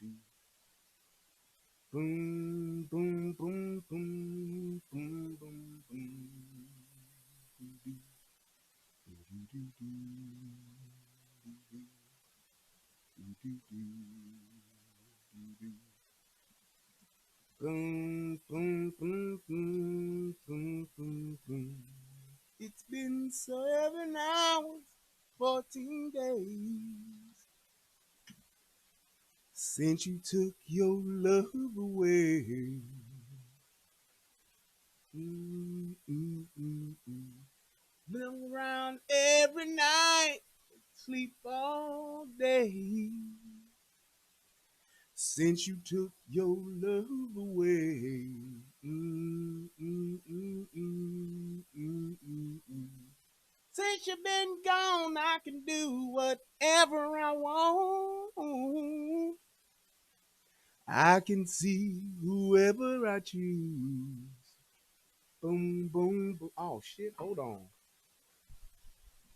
Boom, boom, boom, boom, boom, boom, boom. Boom, boom, boom, boom, boom, boom, boom. It's been 7 hours, 14 days since you took your love away. Mm, mm, mm, mm. Been around every night, sleep all day since you took your love away. Mm, mm, mm, mm, mm, mm, mm. Since you've been gone, I can do whatever I want. I can see whoever I choose. Boom, boom, boom. Oh, shit, hold on.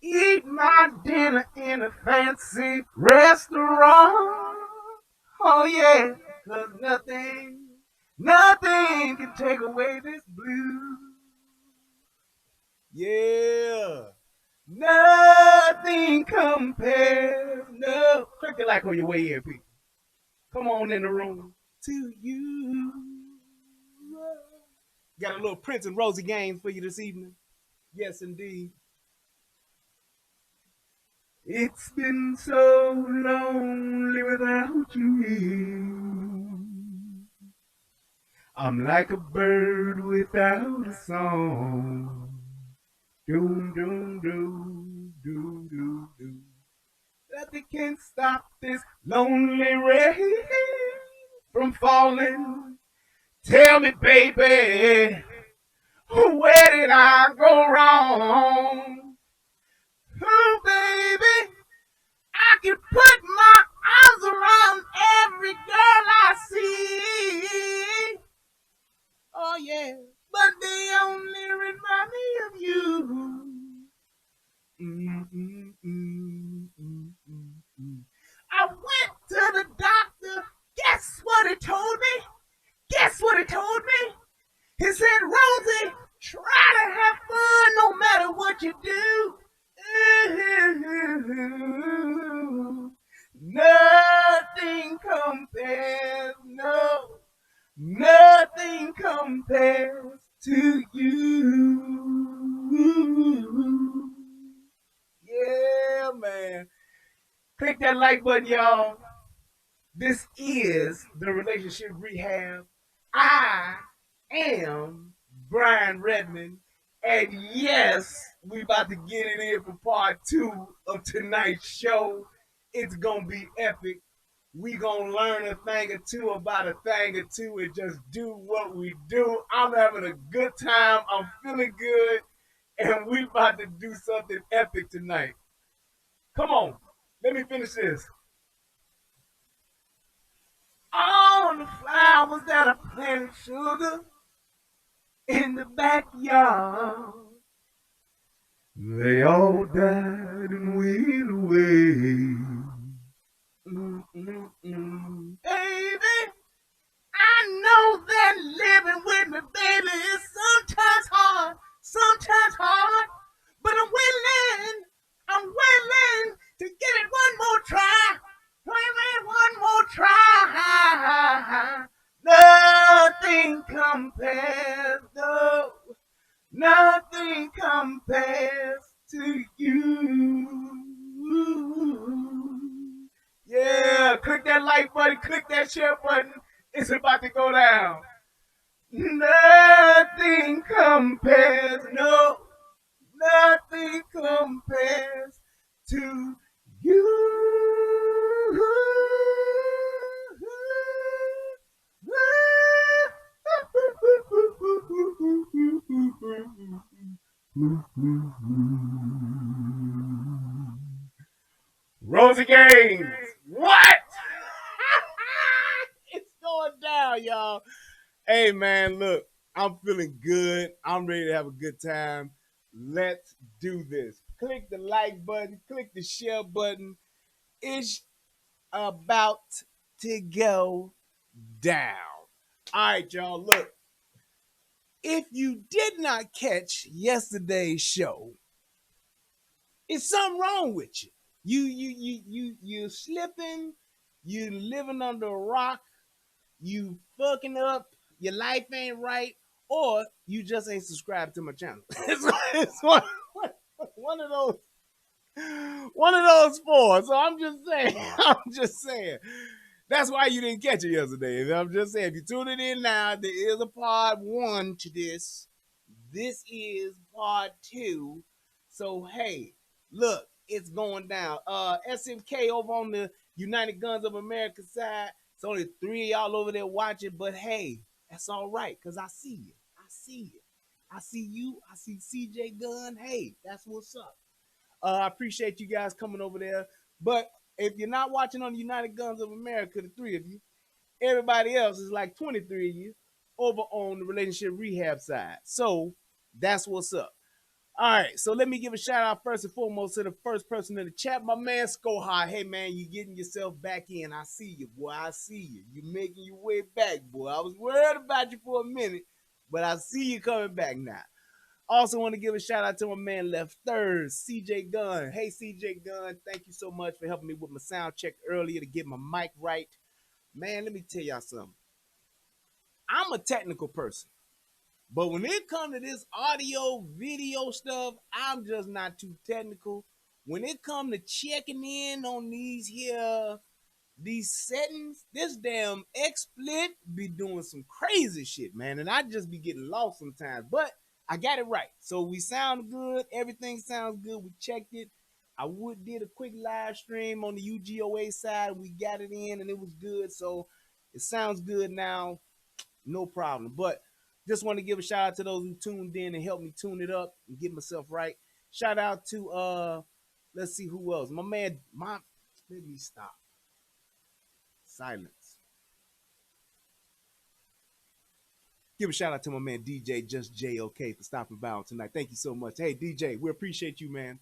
Eat my dinner in a fancy restaurant. Oh, yeah, 'cause nothing can take away this blues. Yeah. Nothing compares. No. Click the like on your way here, people. Come on in the room. To you. Got a little Prince and Rosie games for you this evening. Yes, indeed. It's been so lonely without you here. I'm like a bird without a song. Doom, doom, doom, doom, doom, doom. Nothing can stop this lonely rain from falling. Tell me, baby, where did I go wrong? Oh, baby, I can put my arms around every girl I see. Oh, yeah, but they only remind me of you. Mm, mm, mm, mm, mm, mm. I went to the doctor. Guess what he told me? Guess what he told me? He said, Rosie, try to have fun no matter what you do. Nothing compares, no, nothing compares to you. Yeah, man. Click that like button, y'all. This is the relationship rehab. I am Brian Redmond. And yes, we about to get it in for part two of tonight's show. It's gonna be epic. We gonna learn a thing or two about a thing or two and just do what we do. I'm having a good time. I'm feeling good. And we about to do something epic tonight. Come on, let me finish this. All the flowers that I planted sugar in the backyard, they all died and went away. Baby, I know that living with me, baby, is sometimes hard, but I'm willing to give it one more try. Give it one more try. Nothing compares, no, nothing compares to you. Yeah, click that like button, click that share button. It's about to go down. Nothing compares, no, nothing compares to you. Rosie Gaines. What? It's going down, y'all. Hey, man, look, I'm feeling good. I'm ready to have a good time. Let's do this. Click the like button, click the share button. It's about to go down. All right, y'all, look. If you did not catch yesterday's show, it's something wrong with you. You slipping, you living under a rock, you fucking up, your life ain't right, or you just ain't subscribed to my channel. It's one of those. One of those four. So I'm just saying. I'm just saying. That's why you didn't catch it yesterday. And I'm just saying, if you tune it in now, there is a part 1 to this. This is part 2. So hey, look, it's going down. SMK over on the United Guns of America side. It's only 3 of y'all over there watching, but hey, that's all right, because I see you. I see you. I see you. I see CJ Gunn. Hey, that's what's up. I appreciate you guys coming over there. But if you're not watching on the United Guns of America, the 3 of you, everybody else is like 23 of you over on the relationship rehab side. So that's what's up. All right, so let me give a shout out first and foremost to the first person in the chat, my man Skohai. Hey man, you getting yourself back in. I see you, boy. I see you. You making your way back, boy. I was worried about you for a minute, but I see you coming back now. Also want to give a shout out to my man left third, CJ Gunn. Hey CJ Gunn, thank you so much for helping me with my sound check earlier to get my mic right. Man, let me tell y'all something. I'm a technical person. But when it comes to this audio, video stuff, I'm just not too technical. When it comes to checking in on these settings, this damn XSplit be doing some crazy shit, man. And I just be getting lost sometimes. But I got it right. So we sound good. Everything sounds good. We checked it. I did a quick live stream on the UGOA side. We got it in and it was good. So it sounds good now. No problem. But just want to give a shout out to those who tuned in and helped me tune it up and get myself right. Shout out to let's see who else. My man, let me stop. Silence. Give a shout out to my man DJ Just JOK for stopping by on tonight. Thank you so much. Hey DJ, we appreciate you, man.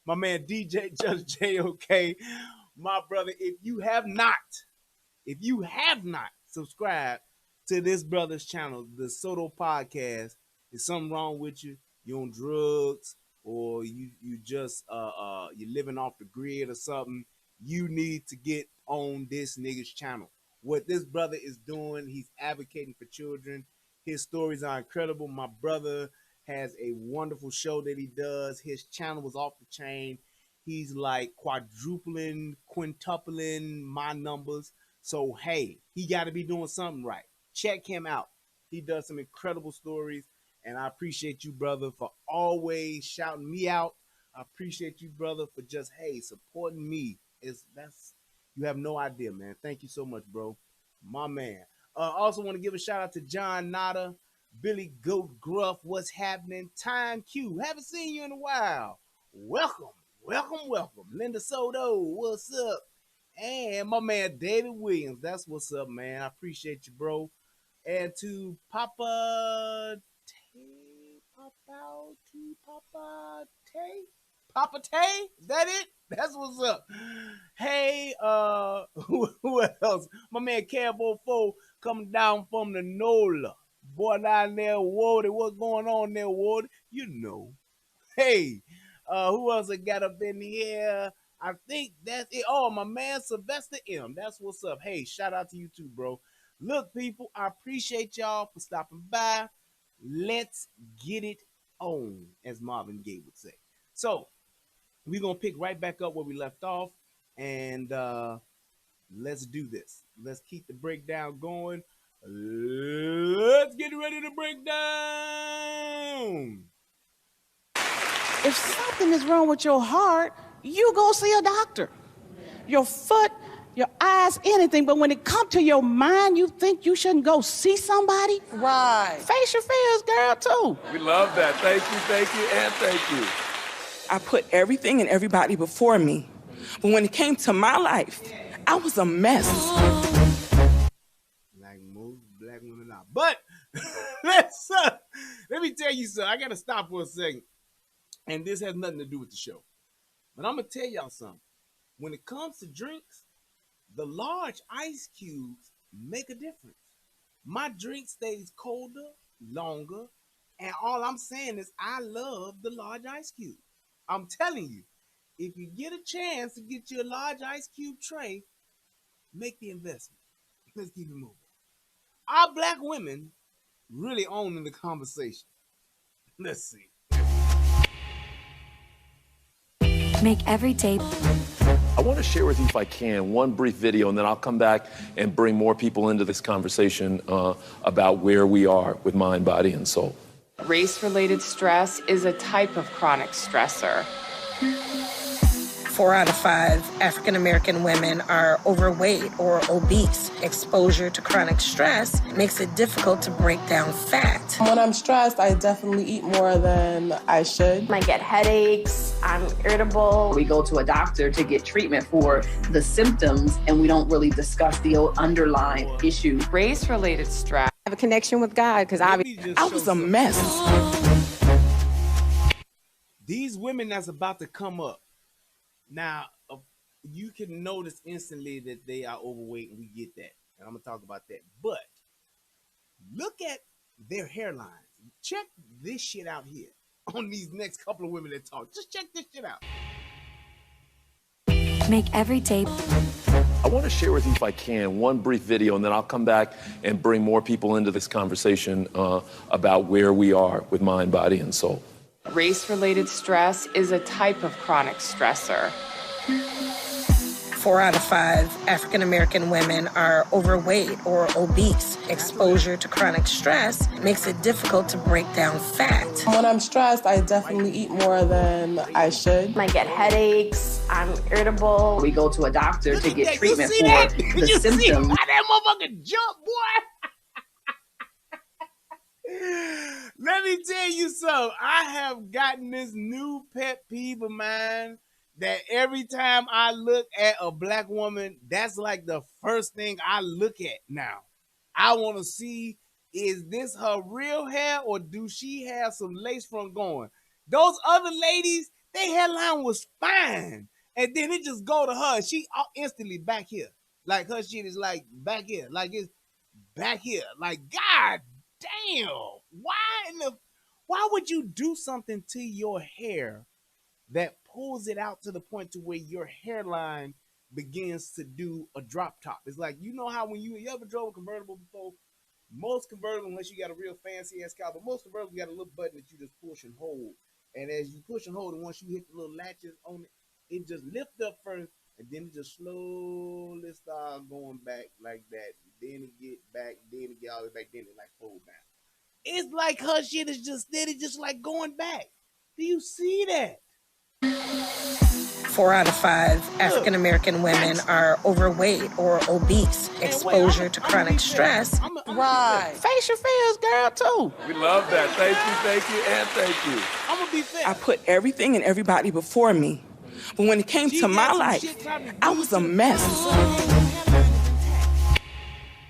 My man DJ Just JOK, my brother. If you have not subscribed to this brother's channel, the Soto Podcast, is something wrong with you? You on drugs, or you just you're living off the grid or something? You need to get on this nigga's channel. What this brother is doing, he's advocating for children. His stories are incredible. My brother has a wonderful show that he does. His channel was off the chain. He's like quadrupling, quintupling my numbers. So hey, he got to be doing something right. Check him out. He does some incredible stories, and I appreciate you, brother, for always shouting me out. I appreciate you, brother, for just supporting me. You have no idea, man. Thank you so much, bro. My man. Also want to give a shout out to John Nada, Billy Goat Gruff. What's happening? Time Q. Haven't seen you in a while. Welcome. Linda Soto. What's up? And my man David Williams. That's what's up, man. I appreciate you, bro. And to Papa Tay? Is that it? That's what's up. Hey, who else? My man Cambo 4 coming down from the NOLA. Boy down there, Woody. What's going on there, Woody? You know. Hey, who else I got up in here? I think that's it. Oh, my man Sylvester M. That's what's up. Hey, shout out to you too, bro. Look, people, I appreciate y'all for stopping by. Let's get it on, as Marvin Gaye would say. So, we're going to pick right back up where we left off, and let's do this. Let's keep the breakdown going. Let's get ready to break down. If something is wrong with your heart, you go see a doctor. Your foot, your eyes, anything. But when it comes to your mind, you think you shouldn't go see somebody? Right. Face your fears, girl, too. We love that. Thank you, and thank you. I put everything and everybody before me. But when it came to my life, I was a mess. Like most black women are. But let me tell you something. I got to stop for a second. And this has nothing to do with the show. But I'm going to tell y'all something. When it comes to drinks, The large ice cubes make a difference. My drink stays colder, longer, and all I'm saying is I love the large ice cube. I'm telling you, if you get a chance to get you a large ice cube tray, make the investment. Let's keep it moving. Our black women really owning the conversation. Let's see. Make every day. I want to share with you, if I can, one brief video, and then I'll come back and bring more people into this conversation about where we are with mind, body, and soul. Race-related stress is a type of chronic stressor. 4 out of 5 African American women are overweight or obese. Exposure to chronic stress makes it difficult to break down fat. When I'm stressed, I definitely eat more than I should. I get headaches, I'm irritable. We go to a doctor to get treatment for the symptoms, and we don't really discuss the underlying issue. Race-related stress. I have a connection with God because I was a mess. These women that's about to come up, now, you can notice instantly that they are overweight, and we get that. And I'm going to talk about that. But look at their hairlines. Check this shit out here on these next couple of women that talk. Just check this shit out. Make every day. I want to share with you, if I can, one brief video, and then I'll come back and bring more people into this conversation about where we are with mind, body, and soul. Race-related stress is a type of chronic stressor. 4 out of 5 African American women are overweight or obese. Exposure to chronic stress makes it difficult to break down fat. When I'm stressed, I definitely eat more than I should. I get headaches, I'm irritable. We go to a doctor to get treatment for the you symptoms. See how that motherfucker jump, boy? Let me tell you something. I have gotten this new pet peeve of mine that every time I look at a black woman, that's like the first thing I look at now. I want to see, is this her real hair or do she have some lace front going? Those other ladies, their hairline was fine. And then it just go to her. She instantly back here. Like her shit is like back here. Like it's back here. Like, God damn. Why would you do something to your hair that pulls it out to the point to where your hairline begins to do a drop top? It's like, you know how when you ever drove a convertible before? Most convertibles, unless you got a real fancy ass car, but most convertibles got a little button that you just push and hold. And as you push and hold, and once you hit the little latches on it, it just lift up first, and then it just slowly start going back like that. Then it get back, then it get all the way back, then it like fold down. It's like her shit is just steady, just like going back. Do you see that? 4 out of 5 African American women are overweight or obese. Exposure to chronic stress. Right. Face your fears, girl, too. We love that. Thank you, and thank you. I'm gonna be fair. I put everything and everybody before me. But when it came to my life, I was a mess.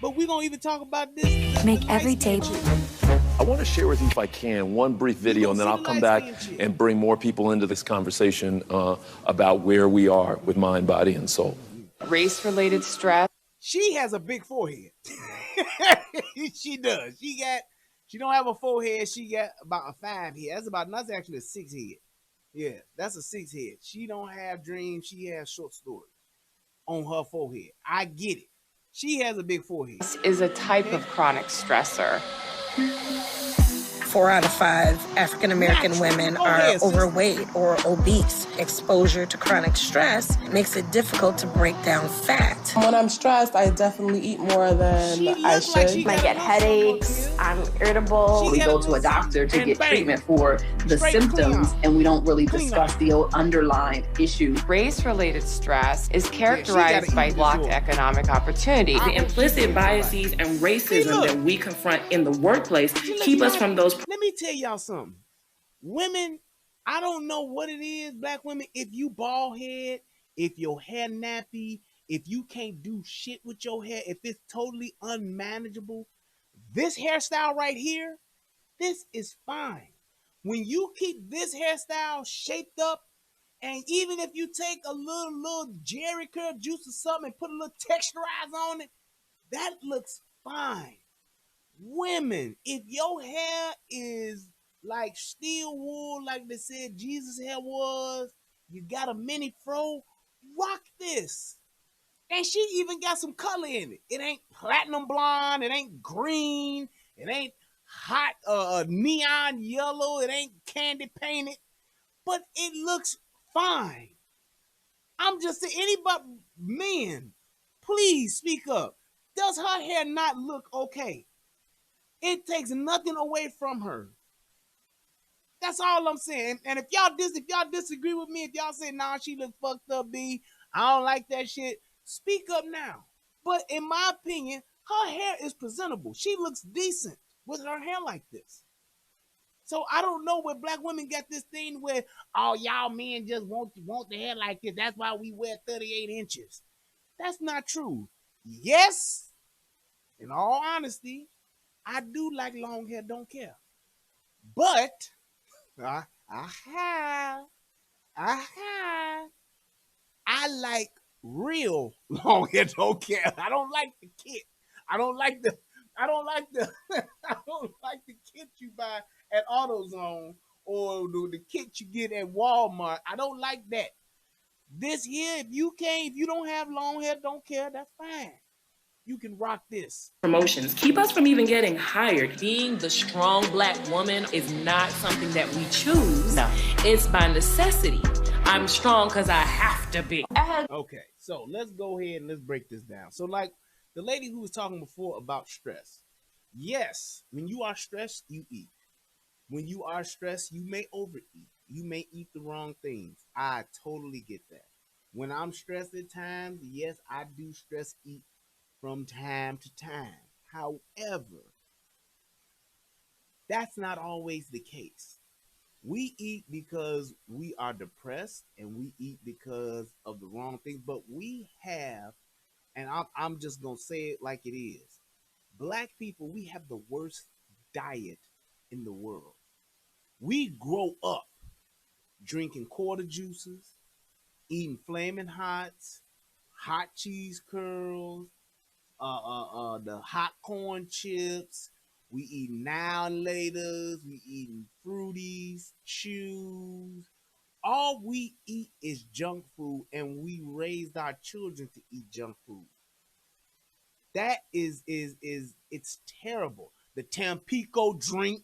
But we gonna even talk about this. Make every day. I want to share with you, if I can, one brief video, and then I'll come back and bring more people into this conversation about where we are with mind, body, and soul. Race-related stress. She has a big forehead. She does. She don't have a 4 head. She got about a 5 head. That's actually a 6 head. Yeah, that's a 6 head. She don't have dreams. She has short stories on her forehead. I get it. She has a big forehead. This is a type of chronic stressor. 4 out of 5 African American women are overweight or obese. Exposure to chronic stress makes it difficult to break down fat. When I'm stressed, I definitely eat more than I should. I get headaches, I'm irritable. We go to a doctor to get treatment for the symptoms, and we don't really discuss the underlying issue. Race-related stress is characterized by blocked economic opportunity. The implicit biases and racism that we confront in the workplace keep us from those. Let me tell y'all something. Women, I don't know what it is, black women, if you bald head, if your hair nappy, if you can't do shit with your hair, if it's totally unmanageable, this hairstyle right here, this is fine. When you keep this hairstyle shaped up And even if you take a little Jerry curl juice or something and put a little texturize on it, that looks fine. Women, if your hair is like steel wool, like they said Jesus' hair was, you got a mini fro, rock this. And she even got some color in it. It ain't platinum blonde, it ain't green, it ain't hot neon yellow, it ain't candy painted, but it looks fine. I'm just saying, anybody, men, please speak up. Does her hair not look okay? It takes nothing away from her. That's all I'm saying. And if y'all disagree with me, if y'all say nah, she look fucked up, B, I don't like that shit, speak up now. But in my opinion, her hair is presentable. She looks decent with her hair like this. So I don't know where black women got this thing where, oh, y'all men just want the hair like this. That's why we wear 38 inches. That's not true. Yes, in all honesty, I do like long hair, don't care. But I like real long hair, don't care. I don't like the kit. I don't like the I don't like the I don't like the kit you buy at AutoZone or the kit you get at Walmart. I don't like that. This here, if you don't have long hair, don't care, that's fine. You can rock this. Promotions keep us from even getting hired. Being the strong black woman is not something that we choose. No. It's by necessity. I'm strong because I have to be. Okay, so let's go ahead and let's break this down. So like the lady who was talking before about stress. Yes, when you are stressed, you eat. When you are stressed, you may overeat. You may eat the wrong things. I totally get that. When I'm stressed at times, yes, I do stress eat from time to time. However, that's not always the case. We eat because we are depressed and we eat because of the wrong things, but we have, and I'm just going to say it like it is. Black people, we have the worst diet in the world. We grow up drinking quarter juices, eating flaming hots, hot cheese curls, the hot corn chips. We eat now and laters. We eating fruities, chews. All we eat is junk food, and we raised our children to eat junk food. That is it's terrible. The Tampico drink,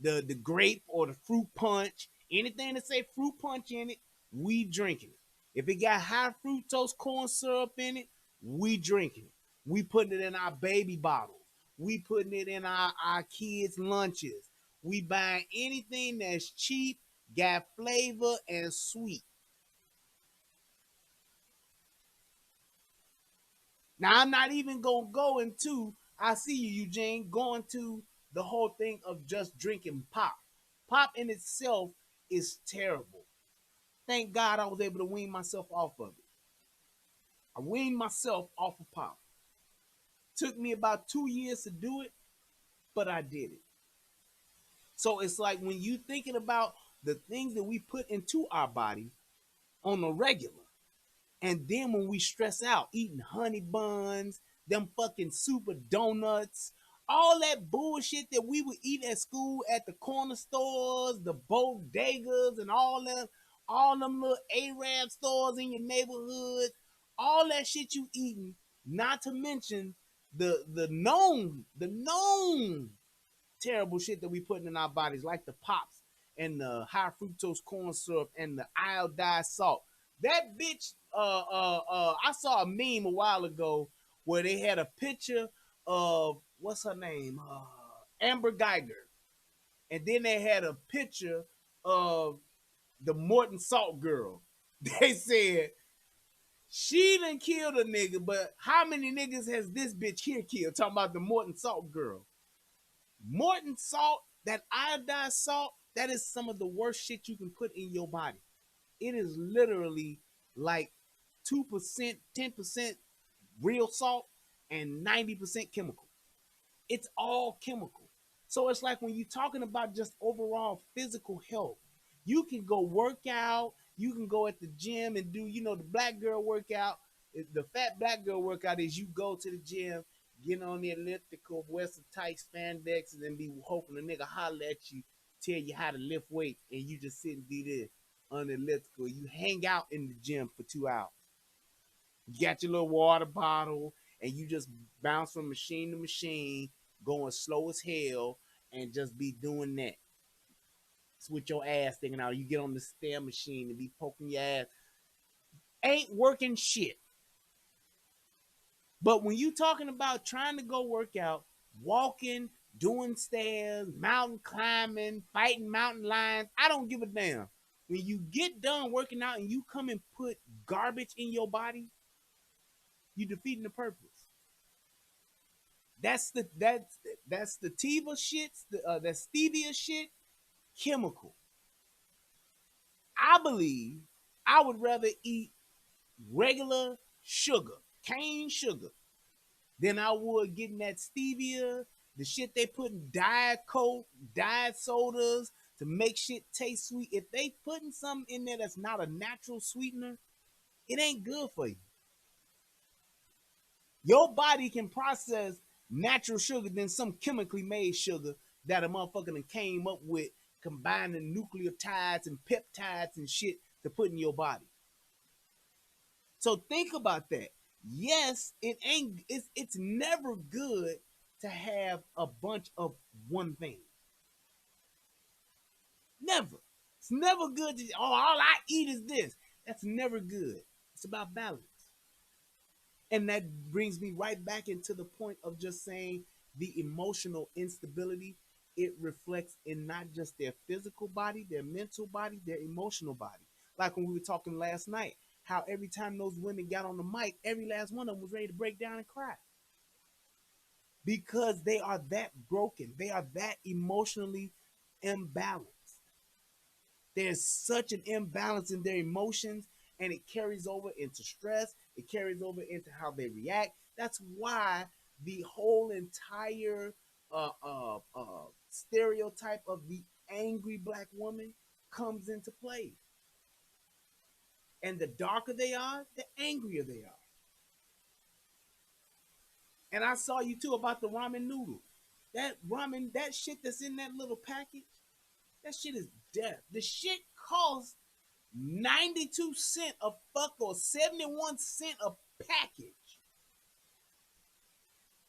the grape or the fruit punch, anything that say fruit punch in it, we drinking it. If it got high fructose corn syrup in it, we drinking it. We putting it in our baby bottles. We putting it in our kids' lunches. We buying anything that's cheap, got flavor, and sweet. Now, I'm not even going to go into, I see you, Eugene, going to the whole thing of just drinking pop. Pop in itself is terrible. Thank God I was able to wean myself off of it. I weaned myself off of pop. Took me about 2 years to do it, but I did it. So it's like when you thinking about the things that we put into our body on a regular, and then when we stress out, eating honey buns, them fucking super donuts, all that bullshit that we would eat at school at the corner stores, the bodegas, and all them little Arab stores in your neighborhood, all that shit you eating, not to mention the known terrible shit that we putting in our bodies, like the pops and the high fructose corn syrup and the iodized salt. That bitch, I saw a meme a while ago where they had a picture of what's her name, Amber Geiger, and then they had a picture of the Morton Salt girl. They said she done killed a nigga, but how many niggas has this bitch here killed? Talking about the Morton Salt girl. Morton salt, that iodized salt, that is some of the worst shit you can put in your body. It is literally like 2%, 10% real salt and 90% chemical. It's all chemical. So it's like when you're talking about just overall physical health, you can go work out, You can go at the gym and do, the black girl workout. The fat black girl workout is you go to the gym, get on the elliptical, wear some tight spandex, and then be hoping a nigga holler at you, tell you how to lift weight, and you just sit and do this on the elliptical. You hang out in the gym for 2 hours. You got your little water bottle, and you just bounce from machine to machine, going slow as hell, and just be doing that. With your ass sticking out. You get on the stair machine and be poking your ass. Ain't working shit. But when you talking about trying to go work out, walking, doing stairs, mountain climbing, fighting mountain lions, I don't give a damn. When you get done working out and you come and put garbage in your body, you defeating the purpose. That's the Tiva shit, that stevia shit, chemical. I believe I would rather eat regular sugar, cane sugar, than I would getting that stevia, the shit they put in Diet Coke, Diet sodas to make shit taste sweet. If they putting something in there that's not a natural sweetener, it ain't good for you. Your body can process natural sugar than some chemically made sugar that a motherfucker came up with, combining nucleotides and peptides and shit to put in your body. So think about that. Yes, it's never good to have a bunch of one thing. Never. It's never good to, all I eat is this. That's never good. It's about balance. And that brings me right back into the point of just saying the emotional instability, it reflects in not just their physical body, their mental body, their emotional body. Like when we were talking last night, how every time those women got on the mic, every last one of them was ready to break down and cry. Because they are that broken. They are that emotionally imbalanced. There's such an imbalance in their emotions, and it carries over into stress. It carries over into how they react. That's why the whole entire stereotype of the angry black woman comes into play. And the darker they are, the angrier they are. And I saw you too about the ramen noodle. That ramen, that shit that's in that little package, that shit is death. The shit costs 92 cents a fuck or 71 cents a package.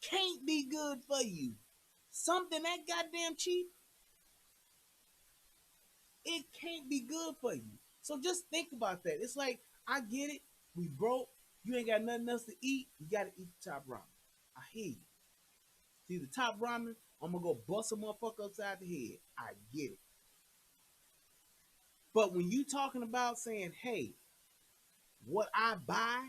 Can't be good for you. Something that goddamn cheap, it can't be good for you. So just think about that. It's like, I get it. We broke. You ain't got nothing else to eat. You got to eat the top ramen. I hear you. See, the top ramen, I'm going to go bust a motherfucker upside the head. I get it. But when you talking about saying, hey, what I buy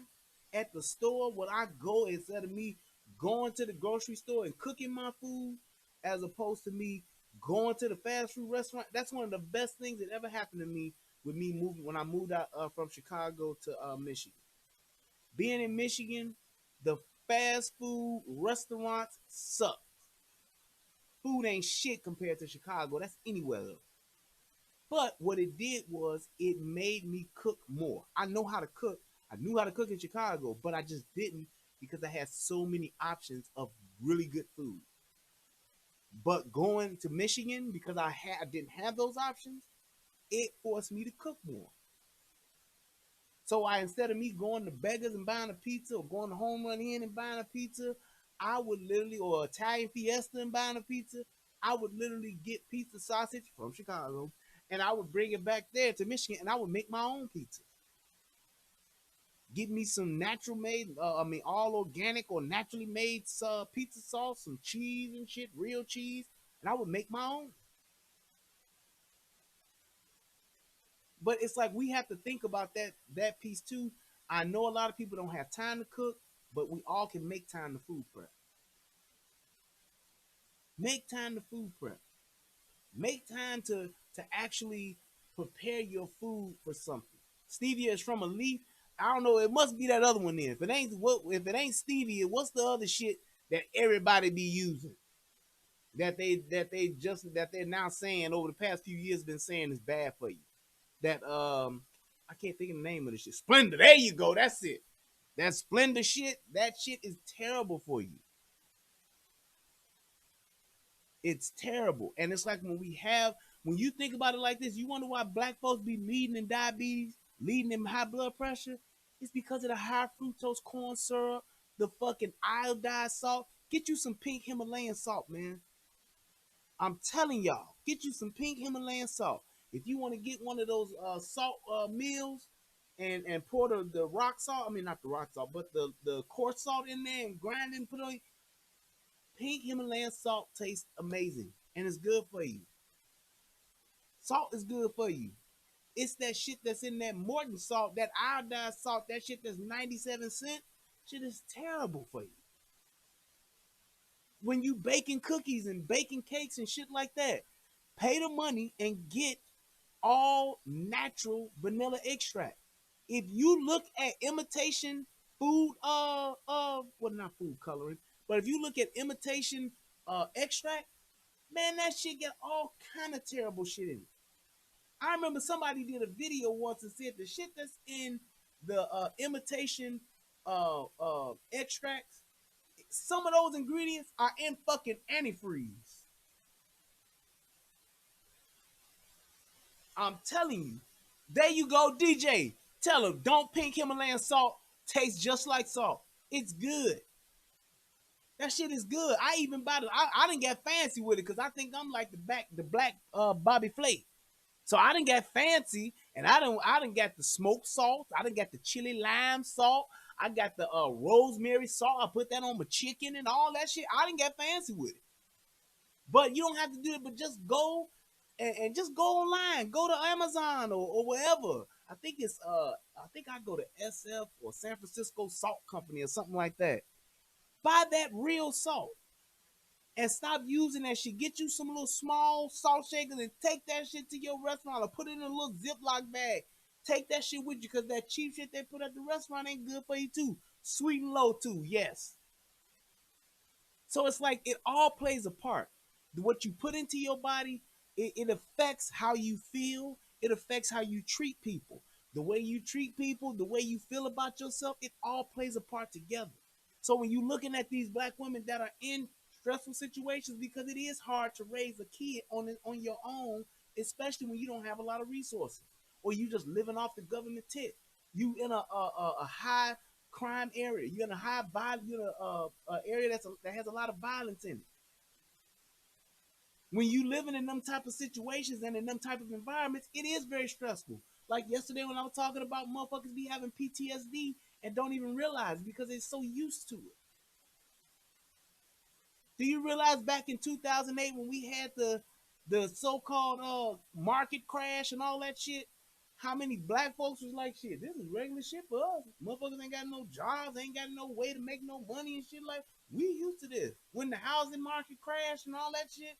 at the store, what I go, instead of me going to the grocery store and cooking my food, as opposed to me going to the fast food restaurant, that's one of the best things that ever happened to me with me moving, when I moved out from Chicago to Michigan. Being in Michigan, the fast food restaurants suck. Food ain't shit compared to Chicago. That's anywhere else. But what it did was it made me cook more. I know how to cook. I knew how to cook in Chicago, but I just didn't because I had so many options of really good food. But going to Michigan, because I didn't have those options, it forced me to cook more. So instead of me going to Beggars and buying a pizza, or going to Home Run Inn and buying a pizza, I would literally, or Italian Fiesta and buying a pizza, I would literally get pizza sausage from Chicago, and I would bring it back there to Michigan, and I would make my own pizza. Get me some natural made, all organic or naturally made pizza sauce, some cheese and shit, real cheese, and I would make my own. But it's like we have to think about that piece too. I know a lot of people don't have time to cook, but we all can make time to food prep. Make time to food prep. Make time to actually prepare your food for something. Stevia is from a leaf. I don't know. It must be that other one then. If it ain't stevia, what's the other shit that everybody be using? That they're now saying over the past few years been saying is bad for you. That I can't think of the name of the shit. Splenda. There you go. That's it. That Splenda shit, that shit is terrible for you. It's terrible. And it's like when you think about it like this, you wonder why black folks be leading in diabetes, leading in high blood pressure. It's because of the high fructose corn syrup, the fucking iodized salt. Get you some pink Himalayan salt, man. I'm telling y'all, get you some pink Himalayan salt. If you want to get one of those salt meals and pour the rock salt, I mean not the rock salt, but the coarse salt in there and grind it and put it on. Pink Himalayan salt tastes amazing and it's good for you. Salt is good for you. It's that shit that's in that Morton salt, that iodized salt, that shit that's 97 cents. Shit is terrible for you. When you baking cookies and baking cakes and shit like that, pay the money and get all natural vanilla extract. If you look at imitation food, well, not food coloring, but if you look at imitation extract, man, that shit got all kind of terrible shit in it. I remember somebody did a video once and said the shit that's in the imitation extracts, some of those ingredients are in fucking antifreeze. I'm telling you. There you go, DJ. Tell him, don't pink Himalayan salt taste just like salt. It's good. That shit is good. I even bought it. I didn't get fancy with it because I think I'm like the black Bobby Flay. So I didn't get fancy, and I didn't get the smoked salt. I didn't get the chili lime salt. I got the rosemary salt. I put that on my chicken and all that shit. I didn't get fancy with it. But you don't have to do it, but just go and just go online. Go to Amazon or wherever. I think I go to SF or San Francisco Salt Company or something like that. Buy that real salt. And stop using that shit. Get you some little small salt shakers and take that shit to your restaurant or put it in a little Ziploc bag. Take that shit with you because that cheap shit they put at the restaurant ain't good for you too. Sweet and low too, yes. So it's like it all plays a part. What you put into your body, it affects how you feel. It affects how you treat people. The way you treat people, the way you feel about yourself, it all plays a part together. So when you're looking at these black women that are in stressful situations, because it is hard to raise a kid on your own, especially when you don't have a lot of resources or you just living off the government tip. You in a high crime area. You're in a high violence. You're in a area that has a lot of violence in it. When you living in them type of situations and in them type of environments, it is very stressful. Like yesterday when I was talking about motherfuckers be having PTSD and don't even realize because they're so used to it. Do you realize back in 2008 when we had the so-called market crash and all that shit, how many black folks was like, shit, this is regular shit for us. Motherfuckers ain't got no jobs, ain't got no way to make no money and shit. Like, we used to this. When the housing market crashed and all that shit,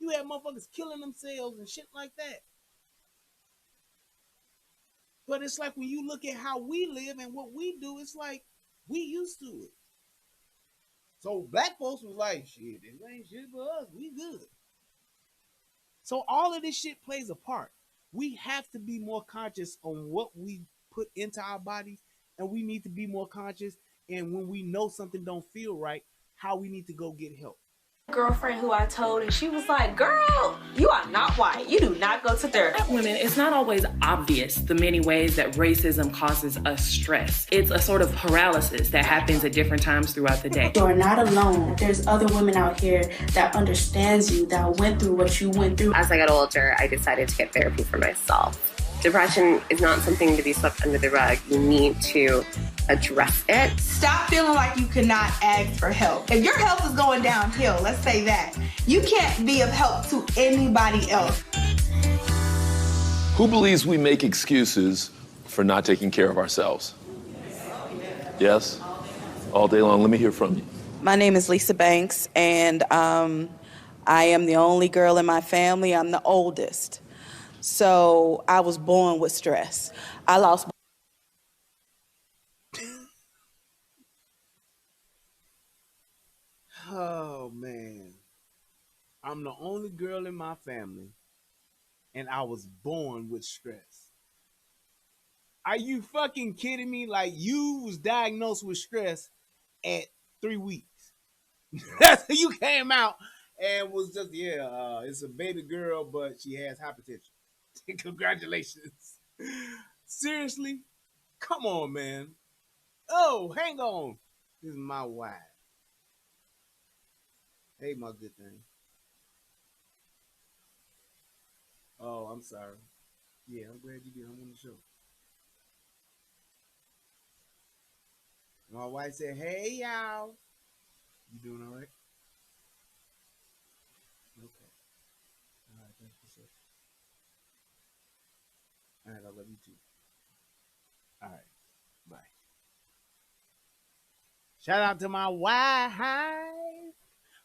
you had motherfuckers killing themselves and shit like that. But it's like when you look at how we live and what we do, it's like we used to it. So black folks was like, shit, this ain't shit for us. We good. So all of this shit plays a part. We have to be more conscious on what we put into our bodies, and we need to be more conscious. And when we know something don't feel right, how we need to go get help. Girlfriend who I told, and she was like, girl, you are not white. You do not go to therapy. Black women, it's not always obvious the many ways that racism causes us stress. It's a sort of paralysis that happens at different times throughout the day. You are not alone. There's other women out here that understands you, that went through what you went through. As I got older, I decided to get therapy for myself. Depression is not something to be swept under the rug. You need to address it. Stop feeling like you cannot ask for help. If your health is going downhill, let's say that, you can't be of help to anybody else. Who believes we make excuses for not taking care of ourselves? Yes? All day long. Let me hear from you. My name is Lisa Banks, and I am the only girl in my family. I'm the oldest. So I was born with stress. I lost. Oh, man. I'm the only girl in my family, and I was born with stress. Are you fucking kidding me? Like, you was diagnosed with stress at 3 weeks. That's you came out and was just, it's a baby girl, but she has hypertension. Congratulations. Seriously? Come on, man. Oh, hang on. This is my wife. Hey, my good thing. Oh, I'm sorry. Yeah, I'm glad you did. I'm on the show. My wife said, hey, y'all. You doing all right? Okay. All right, thank you, sir. All right, I love you too. All right, bye. Shout out to my wife,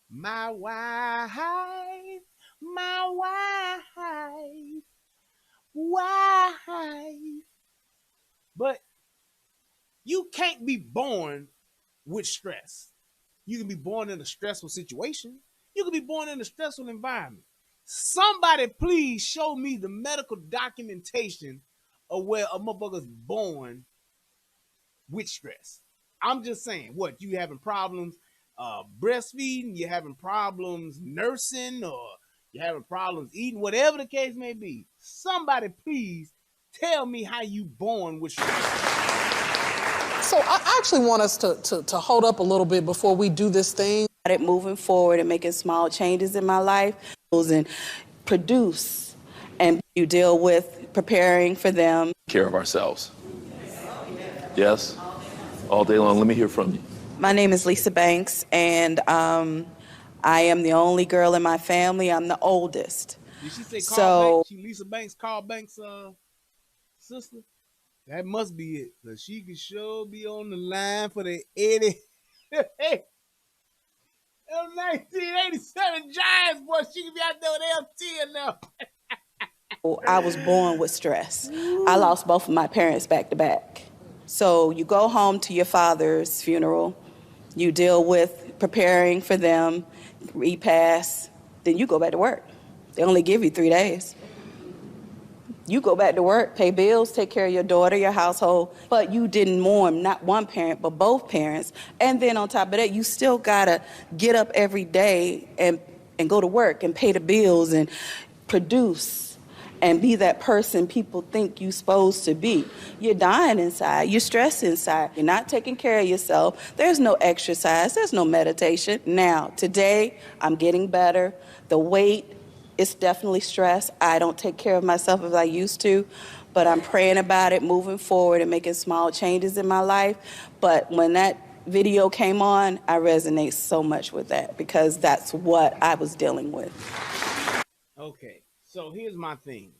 my wife, my wife. But you can't be born with stress. You can be born in a stressful situation. You can be born in a stressful environment. Somebody please show me the medical documentation of where a motherfucker's born with stress. I'm just saying, what, you having problems breastfeeding, you're having problems nursing, or you're having problems eating, whatever the case may be. Somebody please tell me how you born with stress. So I actually want us to hold up a little bit before we do this thing. Moving forward and making small changes in my life and produce, and you deal with preparing for them. Care of ourselves. Yes? All day long. Let me hear from you. My name is Lisa Banks, and I am the only girl in my family. I'm the oldest. Did she say Carl Banks? She Lisa Banks, Carl Banks' sister? That must be it, because she can sure be on the line for the 80. Hey, 1987 Giants, boy. She can be out there with LT now. I was born with stress. I lost both of my parents back to back. So you go home to your father's funeral, you deal with preparing for them, repast, then you go back to work. They only give you 3 days. You go back to work, pay bills, take care of your daughter, your household, but you didn't mourn not one parent, but both parents. And then on top of that, you still gotta get up every day and go to work and pay the bills and produce and be that person people think you're supposed to be. You're dying inside, you're stressed inside, you're not taking care of yourself. There's no exercise, there's no meditation. Now, today, I'm getting better. The weight, it's definitely stress. I don't take care of myself as I used to, but I'm praying about it, moving forward and making small changes in my life. But when that video came on, I resonate so much with that because that's what I was dealing with. Okay, so here's my thing.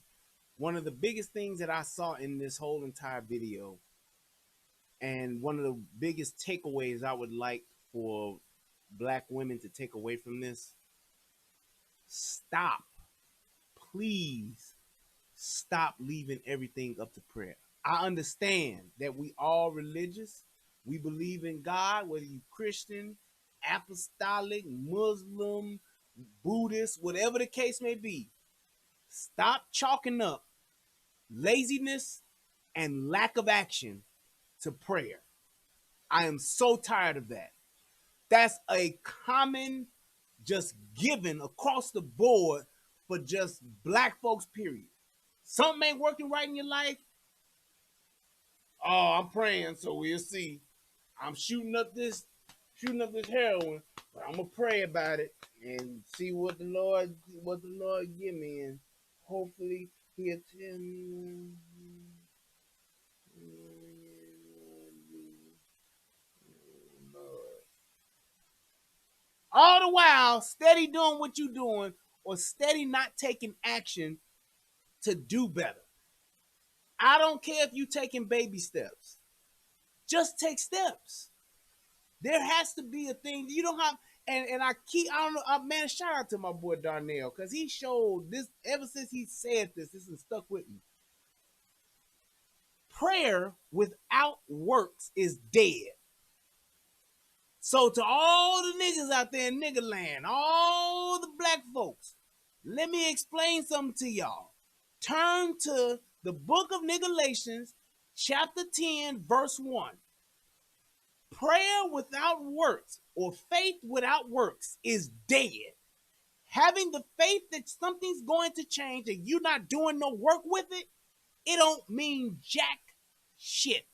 One of the biggest things that I saw in this whole entire video, and one of the biggest takeaways I would like for Black women to take away from this, stop. Please stop leaving everything up to prayer. I understand that we all religious. We believe in God, whether you Christian, apostolic, Muslim, Buddhist, whatever the case may be. Stop chalking up laziness and lack of action to prayer. I am so tired of that. That's a common just given across the board for just Black folks, period. Something ain't working right in your life. Oh, I'm praying, so we'll see. I'm shooting up this heroin, but I'm gonna pray about it and see what the Lord give me, and hopefully He'll tell me. All the while, steady doing what you're doing, or steady not taking action to do better. I don't care if you're taking baby steps. Just take steps. There has to be a thing. You don't have, and I don't know, man, shout out to my boy Darnell, because he showed this, ever since he said this has stuck with me. Prayer without works is dead. So to all the niggas out there in nigga land, all the Black folks, let me explain something to y'all. Turn to the book of Galatians, chapter 10, verse 1. Prayer without works or faith without works is dead. Having the faith that something's going to change and you're not doing no work with it, it don't mean jack shit.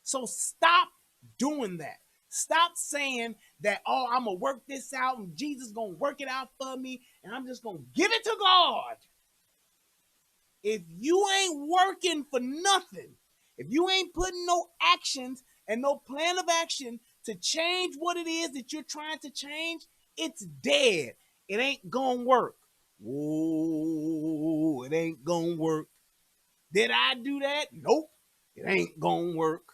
So stop doing that. Stop saying that, oh, I'm going to work this out and Jesus going to work it out for me and I'm just going to give it to God. If you ain't working for nothing, if you ain't putting no actions and no plan of action to change what it is that you're trying to change, it's dead. It ain't gonna work. Whoa, it ain't gonna work. Did I do that? Nope. It ain't gonna work.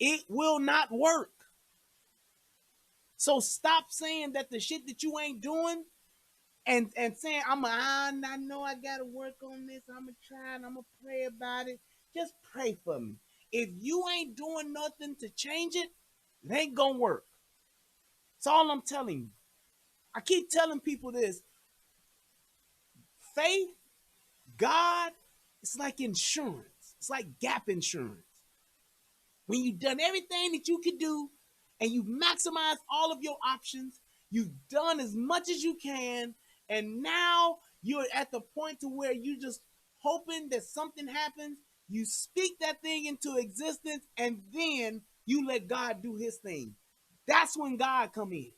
It will not work. So stop saying that the shit that you ain't doing and saying, I know I gotta work on this. I'm gonna try and I'm gonna pray about it. Just pray for me. If you ain't doing nothing to change it, it ain't gonna work. That's all I'm telling you. I keep telling people this. Faith, God, it's like insurance. It's like gap insurance. When you've done everything that you could do and you maximize all of your options, you've done as much as you can, and now you're at the point to where you're just hoping that something happens. You speak that thing into existence, and then you let God do his thing. That's when God come in.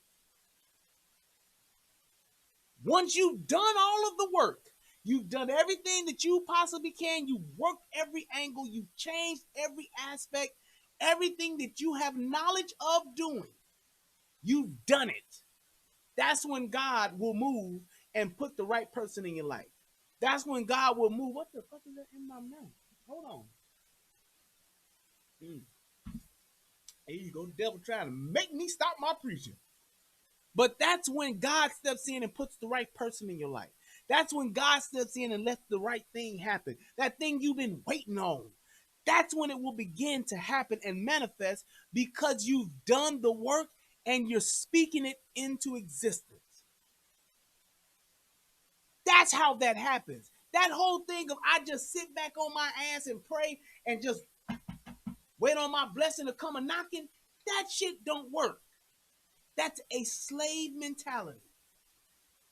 Once you've done all of the work, you've done everything that you possibly can, you've worked every angle, you've changed every aspect, everything that you have knowledge of doing, you've done it. That's when God will move and put the right person in your life. That's when God will move. What the fuck is that in my mouth? Hold on. Here you go, the devil trying to make me stop my preaching. But that's when God steps in and puts the right person in your life. That's when God steps in and lets the right thing happen. That thing you've been waiting on. That's when it will begin to happen and manifest because you've done the work and you're speaking it into existence. That's how that happens. That whole thing of I just sit back on my ass and pray and just wait on my blessing to come a knocking, that shit don't work. That's a slave mentality.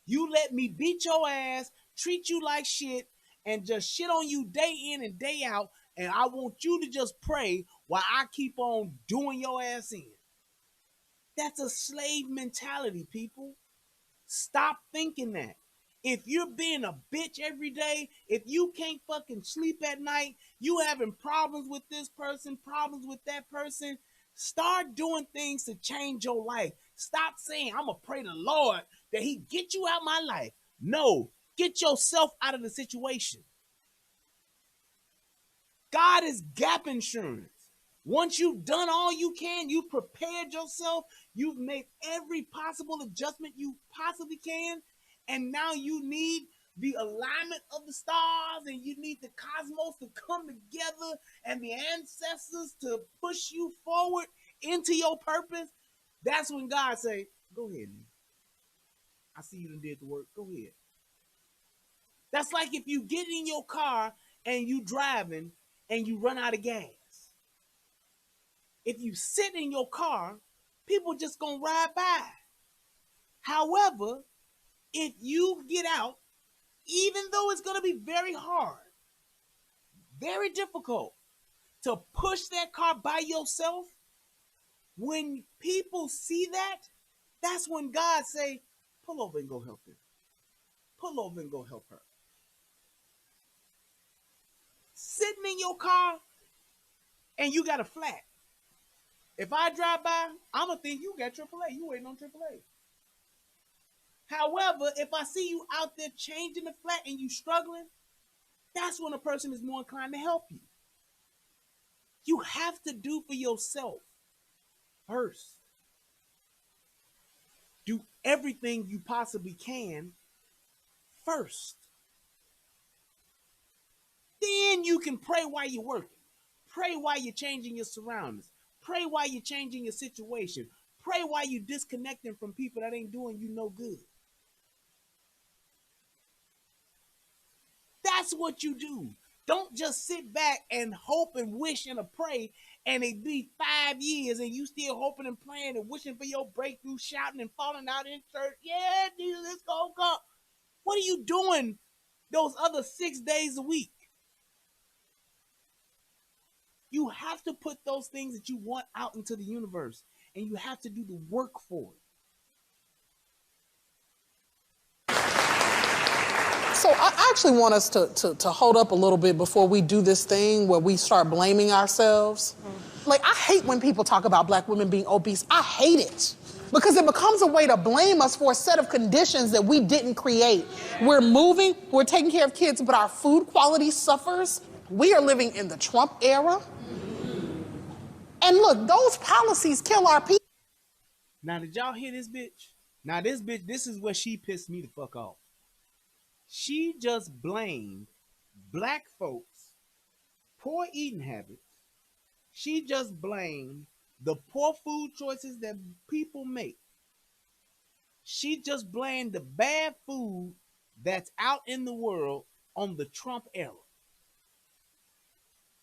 You let me beat your ass, treat you like shit, and just shit on you day in and day out, and I want you to just pray while I keep on doing your ass in. That's a slave mentality, people. Stop thinking that. If you're being a bitch every day, if you can't fucking sleep at night, you having problems with this person, problems with that person, start doing things to change your life. Stop saying, I'm going to pray to the Lord that he get you out my life. No, get yourself out of the situation. God is gap insurance. Once you've done all you can, you've prepared yourself, you've made every possible adjustment you possibly can, and now you need the alignment of the stars and you need the cosmos to come together and the ancestors to push you forward into your purpose. That's when God say, go ahead. I see you done did the work. Go ahead. That's like if you get in your car and you driving and you run out of gas. If you sit in your car, people just gonna ride by. However, if you get out, even though it's gonna be very hard, very difficult to push that car by yourself, when people see that, that's when God say, pull over and go help him. Pull over and go help her. Sitting in your car and you got a flat. If I drive by, I'm going to think you got AAA. You waiting on AAA. However, if I see you out there changing the flat and you struggling, that's when a person is more inclined to help you. You have to do for yourself first. Do everything you possibly can first. Then you can pray while you're working. Pray while you're changing your surroundings. Pray while you're changing your situation. Pray while you're disconnecting from people that ain't doing you no good. That's what you do. Don't just sit back and hope and wish and pray and it be 5 years and you still hoping and praying and wishing for your breakthrough, shouting and falling out in church. Yeah, Jesus, it's gonna come. What are you doing those other 6 days a week? You have to put those things that you want out into the universe, and you have to do the work for it. So I actually want us to hold up a little bit before we do this thing where we start blaming ourselves. Like, I hate when people talk about black women being obese. I hate it. Because it becomes a way to blame us for a set of conditions that we didn't create. We're moving, we're taking care of kids, but our food quality suffers. We are living in the Trump era. And look, those policies kill our people. Now, did y'all hear this bitch? Now, this bitch, this is where she pissed me the fuck off. She just blamed black folks' poor eating habits. She just blamed the poor food choices that people make. She just blamed the bad food that's out in the world on the Trump era.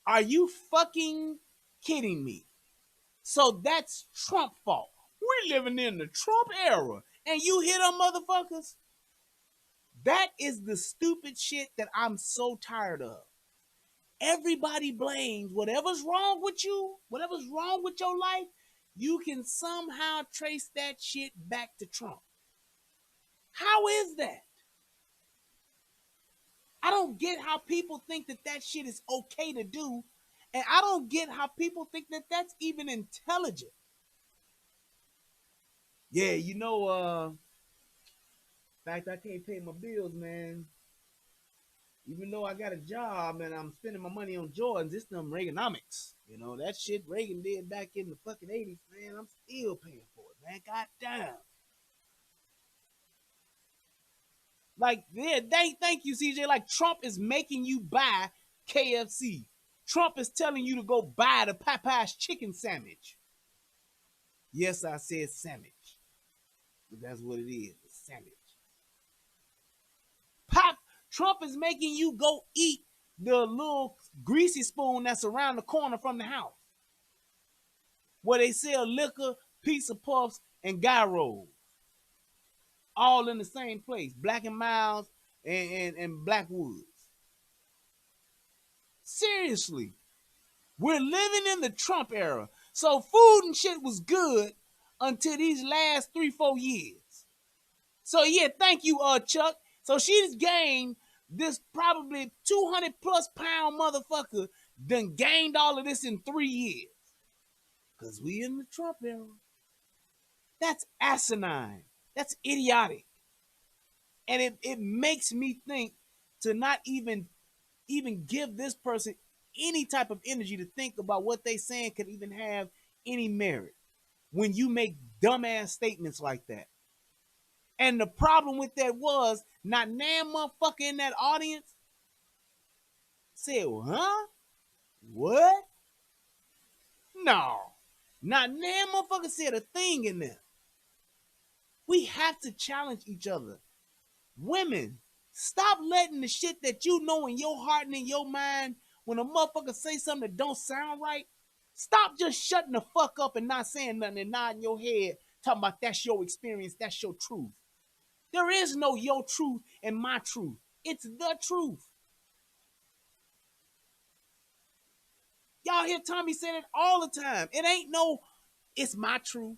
Are you fucking kidding me? So that's Trump fault. We're living in the Trump era, and you hear them motherfuckers? That is the stupid shit that I'm so tired of. Everybody blames whatever's wrong with you, whatever's wrong with your life, you can somehow trace that shit back to Trump. How is that? I don't get how people think that that shit is okay to do, and I don't get how people think that that's even intelligent. Yeah, you know, in fact, I can't pay my bills, man. Even though I got a job and I'm spending my money on Jordans, it's them Reaganomics. You know, that shit Reagan did back in the fucking 80s, man, I'm still paying for it, man. God damn. Like, yeah, thank you, CJ. Like, Trump is making you buy KFC. Trump is telling you to go buy the Popeye's chicken sandwich. Yes, I said sandwich. But that's what it is, a sandwich. Trump is making you go eat the little greasy spoon that's around the corner from the house, where they sell liquor, pizza puffs, and gyros, all in the same place. Black and Miles and Blackwoods. Seriously, we're living in the Trump era. So food and shit was good until these last 3-4 years. So yeah, thank you, Chuck. So she's gained this probably 200 plus pound motherfucker done gained all of this in 3 years. Because we in the Trump era. That's asinine. That's idiotic. And it makes me think to not even give this person any type of energy to think about what they saying could even have any merit when you make dumbass statements like that. And the problem with that was not nan motherfucker in that audience said, huh? What? No. Not nan motherfucker said a thing in there. We have to challenge each other. Women, stop letting the shit that you know in your heart and in your mind, when a motherfucker say something that don't sound right, stop just shutting the fuck up and not saying nothing and nodding your head, talking about that's your experience, that's your truth. There is no your truth and my truth. It's the truth. Y'all hear Tommy say it all the time. It ain't no, it's my truth.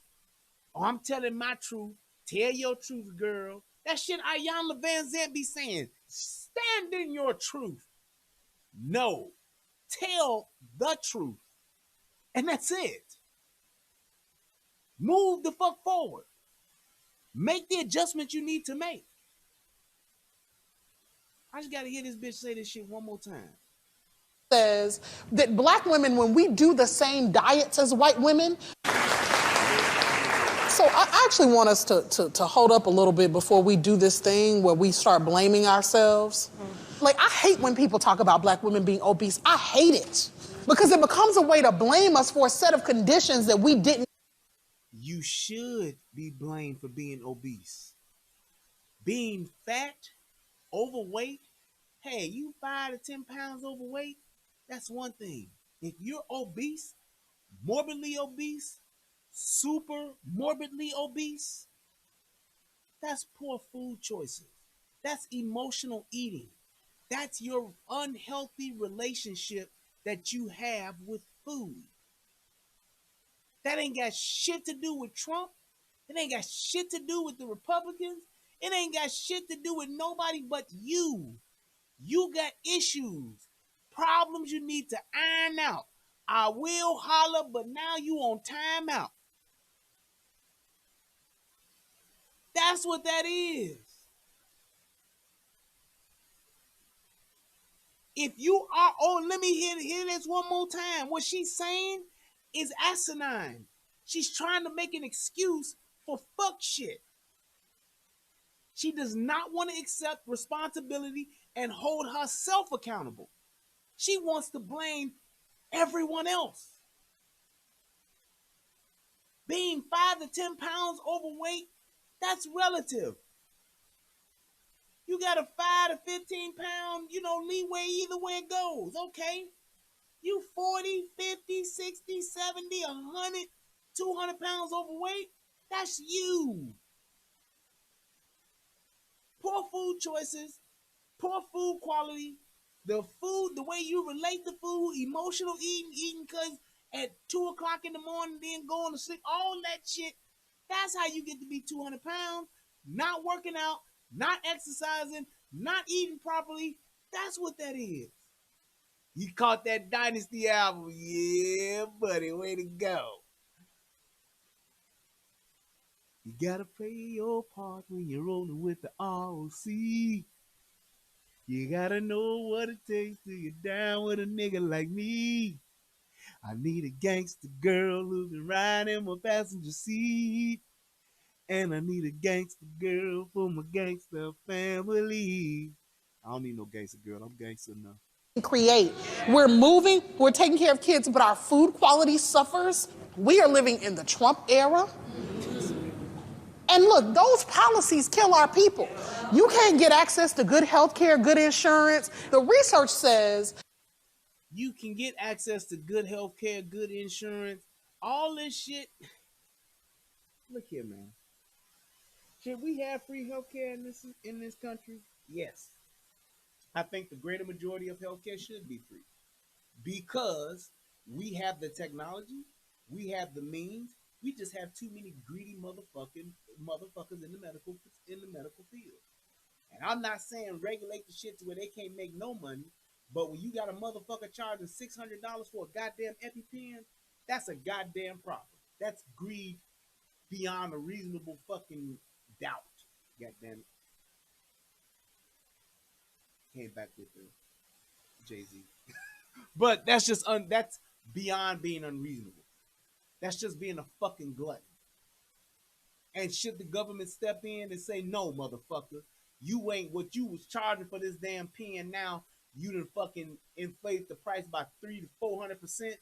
Or I'm telling my truth. Tell your truth, girl. That shit Ayanna Van Zandt be saying. Stand in your truth. No. Tell the truth. And that's it. Move the fuck forward. Make the adjustment you need to make. I just gotta hear this bitch say this shit one more time. Says that black women, when we do the same diets as white women. So I actually want us to hold up a little bit before we do this thing where we start blaming ourselves. Like, I hate when people talk about black women being obese. I hate it. Because it becomes a way to blame us for a set of conditions that we didn't. You should be blamed for being obese. Being fat, overweight, Hey, you 5 to 10 pounds overweight, that's one thing. If you're obese, morbidly obese, super morbidly obese, that's poor food choices. That's emotional eating. That's your unhealthy relationship that you have with food. That ain't got shit to do with Trump. It ain't got shit to do with the Republicans. It ain't got shit to do with nobody but you. You got issues, problems you need to iron out. I will holler, but now you on timeout. That's what that is. If you are, oh, let me hear this one more time. What she's saying is asinine. She's trying to make an excuse for fuck shit. She does not want to accept responsibility and hold herself accountable. She wants to blame everyone else. Being 5 to 10 pounds overweight, that's relative. You got a 5 to 15 pound, leeway either way it goes. Okay. You 40, 50, 60, 70, 100, 200 pounds overweight, that's you. Poor food choices, poor food quality, the food, the way you relate to food, emotional eating because at 2 o'clock in the morning, then going to sleep, all that shit, that's how you get to be 200 pounds, not working out, not exercising, not eating properly. That's what that is. You caught that Dynasty album. Yeah, buddy, way to go. You gotta play your part when you're rolling with the ROC. You gotta know what it takes to get down with a nigga like me. I need a gangster girl who can ride in my passenger seat. And I need a gangster girl for my gangster family. I don't need no gangster girl. I'm gangster enough. Create. We're moving, we're taking care of kids, but our food quality suffers. We are living in the Trump era. And look, those policies kill our people. You can't get access to good health care, good insurance. The research says you can get access to good health care, good insurance, all this shit. Look here, man. Should we have free health care in this country? Yes. I think the greater majority of healthcare should be free because we have the technology, we have the means. We just have too many greedy motherfuckers in the medical field. And I'm not saying regulate the shit to where they can't make no money, but when you got a motherfucker charging $600 for a goddamn EpiPen, that's a goddamn problem. That's greed beyond a reasonable fucking doubt. Goddamn it. Came back with the Jay-Z. But that's just that's beyond being unreasonable. That's just being a fucking glutton. And should the government step in and say, no, motherfucker, you ain't what you was charging for this damn pen now, you done fucking inflate the price by 300 to 400%.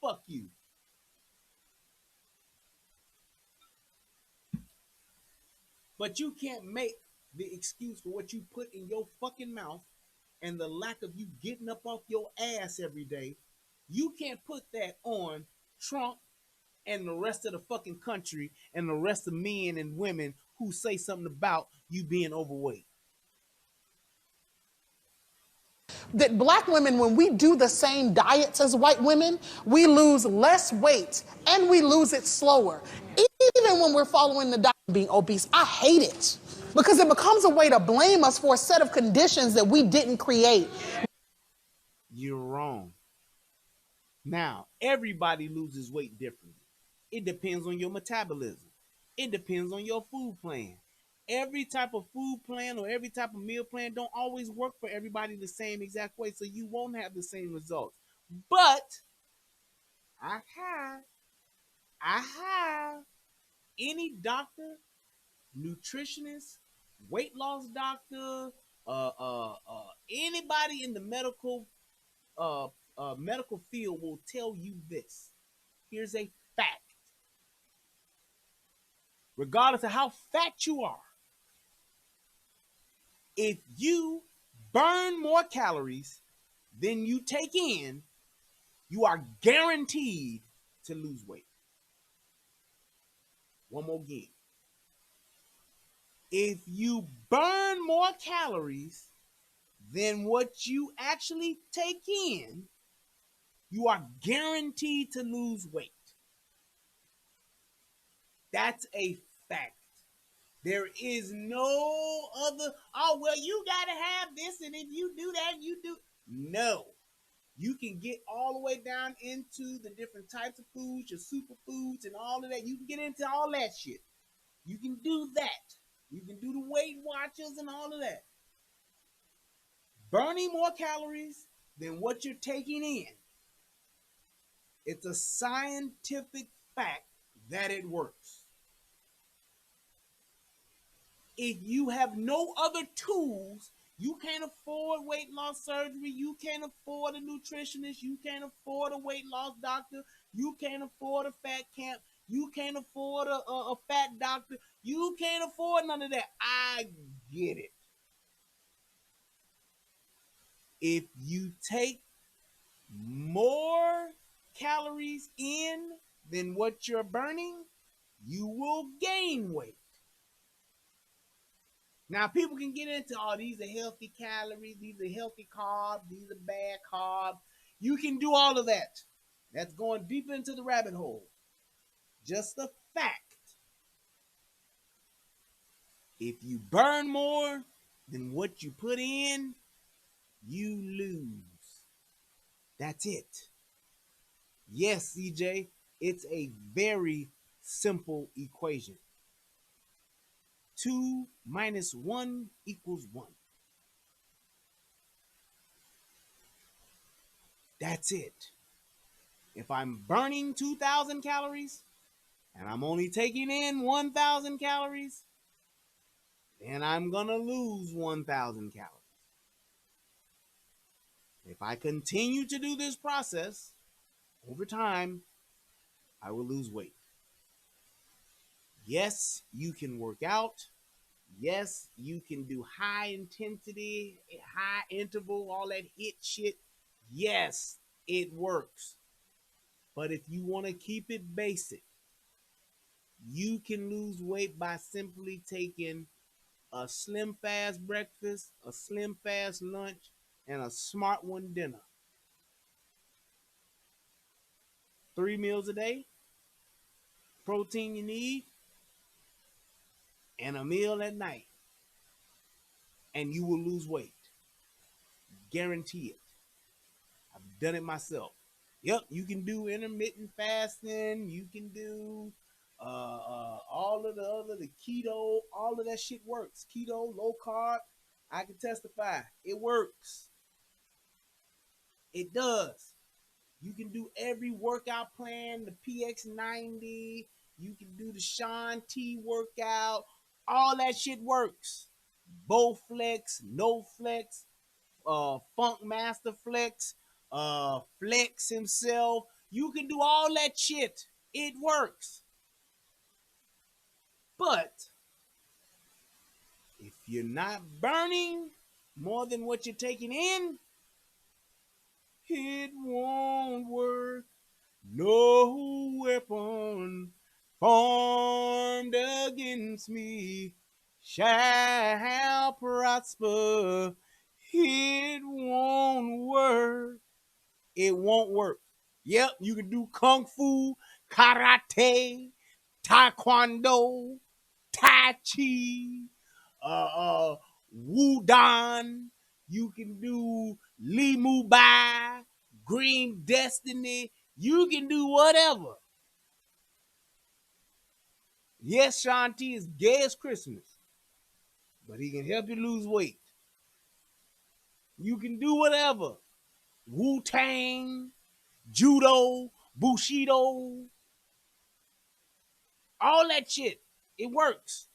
Fuck you. But you can't make the excuse for what you put in your fucking mouth and the lack of you getting up off your ass every day. You can't put that on Trump and the rest of the fucking country and the rest of men and women who say something about you being overweight. That black women, when we do the same diets as white women, we lose less weight and we lose it slower. Even when we're following the diet being obese, I hate it because it becomes a way to blame us for a set of conditions that we didn't create. You're wrong. Now, everybody loses weight differently. It depends on your metabolism. It depends on your food plan. Every type of food plan or every type of meal plan don't always work for everybody the same exact way, so you won't have the same results. But I have any doctor, nutritionist, weight loss doctor, anybody in the medical field will tell you this. Here's a fact. Regardless of how fat you are, if you burn more calories than you take in, you are guaranteed to lose weight. One more again. If you burn more calories than what you actually take in, you are guaranteed to lose weight. That's a fact. There is no other, oh, well, you got to have this, and if you do that, you do. No. You can get all the way down into the different types of foods, your superfoods, and all of that. You can get into all that shit. You can do that. You can do the Weight Watchers and all of that. Burning more calories than what you're taking in. It's a scientific fact that it works. If you have no other tools, you can't afford weight loss surgery, you can't afford a nutritionist, you can't afford a weight loss doctor, you can't afford a fat camp, you can't afford a fat doctor, you can't afford none of that. I get it. If you take more calories in than what you're burning, you will gain weight. Now, people can get into, oh, these are healthy calories, these are healthy carbs, these are bad carbs. You can do all of that. That's going deeper into the rabbit hole. Just a fact. If you burn more than what you put in, you lose. That's it. Yes, CJ, it's a very simple equation. 2 minus 1 equals 1. That's it. If I'm burning 2,000 calories and I'm only taking in 1,000 calories, then I'm going to lose 1,000 calories. If I continue to do this process, over time, I will lose weight. Yes, you can work out. Yes, you can do high intensity, high interval, all that HIIT shit. Yes, it works. But if you want to keep it basic, you can lose weight by simply taking a slim fast breakfast, a slim fast lunch, and a smart one dinner. 3 meals a day, protein you need, and a meal at night. And you will lose weight. Guarantee it. I've done it myself. Yep, you can do intermittent fasting. You can do all of the keto. All of that shit works. Keto, low carb. I can testify. It works. It does. You can do every workout plan, the PX90. You can do the Sean T workout. All that shit works. Bowflex, no flex, Funk Master Flex, Flex himself. You can do all that shit. It works. But if you're not burning more than what you're taking in, it won't work. No weapon formed against me shall prosper. It won't work. It won't work. Yep, you can do kung fu, karate, taekwondo, tai chi, wudon. You can do Li Mu Bai, Green Destiny. You can do whatever. Yes, Shanti is gay as Christmas, but he can help you lose weight. You can do whatever. Wu-Tang, Judo, Bushido, all that shit. It works.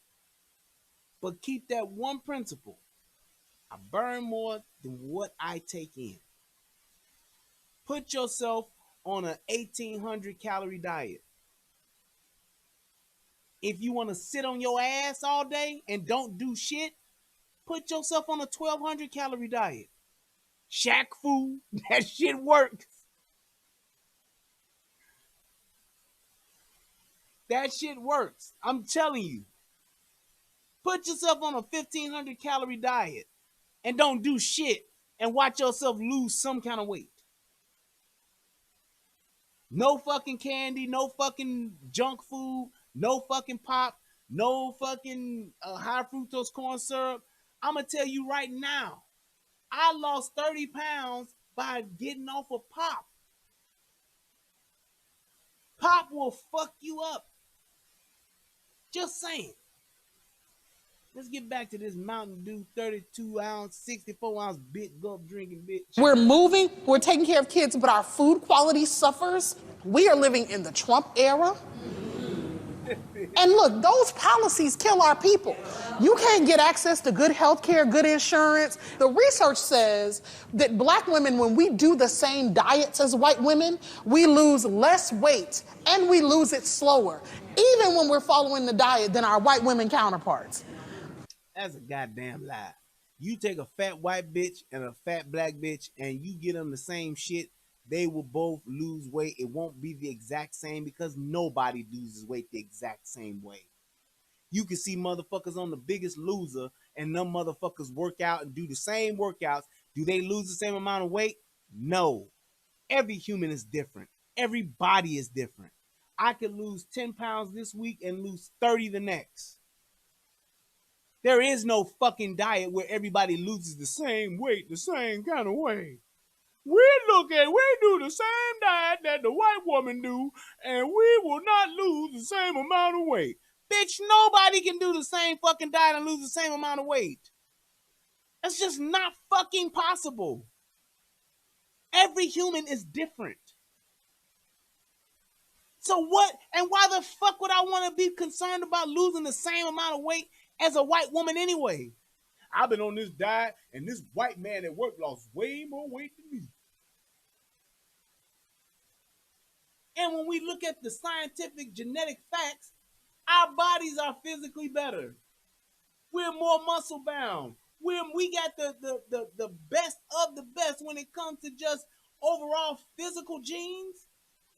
But keep that one principle. I burn more than what I take in. Put yourself on an 1,800 calorie diet. If you want to sit on your ass all day and don't do shit, Put yourself on a 1,200 calorie diet. Shack food, that shit works. That shit works. I'm telling you. Put yourself on a 1,500 calorie diet and don't do shit and watch yourself lose some kind of weight. No fucking candy, no fucking junk food, no fucking pop, no fucking high fructose corn syrup. I'm going to tell you right now, I lost 30 pounds by getting off of pop. Pop will fuck you up. Just saying. Let's get back to this Mountain Dew 32 ounce, 64 ounce big gulp drinking bitch. We're moving, we're taking care of kids, but our food quality suffers. We are living in the Trump era. And look, those policies kill our people. You can't get access to good health care, good insurance. The research says that black women, when we do the same diets as white women, we lose less weight and we lose it slower, even when we're following the diet than our white women counterparts. That's a goddamn lie. You take a fat white bitch and a fat black bitch and you get them the same shit, they will both lose weight. It won't be the exact same because nobody loses weight the exact same way. You can see motherfuckers on The Biggest Loser and them motherfuckers work out and do the same workouts. Do they lose the same amount of weight? No. Every human is different. Every body is different. I could lose 10 pounds this week and lose 30 the next. There is no fucking diet where everybody loses the same weight, the same kind of way. We do the same diet that the white woman do, and we will not lose the same amount of weight. Bitch, nobody can do the same fucking diet and lose the same amount of weight. That's just not fucking possible. Every human is different. So what, and why the fuck would I want to be concerned about losing the same amount of weight as a white woman anyway? I've been on this diet, and this white man at work lost way more weight than me. And when we look at the scientific genetic facts, our bodies are physically better. We're more muscle bound. We got the best of the best when it comes to just overall physical genes.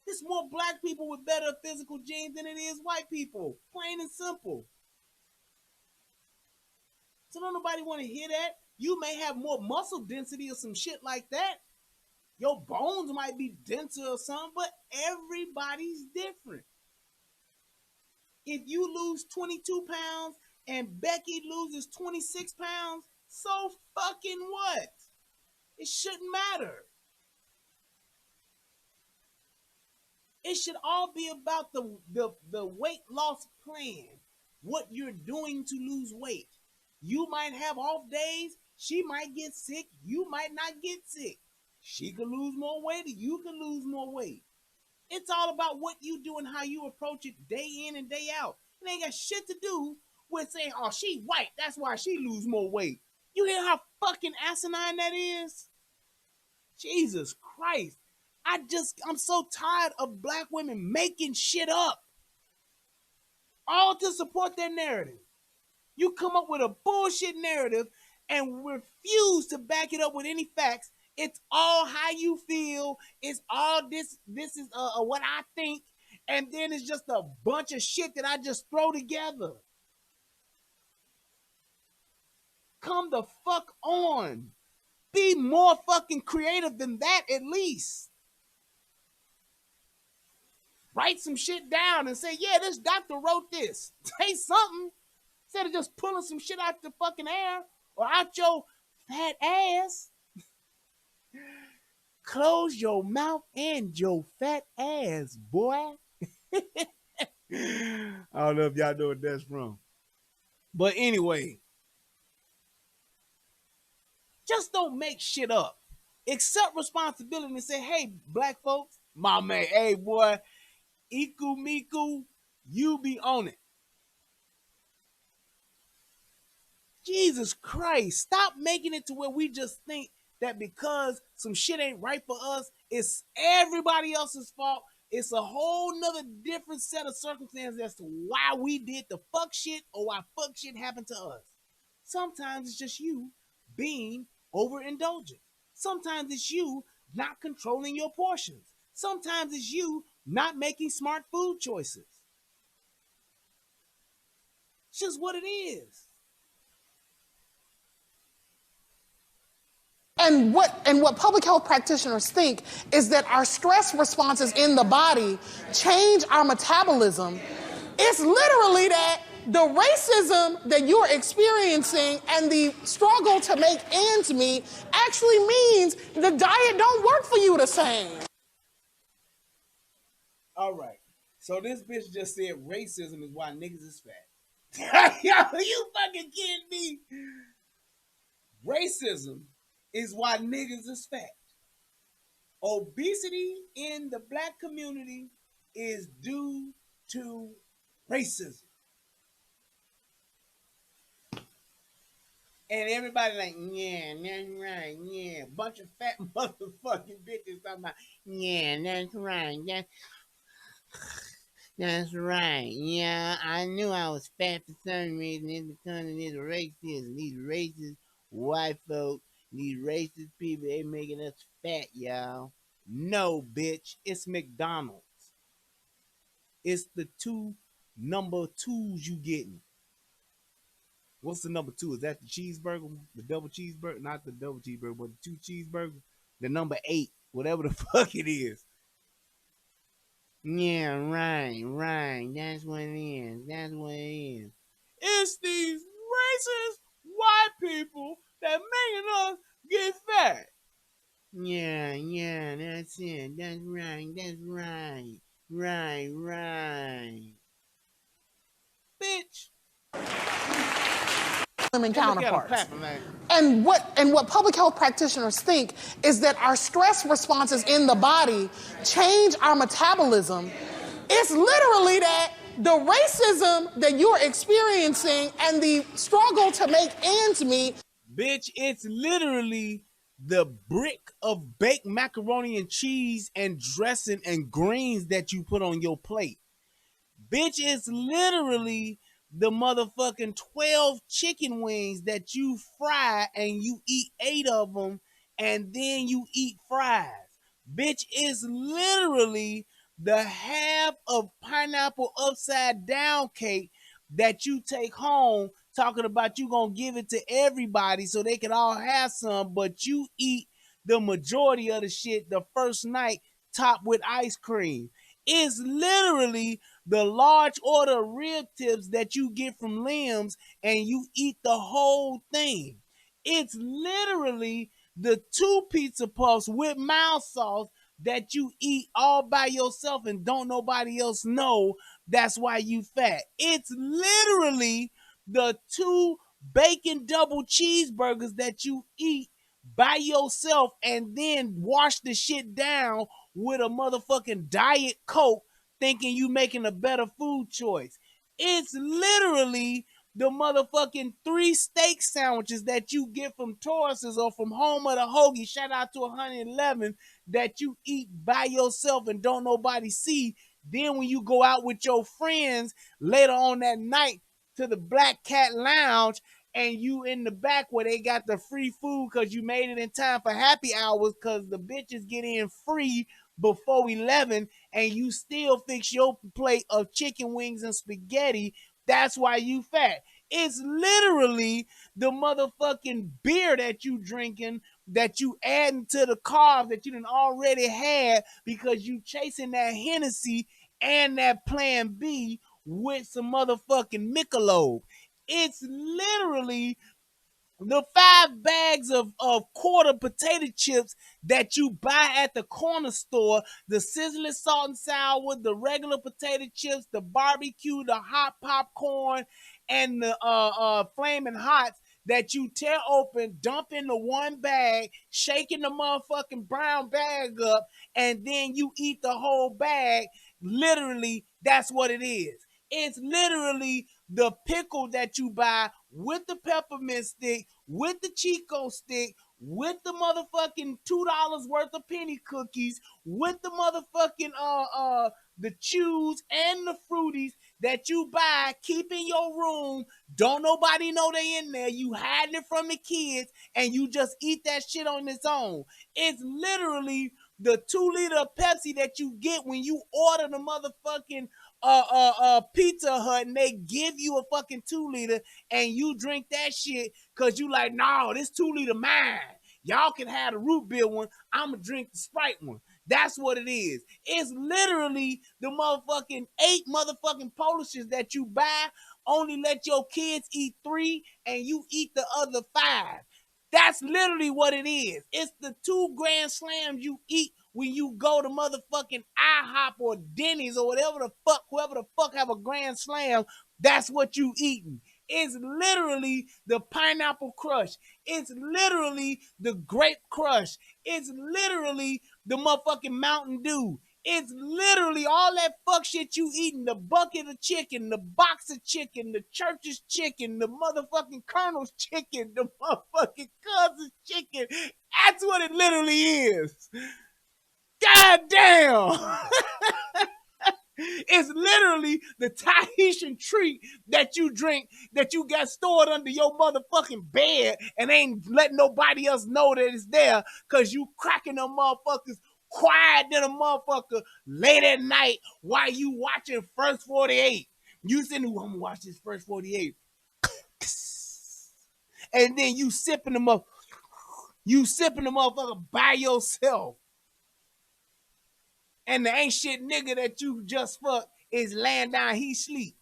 There's more black people with better physical genes than it is white people. Plain and simple. So don't nobody want to hear that. You may have more muscle density or some shit like that. Your bones might be denser or something, but everybody's different. If you lose 22 pounds and Becky loses 26 pounds, so fucking what? It shouldn't matter. It should all be about the weight loss plan, what you're doing to lose weight. You might have off days. She might get sick. You might not get sick. She could lose more weight or you can lose more weight. It's all about what you do and how you approach it day in and day out. It ain't got shit to do with saying, oh, she white, that's why she lose more weight. You hear how fucking asinine that is? Jesus Christ. I'm so tired of black women making shit up. All to support their narrative. You come up with a bullshit narrative and refuse to back it up with any facts. It's all how you feel. It's all this is what I think. And then it's just a bunch of shit that I just throw together. Come the fuck on. Be more fucking creative than that at least. Write some shit down and say, yeah, this doctor wrote this. Say something. Instead of just pulling some shit out the fucking air or out your fat ass. Close your mouth and your fat ass, boy. I don't know if y'all know what that's from. But anyway, just don't make shit up. Accept responsibility and say, hey, black folks, my man, hey, boy, Iku Miku, you be on it. Jesus Christ, stop making it to where we just think that because some shit ain't right for us, it's everybody else's fault. It's a whole nother different set of circumstances as to why we did the fuck shit or why fuck shit happened to us. Sometimes it's just you being overindulgent. Sometimes it's you not controlling your portions. Sometimes it's you not making smart food choices. It's just what it is. And what public health practitioners think is that our stress responses in the body change our metabolism. It's literally that the racism that you're experiencing and the struggle to make ends meet actually means the diet don't work for you the same. All right. So this bitch just said racism is why niggas is fat. Yo, you fucking kidding me? Racism is why niggas is fat. Obesity in the black community is due to racism. And everybody like, yeah, that's right, yeah. Bunch of fat motherfucking bitches talking about, yeah, that's right, that's right. Yeah, I knew I was fat for some reason. It's because of this racism. These racist white folks, these racist people, they making us fat, y'all. No, bitch. It's McDonald's. It's the number twos you getting. What's the number two? Is that the cheeseburger? The double cheeseburger? Not the double cheeseburger, but the 2 cheeseburgers? The number 8, whatever the fuck it is. Yeah, right. That's what it is. It's these racist white people that making us get fat. Yeah, that's it. That's right. Right. Bitch. Women counterparts. And what public health practitioners think is that our stress responses in the body change our metabolism. It's literally that the racism that you're experiencing and the struggle to make ends meet. Bitch, it's literally the brick of baked macaroni and cheese and dressing and greens that you put on your plate. Bitch, it's literally the motherfucking 12 chicken wings that you fry and you eat 8 of them and then you eat fries. Bitch, it's literally the half of pineapple upside down cake that you take home talking about you gonna give it to everybody so they can all have some, but you eat the majority of the shit the first night topped with ice cream. It's literally the large order of rib tips that you get from Limbs and you eat the whole thing. It's literally the 2 pizza puffs with mild sauce that you eat all by yourself and don't nobody else know. That's why you fat. It's literally the 2 bacon double cheeseburgers that you eat by yourself and then wash the shit down with a motherfucking Diet Coke thinking you making a better food choice. It's literally the motherfucking 3 steak sandwiches that you get from Taurus's or from Home of the Hoagie, shout out to 111, that you eat by yourself and don't nobody see. Then when you go out with your friends later on that night to the Black Cat Lounge and you in the back where they got the free food because you made it in time for happy hours because the bitches get in free before 11 and you still fix your plate of chicken wings and spaghetti, that's why you fat. It's literally the motherfucking beer that you drinking that you adding to the carbs that you done already had because you chasing that Hennessy and that Plan B with some motherfucking Michelob. It's literally the 5 bags of quarter potato chips that you buy at the corner store, the sizzling salt and sour, the regular potato chips, the barbecue, the hot popcorn, and the flaming hots that you tear open, dump into one bag, shaking the motherfucking brown bag up, and then you eat the whole bag. Literally, that's what it is. It's literally the pickle that you buy with the peppermint stick, with the Chico stick, with the motherfucking $2 worth of penny cookies, with the motherfucking the chews and the fruities that you buy, keep in your room, don't nobody know they in there, you hiding it from the kids, and you just eat that shit on its own. It's literally the 2-liter of Pepsi that you get when you order the motherfucking Pizza Hut and they give you a fucking 2-liter and you drink that shit because you like, no, this 2-liter mine. Y'all can have the root beer one. I'ma drink the Sprite one. That's what it is. It's literally the motherfucking 8 motherfucking Polishes that you buy. Only let your kids eat 3 and you eat the other 5. That's literally what it is. It's the 2 Grand Slams you eat when you go to motherfucking IHOP or Denny's or whatever the fuck, whoever the fuck have a Grand Slam, that's what you eating. It's literally the Pineapple Crush. It's literally the Grape Crush. It's literally the motherfucking Mountain Dew. It's literally all that fuck shit you eating. The bucket of chicken, the box of chicken, the church's chicken, the motherfucking Colonel's chicken, the motherfucking cousin's chicken. That's what it literally is. God damn. It's literally the Tahitian treat that you drink that you got stored under your motherfucking bed and ain't letting nobody else know that it's there because you cracking them motherfuckers quiet than a motherfucker late at night while you watching First 48. You sitting, I'm gonna watch this First 48. And then you sipping them up. You sipping the motherfucker by yourself. And the ain't shit nigga that you just fucked is laying down, he sleep.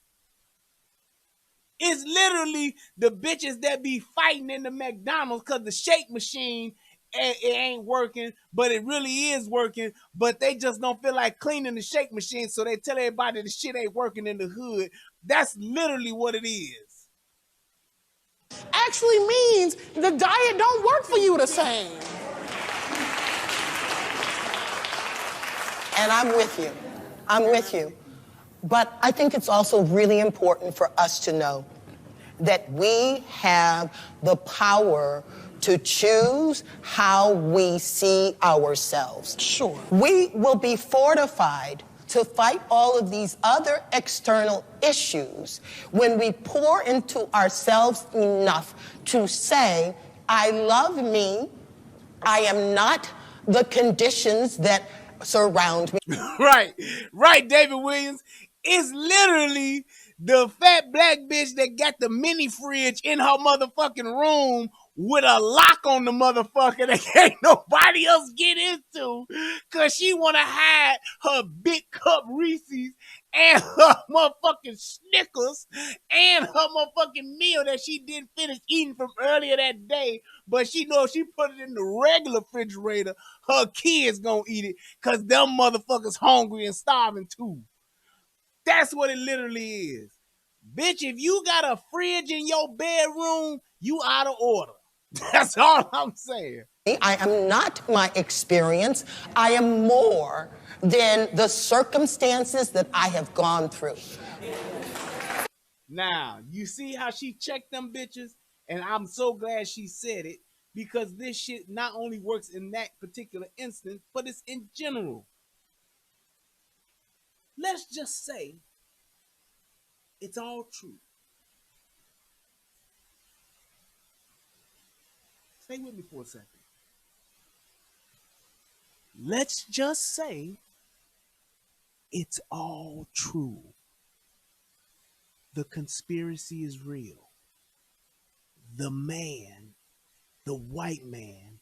It's literally the bitches that be fighting in the McDonald's because the shake machine, it ain't working, but it really is working, but they just don't feel like cleaning the shake machine, so they tell everybody the shit ain't working in the hood. That's literally what it is. Actually means the diet don't work for you the same. And I'm with you. I'm with you. But I think it's also really important for us to know that we have the power to choose how we see ourselves. Sure. We will be fortified to fight all of these other external issues when we pour into ourselves enough to say, I love me, I am not the conditions that surround me. Right, David Williams. It's literally the fat black bitch that got the mini fridge in her motherfucking room with a lock on the motherfucker that can't nobody else get into because she want to hide her big cup Reese's and her motherfucking Snickers and her motherfucking meal that she didn't finish eating from earlier that day, but she knows she put it in the regular refrigerator, her kids gonna eat it because them motherfuckers hungry and starving too. That's what it literally is. Bitch, if you got a fridge in your bedroom, you out of order. That's all I'm saying. I am not my experience. I am more than the circumstances that I have gone through. Now, you see how she checked them bitches? And I'm so glad she said it because this shit not only works in that particular instance, but it's in general. Let's just say it's all true. Stay with me for a second. Let's just say it's all true. The conspiracy is real. The man, the white man,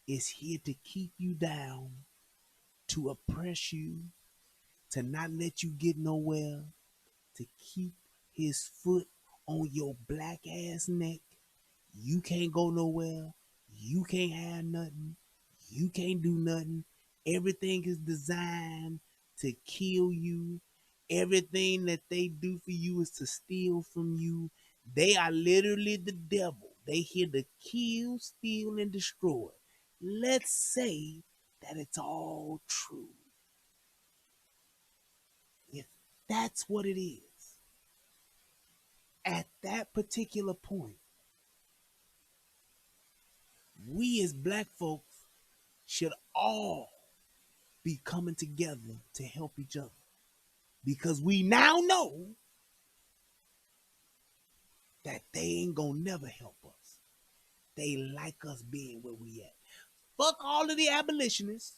is here to keep you down, to oppress you, to not let you get nowhere, to keep his foot on your black ass neck. You can't go nowhere. You can't have nothing. You can't do nothing. Everything is designed to kill you. Everything that they do for you is to steal from you. They are literally the devil. They here to kill, steal, and destroy. Let's say that it's all true. If that's what it is, at that particular point, we as black folks should all be coming together to help each other. Because we now know that they ain't gonna never help us. They like us being where we at. Fuck all of the abolitionists.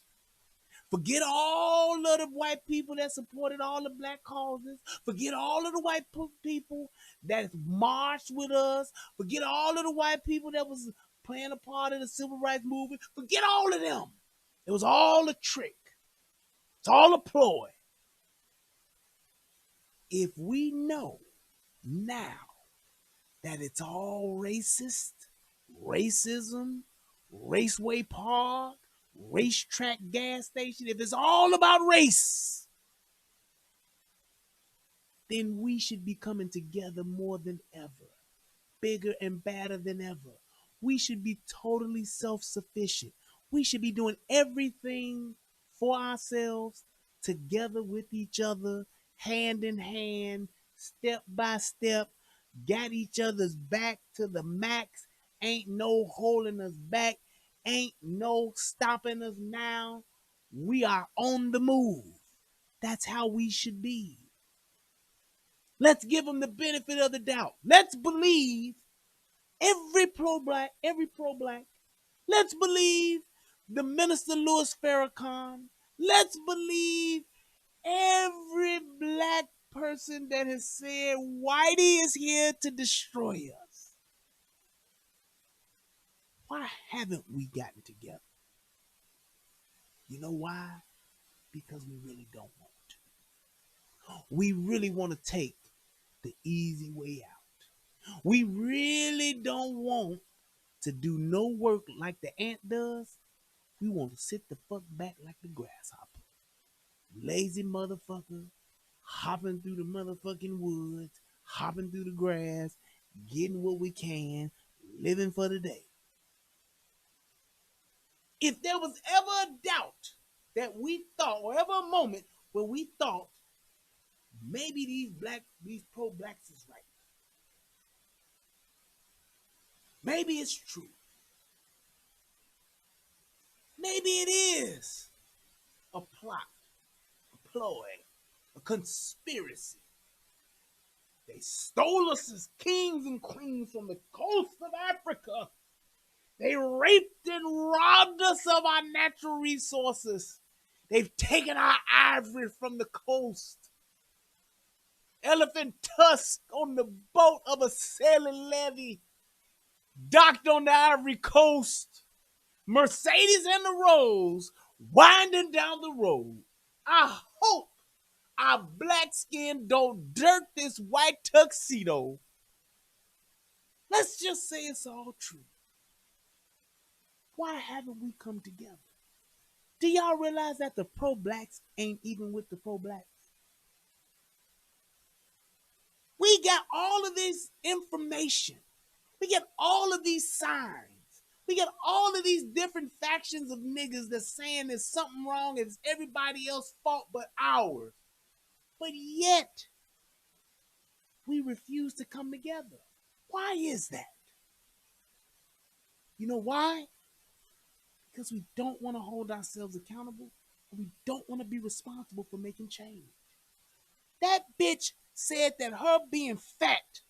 Forget all of the white people that supported all the black causes. Forget all of the white people that marched with us. Forget all of the white people that was playing a part in the civil rights movement. Forget all of them. It was all a trick. It's all a ploy. If we know now that it's all racist, racism, Raceway Park, racetrack gas station, if it's all about race, then we should be coming together more than ever, bigger and badder than ever. We should be totally self-sufficient. We should be doing everything for ourselves, together with each other, hand in hand, step by step, got each other's back to the max. Ain't no holding us back. Ain't no stopping us now. We are on the move. That's how we should be. Let's give them the benefit of the doubt. Let's believe every pro-black. Let's believe the minister Louis Farrakhan. Let's believe every black person that has said Whitey is here to destroy us. Why haven't we gotten together? You know why? Because we really don't want to. We really want to take the easy way out. We really don't want to do no work like the ant does. We want to sit the fuck back like the grasshopper. Lazy motherfucker, hopping through the motherfucking woods, hopping through the grass, getting what we can, living for the day. If there was ever a doubt that we thought, or ever a moment where we thought maybe these pro-blacks is right, maybe it's true, maybe it is a plot, a ploy, a conspiracy. They stole us as kings and queens from the coast of Africa. They raped and robbed us of our natural resources. They've taken our ivory from the coast. Elephant tusk on the boat of a sailing levy. Docked on the Ivory Coast. Mercedes and the Rose winding down the road. I hope our black skin don't dirt this white tuxedo. Let's just say it's all true. Why haven't we come together? Do y'all realize that the pro-blacks ain't even with the pro-blacks? We got all of this information. We get all of these signs. We get all of these different factions of niggas that's saying there's something wrong, it's everybody else's fault but ours. But yet, we refuse to come together. Why is that? You know why? Because we don't want to hold ourselves accountable, and we don't want to be responsible for making change. That bitch said that her being fat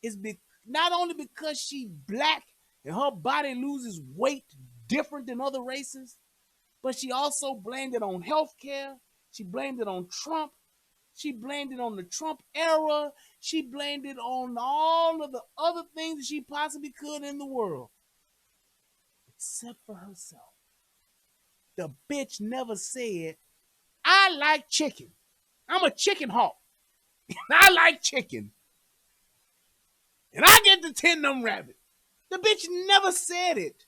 is not only because she black and her body loses weight different than other races, but she also blamed it on healthcare. She blamed it on Trump. She blamed it on the Trump era. She blamed it on all of the other things that she possibly could in the world, except for herself. The bitch never said, I like chicken. I'm a chicken hawk. I like chicken. And I get to tend them rabbits. The bitch never said it.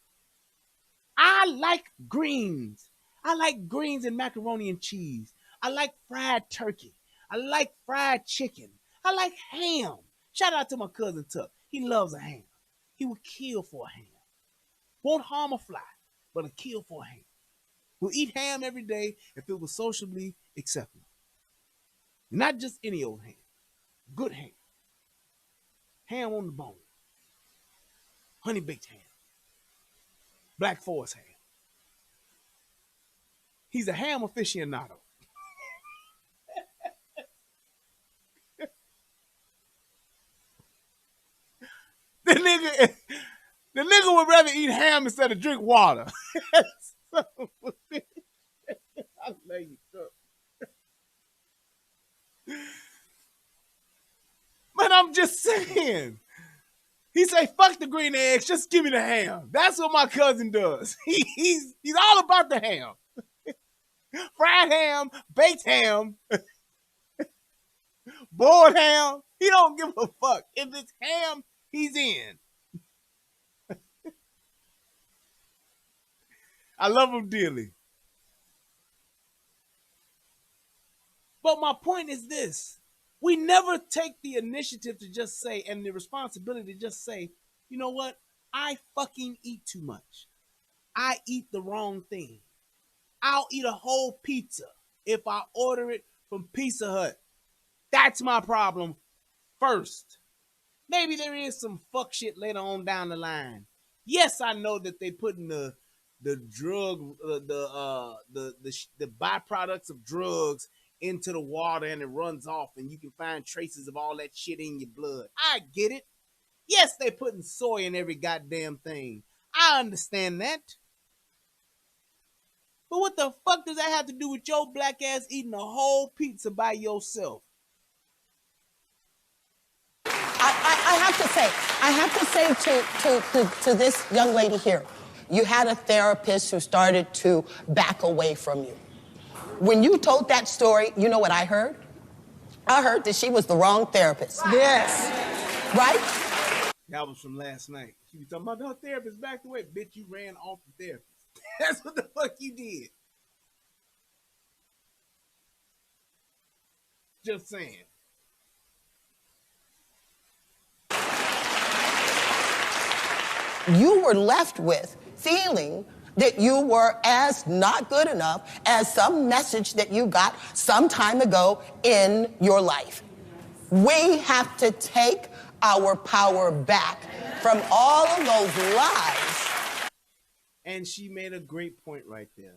I like greens. I like greens and macaroni and cheese. I like fried turkey. I like fried chicken. I like ham. Shout out to my cousin Tuck. He loves a ham. He would kill for a ham. Won't harm a fly, but a kill for a ham. We'll eat ham every day if it was socially acceptable. Not just any old ham. Good ham. Ham on the bone. Honey baked ham. Black Forest ham. He's a ham aficionado. would rather eat ham instead of drink water. I love you, too. But I'm just saying. He say, fuck the green eggs, just give me the ham. That's what my cousin does. He's all about the ham. Fried ham, baked ham, boiled ham. He don't give a fuck. If it's ham, he's in. I love him dearly. But my point is this. We never take the initiative to just say, and the responsibility to just say, you know what? I fucking eat too much. I eat the wrong thing. I'll eat a whole pizza if I order it from Pizza Hut. That's my problem first. Maybe there is some fuck shit later on down the line. Yes, I know that they putting the drug, the byproducts of drugs into the water and it runs off and you can find traces of all that shit in your blood. I get it. Yes, they putting soy in every goddamn thing. I understand that. But what the fuck does that have to do with your black ass eating a whole pizza by yourself? I have to say to this young lady here, you had a therapist who started to back away from you. When you told that story, you know what I heard? I heard that she was the wrong therapist. Yes. Right? That was from last night. She was talking about her therapist backed away. Bitch, you ran off the therapist. That's what the fuck you did. Just saying. You were left with feeling that you were as not good enough as some message that you got some time ago in your life. We have to take our power back from all of those lies. And she made a great point right there.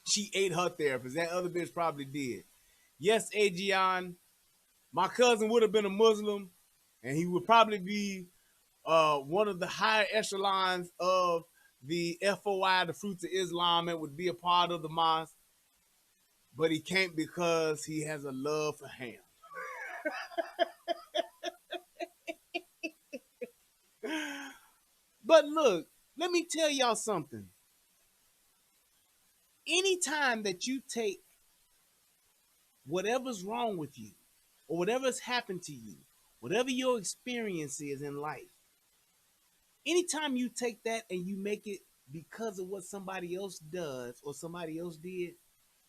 She ate her therapist. That other bitch probably did. Yes, Adrian, my cousin would have been a Muslim, and he would probably be one of the higher echelons of the FOI, the Fruits of Islam, and would be a part of the mosque. But he can't because he has a love for ham. But look, let me tell y'all something. Anytime that you take whatever's wrong with you, or whatever's happened to you, whatever your experience is in life, anytime you take that and you make it because of what somebody else does or somebody else did,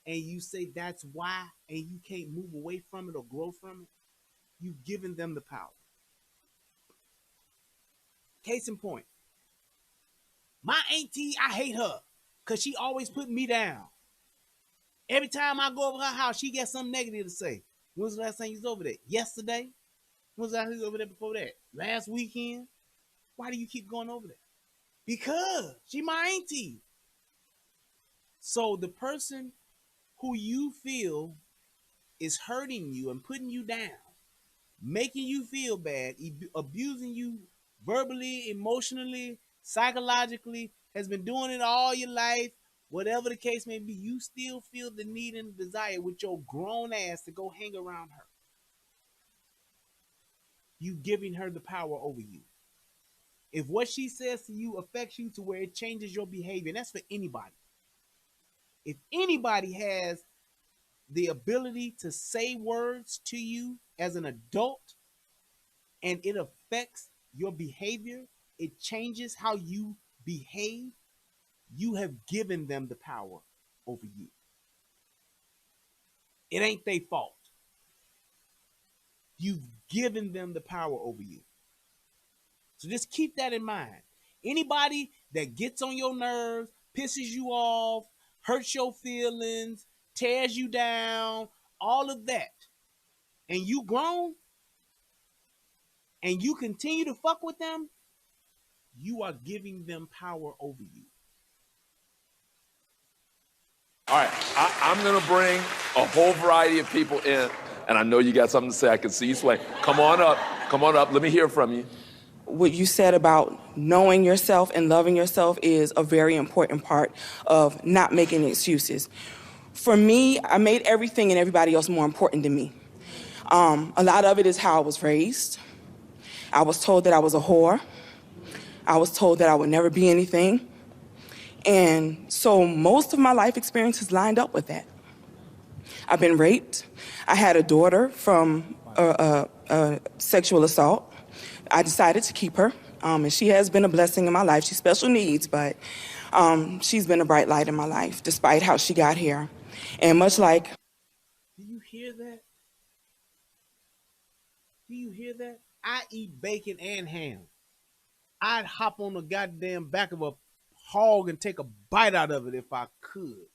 and you say that's why, and you can't move away from it or grow from it, you've given them the power. Case in point, my auntie, I hate her because she always put me down. Every time I go over her house, she gets something negative to say. When was the last time you was over there? Yesterday? When was the last time you was over there before that? Last weekend? Why do you keep going over there? Because she my auntie. So the person who you feel is hurting you and putting you down, making you feel bad, abusing you verbally, emotionally, psychologically, has been doing it all your life, whatever the case may be, you still feel the need and the desire with your grown ass to go hang around her. You giving her the power over you. If what she says to you affects you to where it changes your behavior, and that's for anybody. If anybody has the ability to say words to you as an adult and it affects your behavior, it changes how you behave, you have given them the power over you. It ain't their fault. You've given them the power over you. So just keep that in mind. Anybody that gets on your nerves, pisses you off, hurts your feelings, tears you down, all of that, and you grown, and you continue to fuck with them, you are giving them power over you. All right, I'm going to bring a whole variety of people in, and I know you got something to say. I can see you sway. Come on up. Come on up. Let me hear from you. what you said about knowing yourself and loving yourself is a very important part of not making excuses. For me, I made everything and everybody else more important than me. A lot of it is how I was raised. I was told that I was a whore. I was told that I would never be anything. And so most of my life experiences lined up with that. I've been raped. I had a daughter from a sexual assault. I decided to keep her, and she has been a blessing in my life. She's special needs, but she's been a bright light in my life, despite how she got here. And much like... Do you hear that? Do you hear that? I eat bacon and ham. I'd hop on the goddamn back of a hog and take a bite out of it if I could.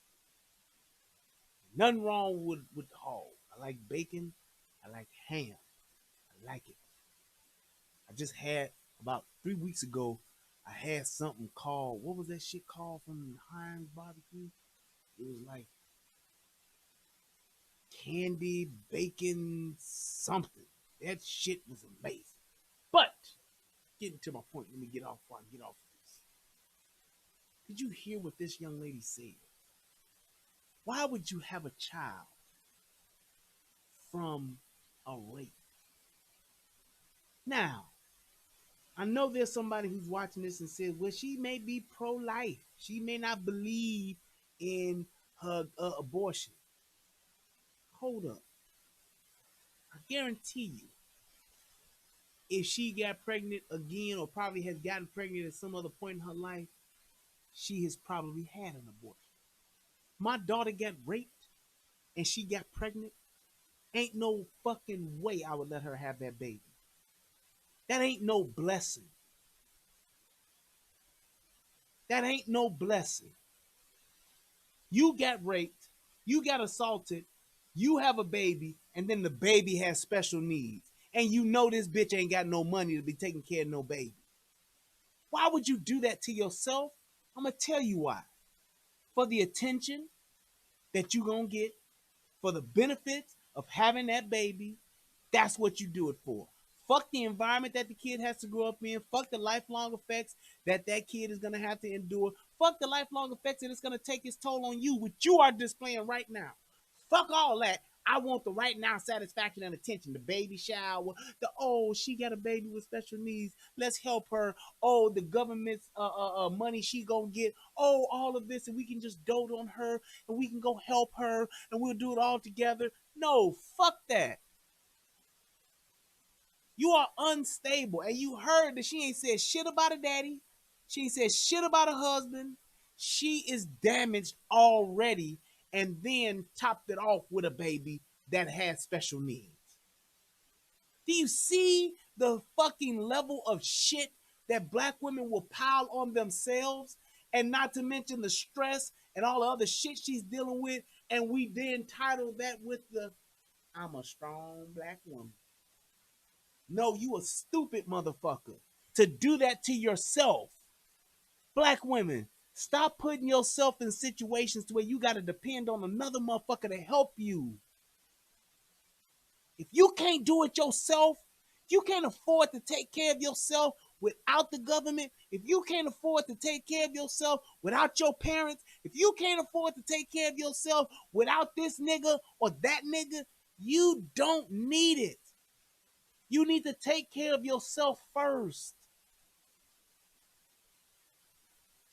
Nothing wrong with the hog. I like bacon. I like ham. I like it. I just had, about 3 weeks ago, I had something called, what was that shit called from Heinz Barbecue? It was like candy, bacon, something. That shit was amazing. But, getting to my point, let me get off before I get off of this. Did you hear what this young lady said? Why would you have a child from a rape? Now, I know there's somebody who's watching this and says, well, she may be pro-life. She may not believe in her abortion. Hold up. I guarantee you, if she got pregnant again or probably has gotten pregnant at some other point in her life, she has probably had an abortion. My daughter got raped and she got pregnant. Ain't no fucking way I would let her have that baby. That ain't no blessing. That ain't no blessing. You got raped, you got assaulted, you have a baby, and then the baby has special needs. And you know this bitch ain't got no money to be taking care of no baby. Why would you do that to yourself? I'm going to tell you why. For the attention that you going to get, for the benefits of having that baby, that's what you do it for. Fuck the environment that the kid has to grow up in. Fuck the lifelong effects that kid is going to have to endure. Fuck the lifelong effects that it's going to take its toll on you, which you are displaying right now. Fuck all that. I want the right now satisfaction and attention. The baby shower. She got a baby with special needs. Let's help her. Oh, the government's money she gonna get. Oh, all of this, and we can just dote on her, and we can go help her, and we'll do it all together. No, fuck that. You are unstable. And you heard that she ain't said shit about her daddy. She ain't said shit about her husband. She is damaged already, and then topped it off with a baby that has special needs. Do you see the fucking level of shit that black women will pile on themselves? And not to mention the stress and all the other shit she's dealing with. And we then title that with the, I'm a strong black woman. No, you a stupid motherfucker to do that to yourself. Black women, stop putting yourself in situations where you got to depend on another motherfucker to help you. If you can't do it yourself, if you can't afford to take care of yourself without the government, if you can't afford to take care of yourself without your parents, if you can't afford to take care of yourself without this nigga or that nigga, you don't need it. You need to take care of yourself first.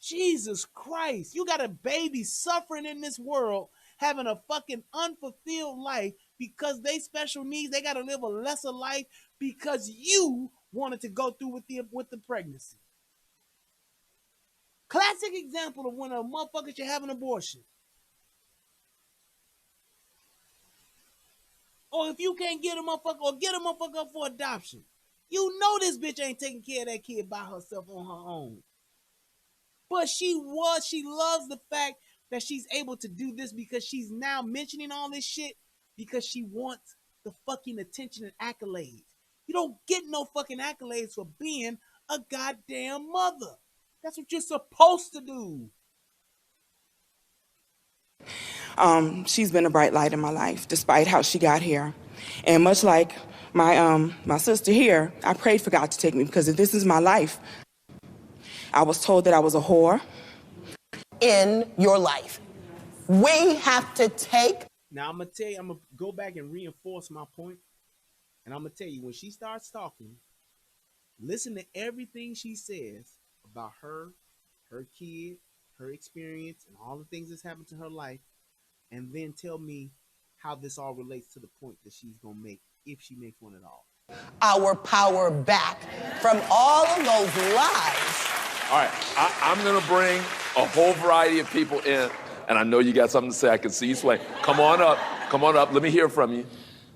Jesus Christ, you got a baby suffering in this world, having a fucking unfulfilled life because they special needs. They got to live a lesser life because you wanted to go through with the pregnancy. Classic example of when a motherfucker should have an abortion. Or if you can't get a motherfucker, or get a motherfucker up for adoption. You know this bitch ain't taking care of that kid by herself on her own. But she loves the fact that she's able to do this because she's now mentioning all this shit because she wants the fucking attention and accolades. You don't get no fucking accolades for being a goddamn mother. That's what you're supposed to do. She's been a bright light in my life, despite how she got here. And much like my sister here, I prayed for God to take me because if this is my life, I was told that I was a whore. In your life. We have to take. Now, I'm going to tell you, I'm going to go back and reinforce my point. And I'm going to tell you, when she starts talking, listen to everything she says about her kid, her experience, and all the things that's happened to her life, and then tell me how this all relates to the point that she's going to make, if she makes one at all. Our power back from all of those lies. All right, I'm going to bring a whole variety of people in, and I know you got something to say. I can see you swaying. Come on up. Let me hear from you.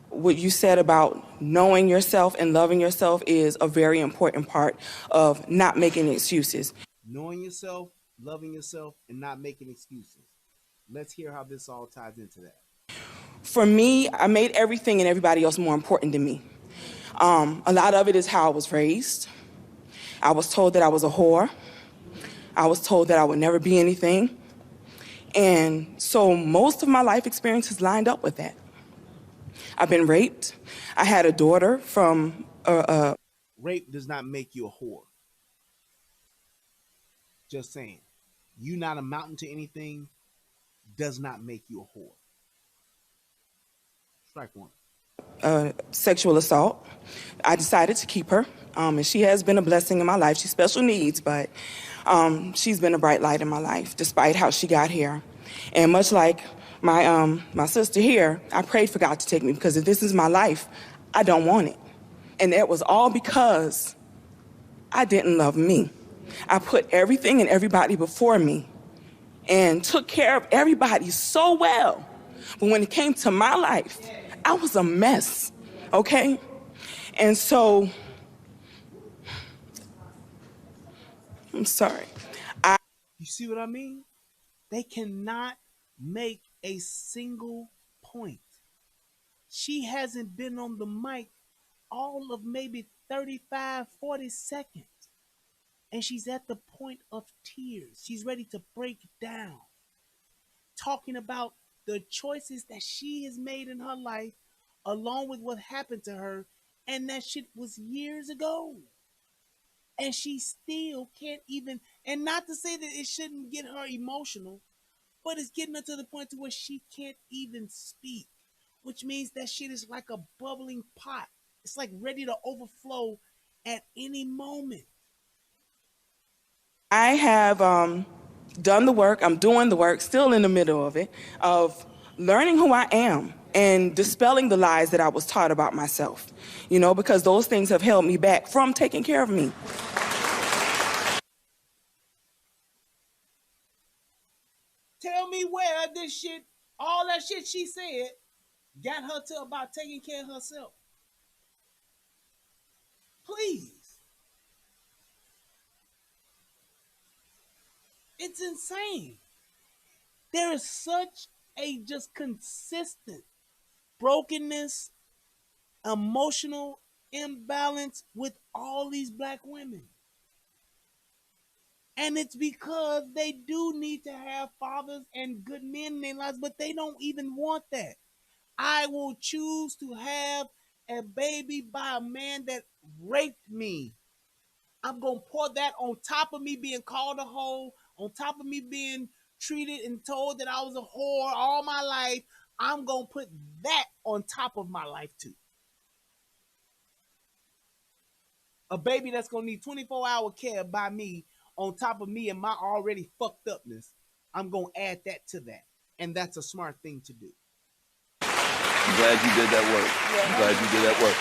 What you said about knowing yourself and loving yourself is a very important part of not making excuses. Knowing yourself, loving yourself, and not making excuses. Let's hear how this all ties into that. For me, I made everything and everybody else more important than me. A lot of it is how I was raised. I was told that I was a whore. I was told that I would never be anything. And so most of my life experiences lined up with that. I've been raped. I had a daughter from Rape does not make you a whore. Just saying. You not amounting to anything does not make you a whore. Strike one. Sexual assault. I decided to keep her, and she has been a blessing in my life. She's special needs, but she's been a bright light in my life, despite how she got here. And much like my sister here, I prayed for God to take me because if this is my life, I don't want it. And that was all because I didn't love me. I put everything and everybody before me and took care of everybody so well. But when it came to my life, I was a mess, okay? And so, I'm sorry. You see what I mean? They cannot make a single point. She hasn't been on the mic all of maybe 35, 40 seconds. And she's at the point of tears. She's ready to break down. Talking about the choices that she has made in her life, along with what happened to her, and that shit was years ago. And she still can't even, and not to say that it shouldn't get her emotional, but it's getting her to the point to where she can't even speak, which means that shit is like a bubbling pot. It's like ready to overflow at any moment. I have done the work, I'm doing the work, still in the middle of it, of learning who I am and dispelling the lies that I was taught about myself, you know, because those things have held me back from taking care of me. Tell me where this shit, all that shit she said, got her to about taking care of herself. Please. It's insane. There is such a just consistent brokenness, emotional imbalance with all these black women. And it's because they do need to have fathers and good men in their lives, but they don't even want that. I will choose to have a baby by a man that raped me. I'm going to pour that on top of me being called a hoe, on top of me being treated and told that I was a whore all my life. I'm going to put that on top of my life too. A baby that's going to need 24-hour care by me on top of me and my already fucked upness. I'm going to add that to that. And that's a smart thing to do. I'm glad you did that work. I'm glad you did that work.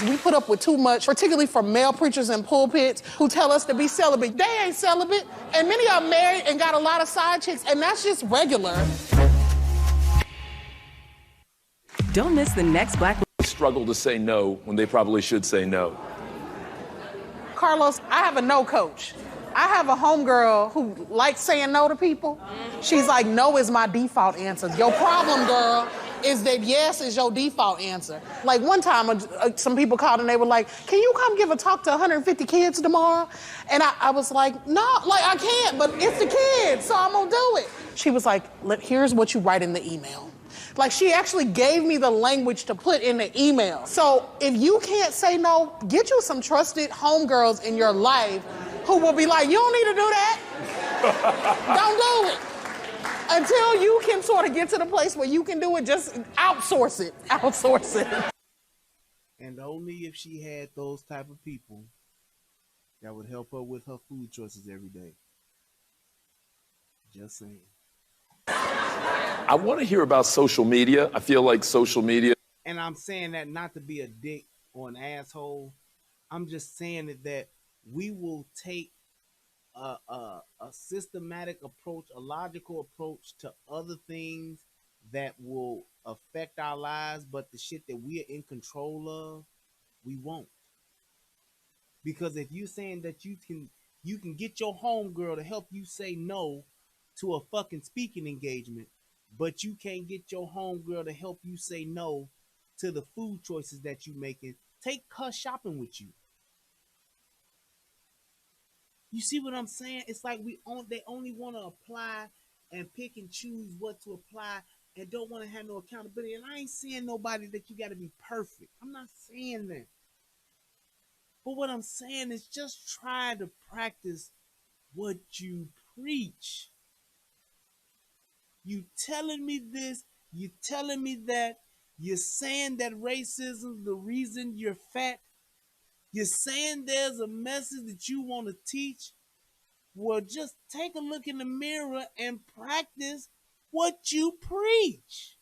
We put up with too much, particularly from male preachers in pulpits who tell us to be celibate. They ain't celibate, and many are married and got a lot of side chicks, and that's just regular. Don't miss the next Black Struggle to say no when they probably should say no. Carlos, I have a no coach. I have a homegirl who likes saying no to people. She's like, no is my default answer. Your problem, girl, is that yes is your default answer. Like one time, some people called and they were like, can you come give a talk to 150 kids tomorrow? And I was like, no, like I can't, but it's the kids, so I'm gonna do it. She was like, here's what you write in the email. Like, she actually gave me the language to put in the email. So if you can't say no, get you some trusted homegirls in your life who will be like, you don't need to do that. Don't do it. Until you can sort of get to the place where you can do it, just outsource it. Outsource it. And only if she had those type of people that would help her with her food choices every day. Just saying. I want to hear about social media. I feel like social media. And I'm saying that not to be a dick or an asshole. I'm just saying that we will take a systematic approach, a logical approach to other things that will affect our lives, but the shit that we are in control of, we won't. Because if you're saying that you can get your homegirl to help you say no to a fucking speaking engagement, but you can't get your homegirl to help you say no to the food choices that you making, take her shopping with you. You see what I'm saying? It's like they only want to apply and pick and choose what to apply and don't want to have no accountability. And I ain't saying nobody that you got to be perfect. I'm not saying that. But what I'm saying is just try to practice what you preach. You telling me this, you telling me that, you're saying that racism is the reason you're fat. You're saying there's a message that you want to teach. Well, just take a look in the mirror and practice what you preach.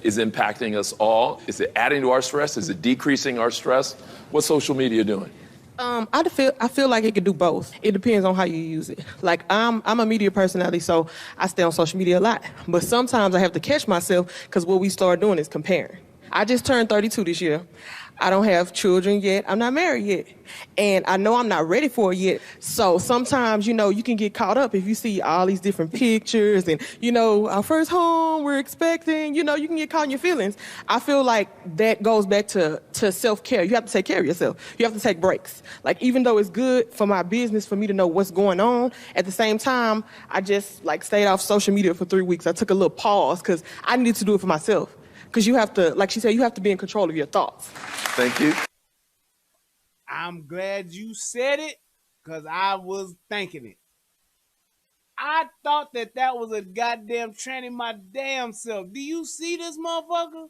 Is impacting us all? Is it adding to our stress? Is it decreasing our stress? What's social media doing? I feel like it could do both. It depends on how you use it. Like, I'm a media personality, so I stay on social media a lot. But sometimes I have to catch myself because what we start doing is comparing. I just turned 32 this year. I don't have children yet. I'm not married yet. And I know I'm not ready for it yet. So sometimes, you can get caught up if you see all these different pictures and, our first home, we're expecting, you can get caught in your feelings. I feel like that goes back to self-care. You have to take care of yourself. You have to take breaks. Like, even though it's good for my business for me to know what's going on, at the same time, I just stayed off social media for 3 weeks. I took a little pause because I needed to do it for myself. Because you have to, like she said, you have to be in control of your thoughts. Thank you. I'm glad you said it, because I was thinking it. I thought that was a goddamn tranny my damn self. Do you see this motherfucker?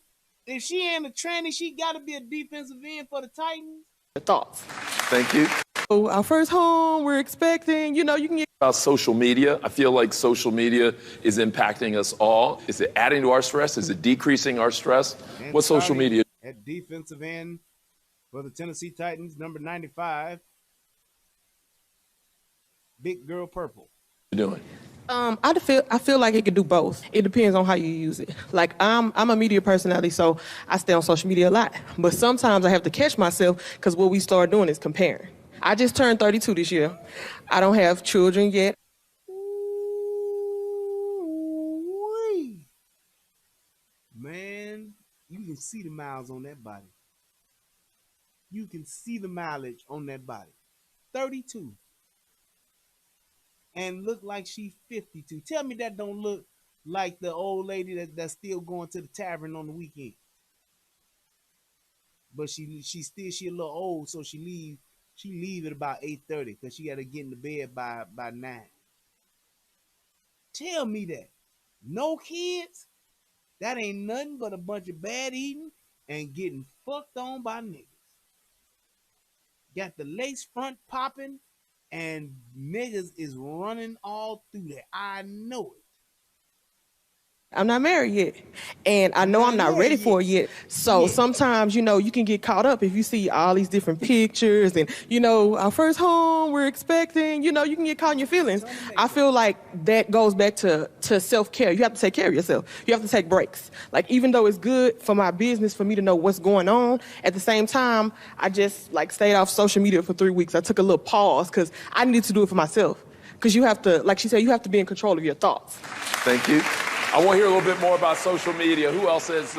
If she ain't a tranny, she got to be a defensive end for the Titans. Your thoughts. Thank you. So our first home, we're expecting, you can get... About social media. I feel like social media is impacting us all. Is it adding to our stress? Is it decreasing our stress? And What's social media? At defensive end for the Tennessee Titans, number 95, Big Girl Purple. What are you doing? I feel like it could do both. It depends on how you use it. Like, I'm a media personality, so I stay on social media a lot. But sometimes I have to catch myself because what we start doing is comparing. I just turned 32 this year. I don't have children yet. Ooh-wee. Man, you can see the miles on that body. You can see the mileage on that body. 32. And look like she's 52. Tell me that don't look like the old lady that's still going to the tavern on the weekend. But she a little old, so she leave at about 8:30 because she got to get in the bed by 9. Tell me that. No kids? That ain't nothing but a bunch of bad eating and getting fucked on by niggas. Got the lace front popping and niggas is running all through there. I know it. I'm not married yet. And I know I'm not ready for it yet. So sometimes, you can get caught up if you see all these different pictures and, our first home, we're expecting, you can get caught in your feelings. I feel like that goes back to self-care. You have to take care of yourself. You have to take breaks. Like, even though it's good for my business for me to know what's going on, at the same time, I just stayed off social media for 3 weeks. I took a little pause because I needed to do it for myself. Because you have to, like she said, you have to be in control of your thoughts. Thank you. I want to hear a little bit more about social media. Who else has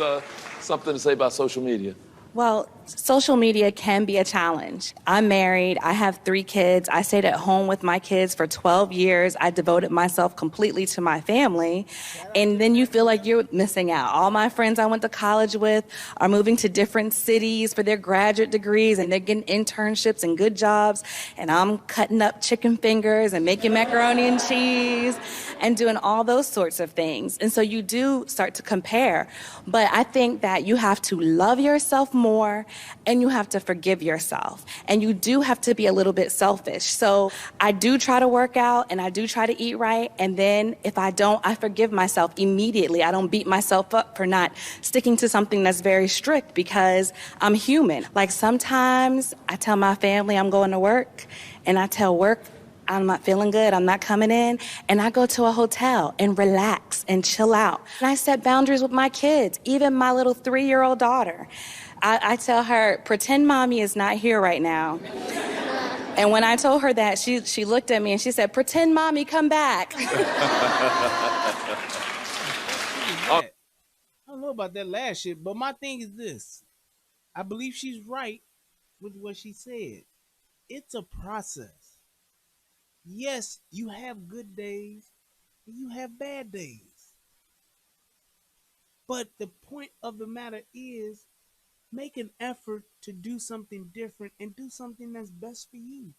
something to say about social media? Well, Social media can be a challenge. I'm married. I have 3 kids. I stayed at home with my kids for 12 years. I devoted myself completely to my family. And then you feel like you're missing out. All my friends I went to college with are moving to different cities for their graduate degrees, and they're getting internships and good jobs. And I'm cutting up chicken fingers and making macaroni and cheese and doing all those sorts of things. And so you do start to compare. But I think that you have to love yourself more, and you have to forgive yourself. And you do have to be a little bit selfish. So I do try to work out, and I do try to eat right. And then if I don't, I forgive myself immediately. I don't beat myself up for not sticking to something that's very strict, because I'm human. Like, sometimes I tell my family I'm going to work, and I tell work I'm not feeling good, I'm not coming in, and I go to a hotel and relax and chill out. And I set boundaries with my kids, even my little 3-year-old daughter. I tell her, pretend mommy is not here right now. And when I told her that, she looked at me and she said, pretend mommy, come back. I don't know about that last shit, but my thing is this. I believe she's right with what she said. It's a process. Yes, you have good days and you have bad days. But the point of the matter is, make an effort to do something different and do something that's best for you.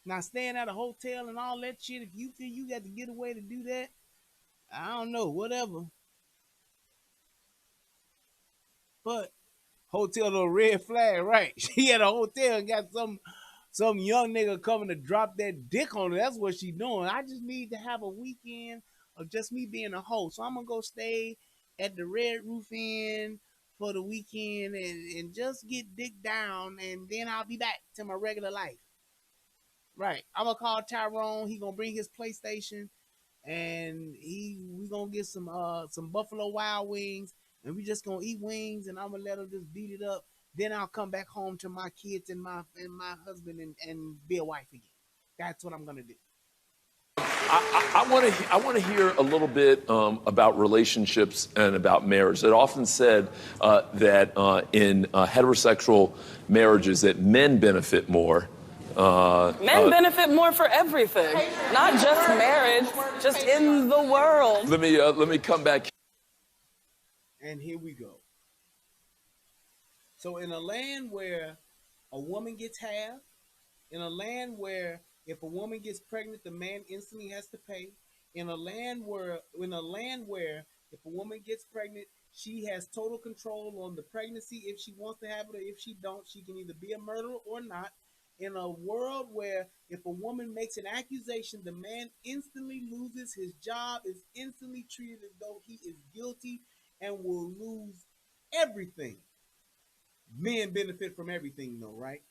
Now, staying at a hotel and all that shit, if you feel you got to get away to do that, I don't know, whatever. But hotel on red flag, right? She at a hotel and got some young nigga coming to drop that dick on her. That's what she doing. I just need to have a weekend of just me being a host. So I'm gonna go stay at the Red Roof Inn for the weekend and just get dick down, and then I'll be back to my regular life. Right. I'm gonna call Tyrone. He gonna bring his PlayStation, and we gonna get some Buffalo Wild Wings, and we just gonna eat wings, and I'm gonna let him just beat it up. Then I'll come back home to my kids and my husband and be a wife again. That's what I'm gonna do. I want to hear a little bit about relationships and about marriage. It often said that in heterosexual marriages that men benefit more. Men benefit more for everything, not just marriage, just in the world. Let me come back. And here we go. So in a land where a woman gets half, in a land where if a woman gets pregnant, the man instantly has to pay. In a land where if a woman gets pregnant, she has total control on the pregnancy. If she wants to have it or if she don't, she can either be a murderer or not. In a world where if a woman makes an accusation, the man instantly loses his job, is instantly treated as though he is guilty and will lose everything. Men benefit from everything though, right?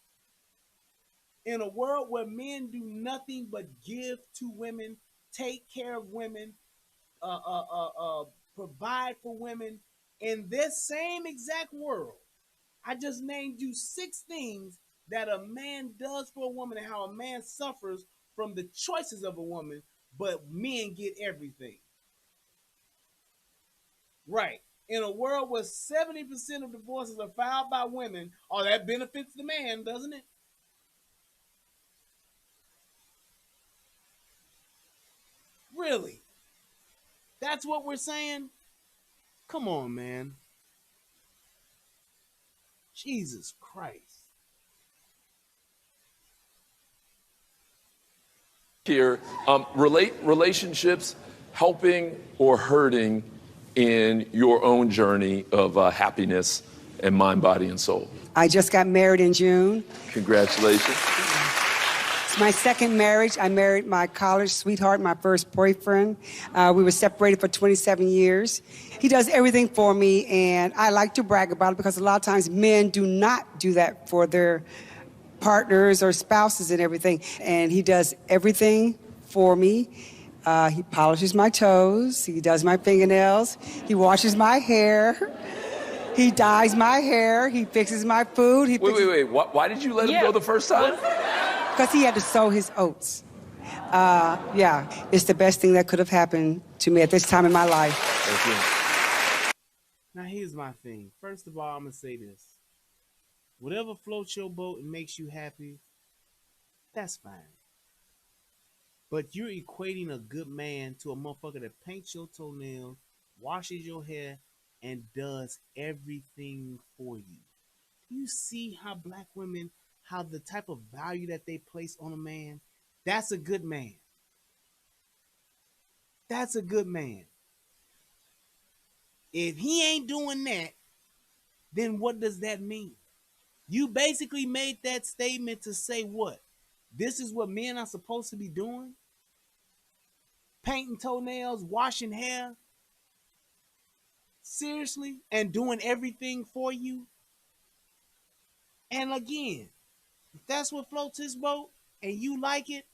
In a world where men do nothing but give to women, take care of women, provide for women, in this same exact world, I just named you 6 things that a man does for a woman and how a man suffers from the choices of a woman, but men get everything. Right. In a world where 70% of divorces are filed by women, that benefits the man, doesn't it? Really? That's what we're saying? Come on, man. Jesus Christ. Here, relationships helping or hurting in your own journey of happiness and mind, body, and soul. I just got married in June. Congratulations. It's my second marriage. I married my college sweetheart, my first boyfriend. We were separated for 27 years. He does everything for me, and I like to brag about it because a lot of times men do not do that for their partners or spouses and everything. And he does everything for me. He polishes my toes. He does my fingernails. He washes my hair. He dyes my hair. He fixes my food. Wait. Why did you let him go the first time? Because he had to sow his oats. It's the best thing that could have happened to me at this time in my life. Thank you. Now here's my thing. First of all, I'm gonna say this. Whatever floats your boat and makes you happy, that's fine. But you're equating a good man to a motherfucker that paints your toenails, washes your hair, and does everything for you. Do you see how black women, how the type of value that they place on a man? That's a good man. That's a good man. If he ain't doing that, then what does that mean? You basically made that statement to say what? This is what men are supposed to be doing? Painting toenails, washing hair? Seriously? And doing everything for you? And again, if that's what floats his boat and you like it,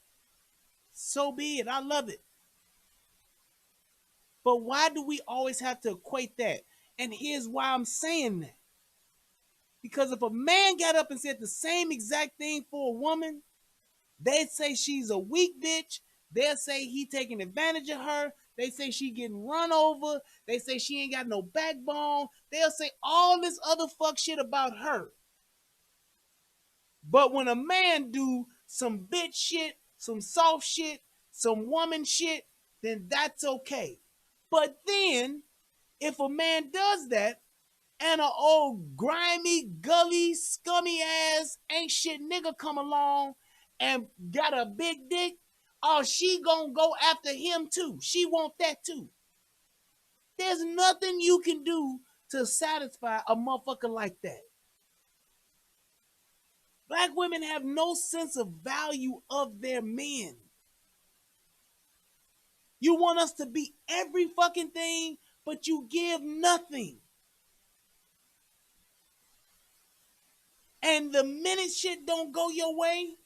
so be it. I love it. But why do we always have to equate that? And here's why I'm saying that. Because if a man got up and said the same exact thing for a woman, they'd say she's a weak bitch. They'll say he taking advantage of her. They say she getting run over. They say she ain't got no backbone. They'll say all this other fuck shit about her. But when a man do some bitch shit, some soft shit, some woman shit, then that's okay. But then, if a man does that, and an old grimy, gully, scummy ass, ain't shit nigga come along and got a big dick, oh, she gonna go after him too. She want that too. There's nothing you can do to satisfy a motherfucker like that. Black women have no sense of value of their men. You want us to be every fucking thing, but you give nothing. And the minute shit don't go your way,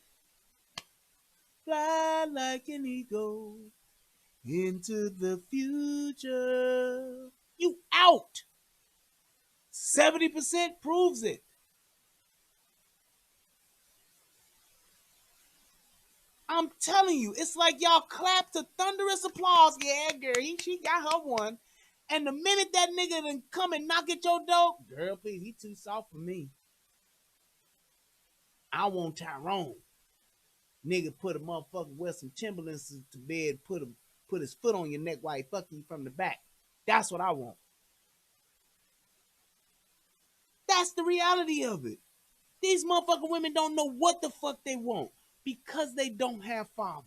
fly like an eagle into the future. You out. 70% proves it. I'm telling you, it's like y'all clap to thunderous applause. Yeah, girl, she got her one. And the minute that nigga done come and knock at your door, girl, please, he too soft for me. I want Tyrone. Nigga put a motherfucker, wear some Timberlands to bed, put his foot on your neck while he fucking you from the back. That's what I want. That's the reality of it. These motherfucking women don't know what the fuck they want because they don't have fathers.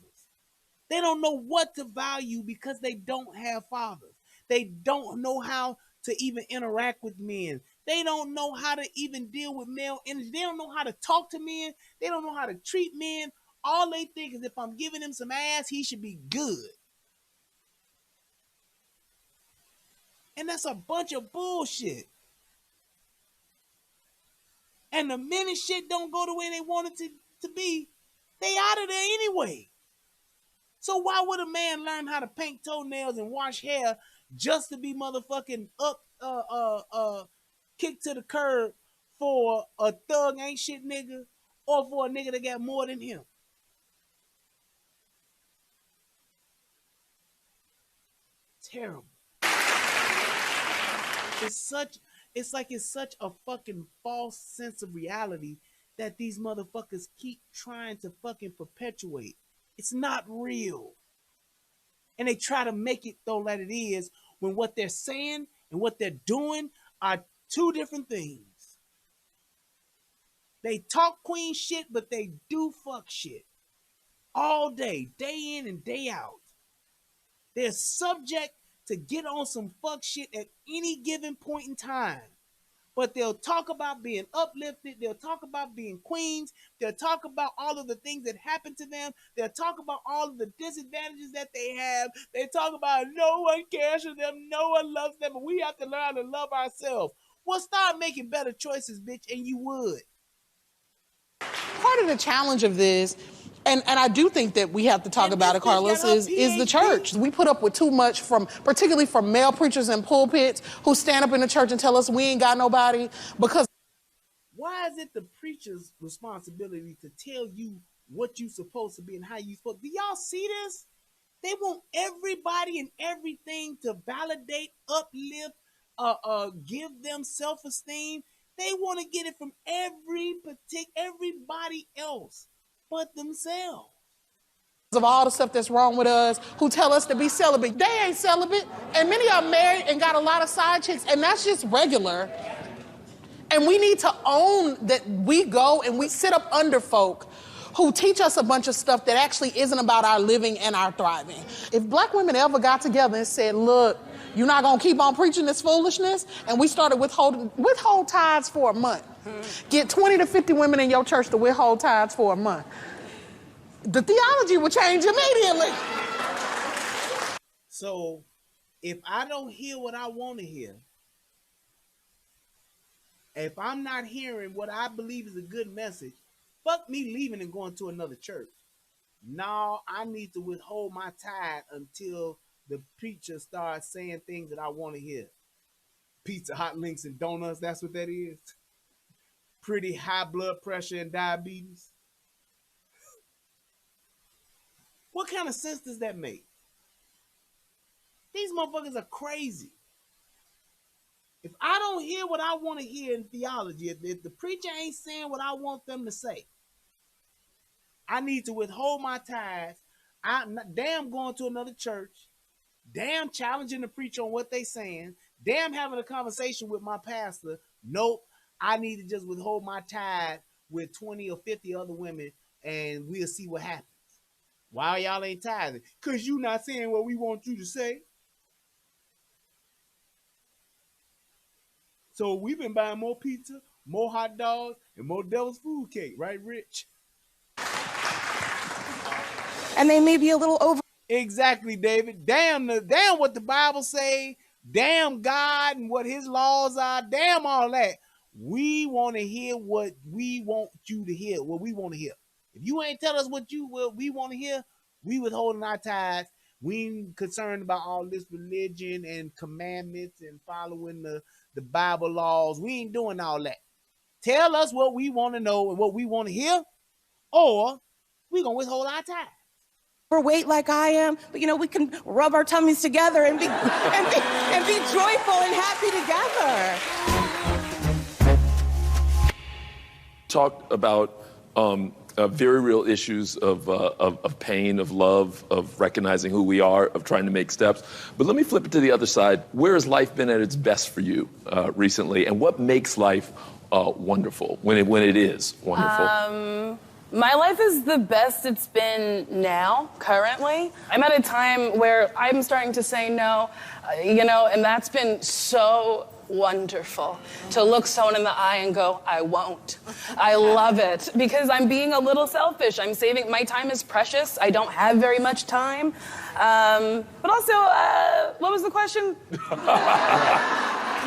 They don't know what to value because they don't have fathers. They don't know how to even interact with men. They don't know how to even deal with male energy. They don't know how to talk to men. They don't know how to treat men. All they think is if I'm giving him some ass, he should be good. And that's a bunch of bullshit. And the minute shit don't go the way they want it to be, they out of there anyway. So why would a man learn how to paint toenails and wash hair just to be motherfucking kicked to the curb for a thug ain't shit nigga or for a nigga that got more than him? Terrible. It's such a fucking false sense of reality that these motherfuckers keep trying to fucking perpetuate. It's not real. And they try to make it though that it is when what they're saying and what they're doing are two different things. They talk queen shit, but they do fuck shit. All day in and day out. They're subject to get on some fuck shit at any given point in time. But they'll talk about being uplifted. They'll talk about being queens. They'll talk about all of the things that happen to them. They'll talk about all of the disadvantages that they have. They talk about no one cares for them. No one loves them. And we have to learn to love ourselves. Well, start making better choices, bitch, and you would. Part of the challenge of this, and I do think that we have to talk about it, Carlos, is the church. We put up with too much particularly from male preachers in pulpits who stand up in the church and tell us we ain't got nobody because... Why is it the preacher's responsibility to tell you what you're supposed to be and how you're supposed to be? Do y'all see this? They want everybody and everything to validate, uplift, give them self-esteem, they want to get it from everybody else but themselves. Of all the stuff that's wrong with us, who tell us to be celibate. They ain't celibate, and many are married and got a lot of side chicks, and that's just regular. And we need to own that we go and we sit up under folk who teach us a bunch of stuff that actually isn't about our living and our thriving. If black women ever got together and said, look, you're not gonna keep on preaching this foolishness, and we started withhold tithes for a month. Get 20 to 50 women in your church to withhold tithes for a month. The theology would change immediately. So if I don't hear what I want to hear, if I'm not hearing what I believe is a good message, fuck me leaving and going to another church. No, I need to withhold my tithe until the preacher starts saying things that I want to hear. Pizza, hot links, and donuts, that's what that is. Pretty high blood pressure and diabetes. What kind of sense does that make? These motherfuckers are crazy. If I don't hear what I want to hear in theology, if the preacher ain't saying what I want them to say, I need to withhold my tithes. I'm damn going to another church, damn challenging the preacher on what they saying, damn having a conversation with my pastor. Nope, I need to just withhold my tithe with 20 or 50 other women, and we'll see what happens. Why y'all ain't tithing? Because you not saying what we want you to say. So we've been buying more pizza, more hot dogs, and more devil's food cake, right, Rich? And they may be a little over. Exactly, David. Damn what the Bible say. Damn God and what his laws are. Damn all that. We want to hear what we want you to hear, what we want to hear. If you ain't tell us what we want to hear, we withholding our tithes. We ain't concerned about all this religion and commandments and following the Bible laws. We ain't doing all that. Tell us what we want to know and what we want to hear, or we gonna withhold our tithes. Overweight like I am, but we can rub our tummies together and be joyful and happy together. Talked about very real issues of pain, of love, of recognizing who we are, of trying to make steps. But let me flip it to the other side. Where has life been at its best for you recently, and what makes life wonderful when it is wonderful? My life is the best it's been now, currently. I'm at a time where I'm starting to say no, and that's been so wonderful. To look someone in the eye and go, I won't. I love it because I'm being a little selfish. I'm saving, my time is precious. I don't have very much time. But also, what was the question?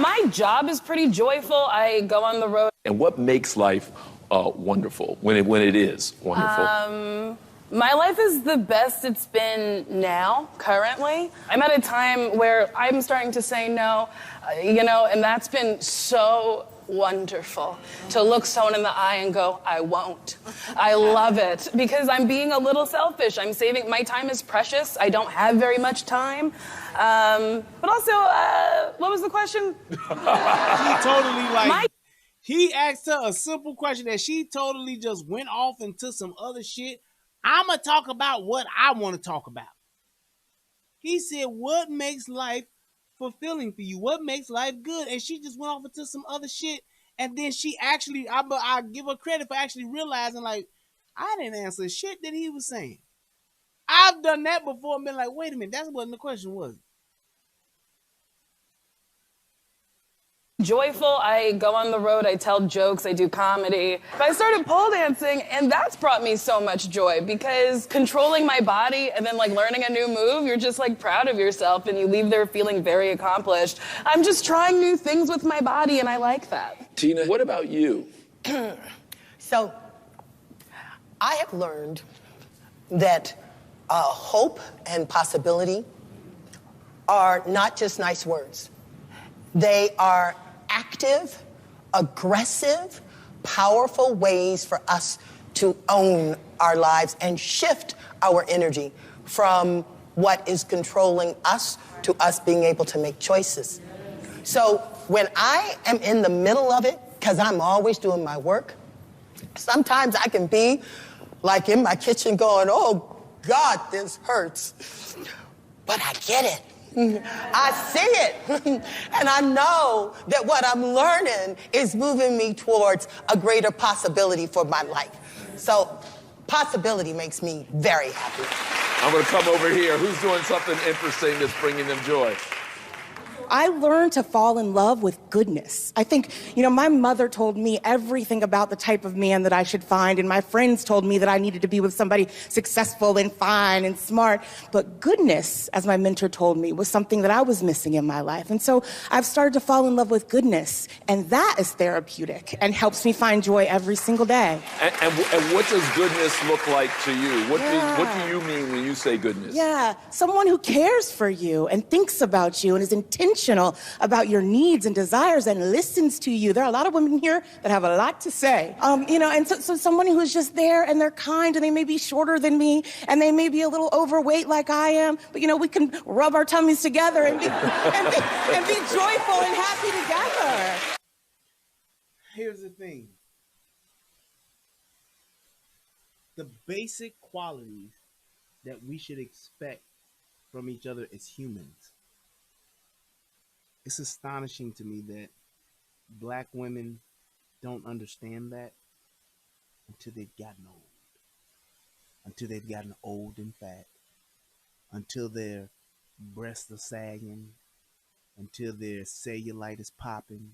My job is pretty joyful. I go on the road. And what makes life wonderful when it is wonderful? My life is the best it's been now, currently. I'm at a time where I'm starting to say no, and that's been so wonderful. To look someone in the eye and go, I won't. I love it because I'm being a little selfish. I'm saving, my time is precious. I don't have very much time. But also, what was the question? She totally he asked her a simple question that she totally just went off into some other shit. I'm going to talk about what I want to talk about. He said, what makes life fulfilling for you? What makes life good? And she just went off into some other shit. And then she actually, I give her credit for actually realizing, I didn't answer shit that he was saying. I've done that before and been like, wait a minute, that wasn't the question, was it? Joyful, I go on the road, I tell jokes, I do comedy. I started pole dancing, and that's brought me so much joy because controlling my body and then learning a new move, you're just proud of yourself and you leave there feeling very accomplished. I'm just trying new things with my body, and I like that. Tina, what about you? So, I have learned that hope and possibility are not just nice words. They are active, aggressive, powerful ways for us to own our lives and shift our energy from what is controlling us to us being able to make choices. So when I am in the middle of it, because I'm always doing my work, sometimes I can be like in my kitchen going, oh God, this hurts. But I get it. I see it. And I know that what I'm learning is moving me towards a greater possibility for my life. So possibility makes me very happy. I'm going to come over here. Who's doing something interesting that's bringing them joy? I learned to fall in love with goodness. I think, my mother told me everything about the type of man that I should find, and my friends told me that I needed to be with somebody successful and fine and smart. But goodness, as my mentor told me, was something that I was missing in my life. And so I've started to fall in love with goodness, and that is therapeutic and helps me find joy every single day. And what does goodness look like to you? What do you mean when you say goodness? Yeah, someone who cares for you and thinks about you and is intentional about your needs and desires and listens to you. There are a lot of women here that have a lot to say. And so someone who's just there and they're kind and they may be shorter than me and they may be a little overweight like I am, but we can rub our tummies together and be joyful and happy together. Here's the thing. The basic qualities that we should expect from each other as humans. It's astonishing to me that black women don't understand that until they've gotten old and fat, until their breasts are sagging, until their cellulite is popping,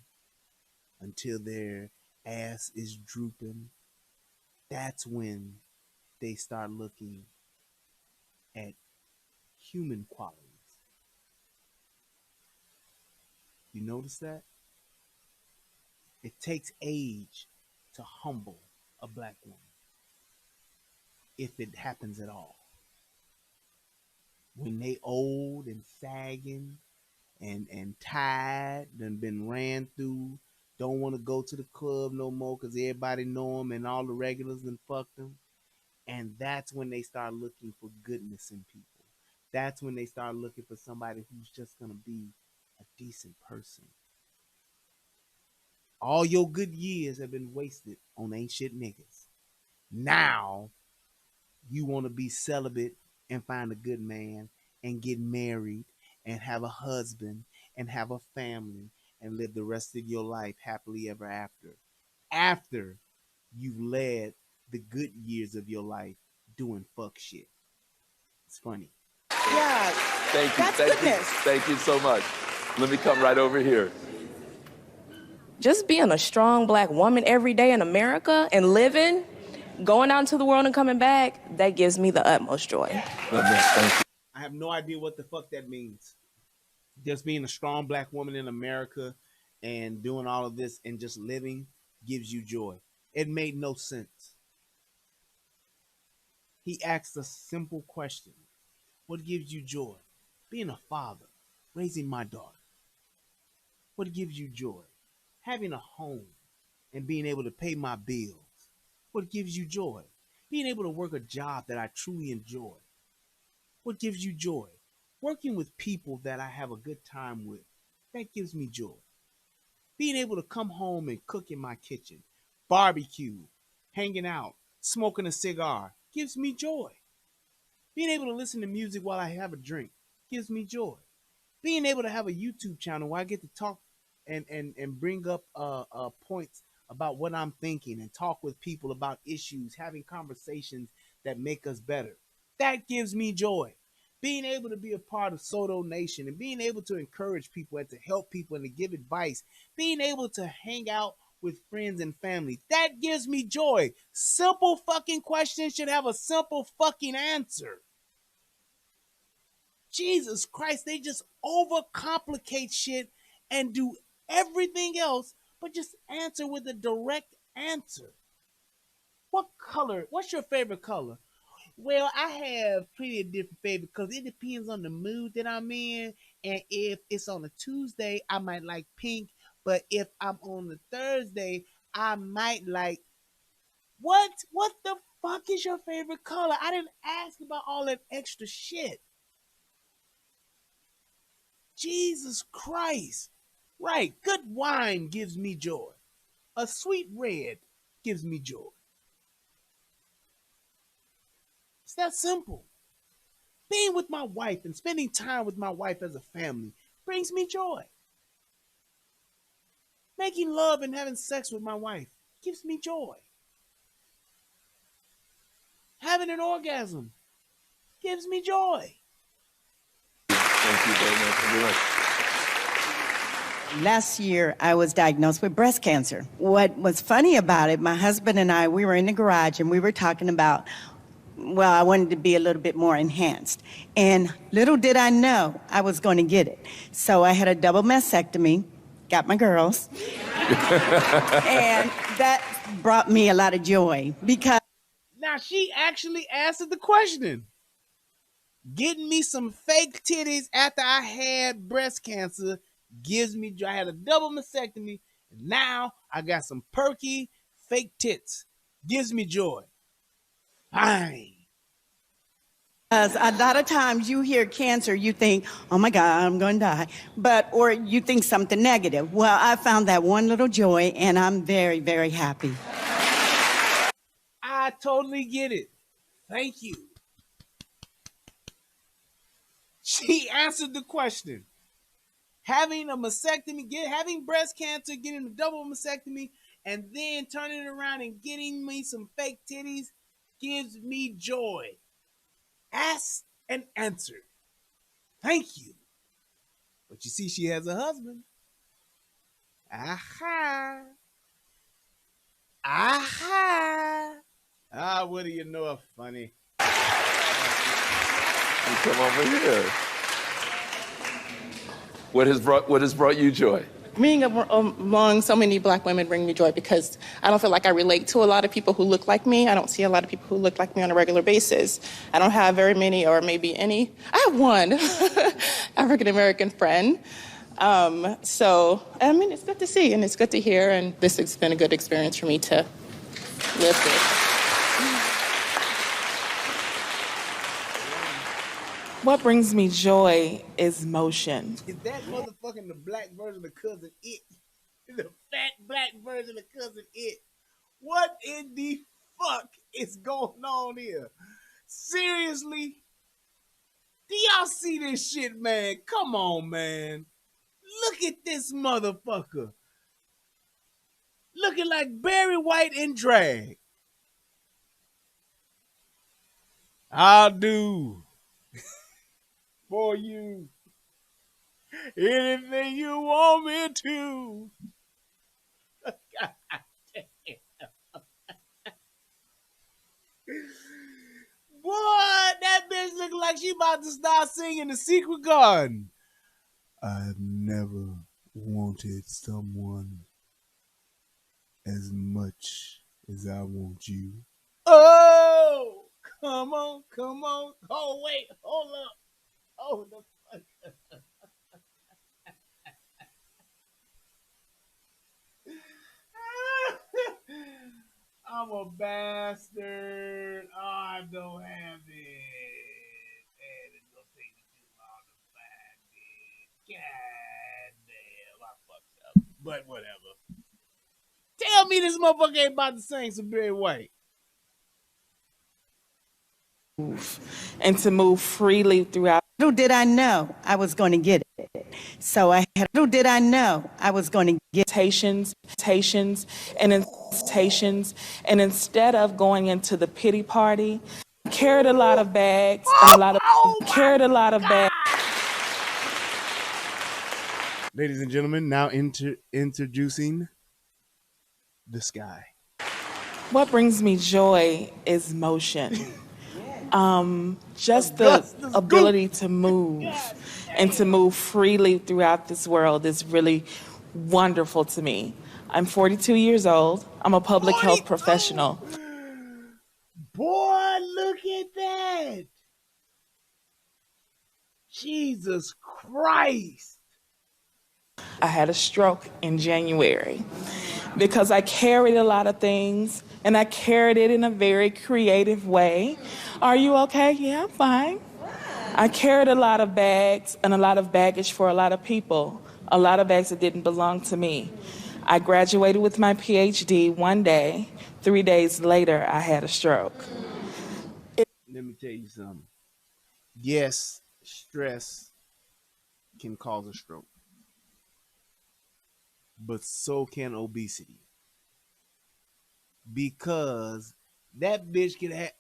until their ass is drooping. That's when they start looking at human qualities. You notice that? It takes age to humble a black woman, if it happens at all. When they old and sagging and tired and been ran through, don't want to go to the club no more because everybody know them and all the regulars and fuck them. And that's when they start looking for goodness in people. That's when they start looking for somebody who's just going to be a decent person. All your good years have been wasted on ain't shit niggas. Now, you want to be celibate and find a good man and get married and have a husband and have a family and live the rest of your life happily ever after. After you've led the good years of your life doing fuck shit. It's funny. Yeah. Thank you so much. Let me come right over here. Just being a strong black woman every day in America and living, going out into the world and coming back, that gives me the utmost joy. I have no idea what the fuck that means. Just being a strong black woman in America and doing all of this and just living gives you joy. It made no sense. He asked a simple question. What gives you joy? Being a father, raising my daughter. What gives you joy? Having a home and being able to pay my bills. What gives you joy? Being able to work a job that I truly enjoy. What gives you joy? Working with people that I have a good time with. That gives me joy. Being able to come home and cook in my kitchen, barbecue, hanging out, smoking a cigar, gives me joy. Being able to listen to music while I have a drink gives me joy. Being able to have a YouTube channel where I get to talk and bring up points about what I'm thinking and talk with people about issues, having conversations that make us better. That gives me joy. Being able to be a part of Soto Nation and being able to encourage people and to help people and to give advice, being able to hang out with friends and family, that gives me joy. Simple fucking questions should have a simple fucking answer. Jesus Christ, they just overcomplicate shit and do everything else, but just answer with a direct answer. What color? What's your favorite color? Well, I have plenty of different favorites because it depends on the mood that I'm in. And if it's on a Tuesday, I might like pink. But if I'm on a Thursday, I might like... What? What the fuck is your favorite color? I didn't ask about all that extra shit. Jesus Christ. Right, good wine gives me joy. A sweet red gives me joy. It's that simple. Being with my wife and spending time with my wife as a family brings me joy. Making love and having sex with my wife gives me joy. Having an orgasm gives me joy. Thank you very much. Last year, I was diagnosed with breast cancer. What was funny about it, my husband and I, we were in the garage and we were talking about, well, I wanted to be a little bit more enhanced. And little did I know I was going to get it. So I had a double mastectomy, got my girls, and that brought me a lot of joy because... Now, she actually answered the question. Getting me some fake titties after I had breast cancer gives me joy. I had a double mastectomy, and now I got some perky fake tits. Gives me joy. Aye. Because a lot of times you hear cancer, you think, oh my God, I'm going to die. Or you think something negative. Well, I found that one little joy, and I'm very, very happy. I totally get it. Thank you. She answered the question. Having a mastectomy, having breast cancer, getting a double mastectomy, and then turning it around and getting me some fake titties gives me joy. Asked and answered. Thank you. But you see, she has a husband. Aha. Aha. Ah, what do you know of funny? You come over here. What has brought you joy? Being among so many black women brings me joy because I don't feel like I relate to a lot of people who look like me. I don't see a lot of people who look like me on a regular basis. I don't have very many or maybe any. I have one African-American friend. So, I mean, it's good to see and it's good to hear, and this has been a good experience for me to live with. What brings me joy is motion. Is that motherfucking the black version of Cousin It? The fat black version of Cousin It. What in the fuck is going on here? Seriously? Do y'all see this shit, man? Come on, man. Look at this motherfucker. Looking like Barry White in drag. I'll do for you anything you want me to. God damn. Boy, that bitch look like she about to start singing The Secret Garden. I've never wanted someone as much as I want you. Oh, come on, come on. Oh, wait, hold up. Oh, the fuck. I'm a bastard. Oh, I don't have it. And it's gonna take me too long to find it. God damn, I fucked up. But whatever. Tell me this motherfucker ain't about to sing some Barry White. And to move freely throughout. Little did I know I was going to get it. So little did I know I was going to get temptations, and instead of going into the pity party, I carried a lot of bags, carried a lot of bags. Ladies and gentlemen, now introducing the sky. What brings me joy is motion. Just the ability to move and to move freely throughout this world is really wonderful to me. I'm 42 years old. I'm a public health professional. Boy, look at that. Jesus Christ. I had a stroke in January because I carried a lot of things and I carried it in a very creative way. Are you okay? Yeah, I'm fine. I carried a lot of bags and a lot of baggage for a lot of people a lot of bags that didn't belong to me. I graduated with my PhD one day. 3 days later, I had a stroke. Let me tell you something. Yes, stress can cause a stroke, but so can obesity. Because that bitch could have,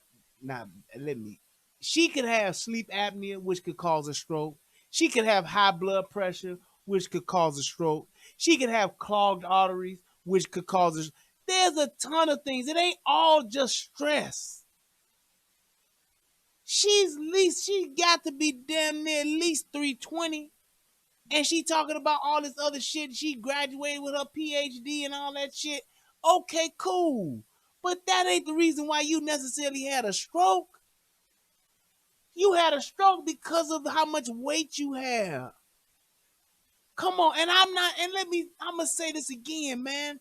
nah, let me, she could have sleep apnea, which could cause a stroke. She could have high blood pressure, which could cause a stroke. She could have clogged arteries, which could cause a. There's a ton of things. It ain't all just stress. She got to be damn near at least 320. And she talking about all this other shit. She graduated with her PhD and all that shit. Okay, cool. But that ain't the reason why you necessarily had a stroke. You had a stroke because of how much weight you have. Come on, and I'm gonna say this again, man.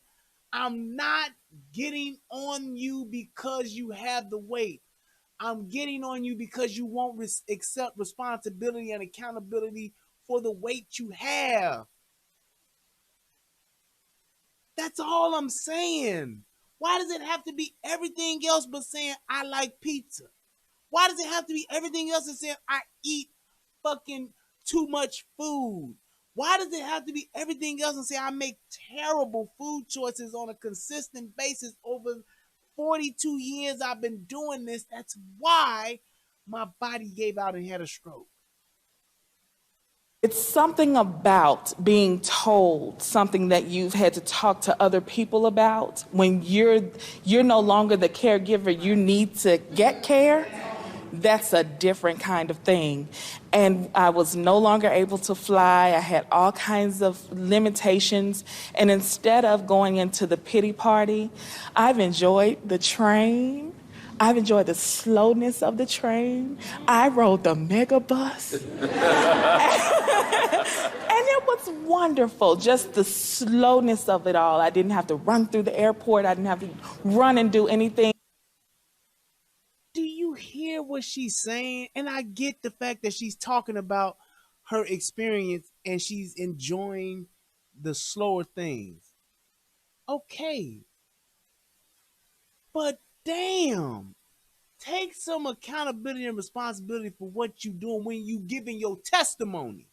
I'm not getting on you because you have the weight. I'm getting on you because you won't accept responsibility and accountability for the weight you have. That's all I'm saying. Why does it have to be everything else but saying I like pizza? Why does it have to be everything else and saying I eat fucking too much food? Why does it have to be everything else and say I make terrible food choices on a consistent basis over 42 years I've been doing this? That's why my body gave out and had a stroke. It's something about being told something that you've had to talk to other people about. When you're no longer the caregiver, you need to get care. That's a different kind of thing. And I was no longer able to fly. I had all kinds of limitations. And instead of going into the pity party, I've enjoyed the train. I've enjoyed the slowness of the train. I rode the mega bus. And it was wonderful, just the slowness of it all. I didn't have to run through the airport. I didn't have to run and do anything. Do you hear what she's saying? And I get the fact that she's talking about her experience and she's enjoying the slower things. Okay. But damn, take some accountability and responsibility for what you're doing when you giving your testimony.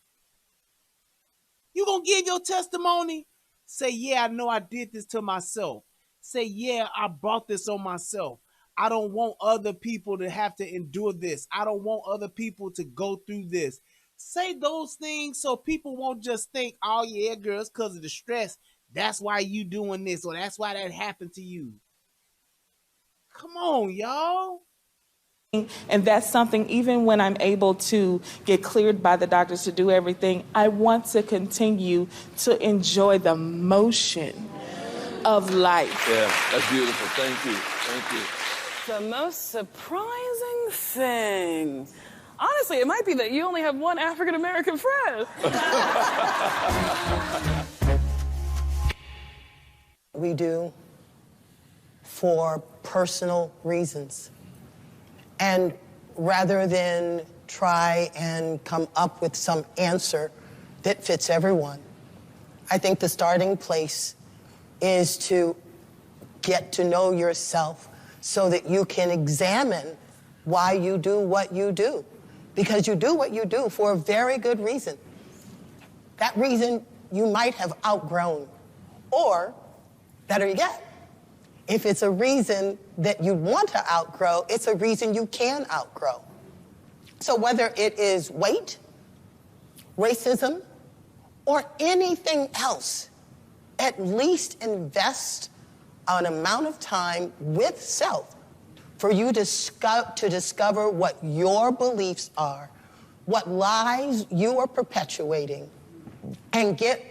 You gonna give your testimony? Say, yeah, I know I did this to myself. Say, yeah, I brought this on myself. I don't want other people to have to endure this. I don't want other people to go through this. Say those things so people won't just think, oh yeah, girl, it's because of the stress. That's why you doing this, or that's why that happened to you. Come on, y'all. And that's something, even when I'm able to get cleared by the doctors to do everything, I want to continue to enjoy the motion of life. Yeah, that's beautiful. Thank you. Thank you. The most surprising thing. Honestly, it might be that you only have one African American friend. We do for personal reasons. And rather than try and come up with some answer that fits everyone, I think the starting place is to get to know yourself so that you can examine why you do what you do. Because you do what you do for a very good reason. That reason you might have outgrown. Or, better yet, if it's a reason that you want to outgrow, it's a reason you can outgrow. So whether it is weight, racism, or anything else, at least invest an amount of time with self for you to discover what your beliefs are, what lies you are perpetuating, and get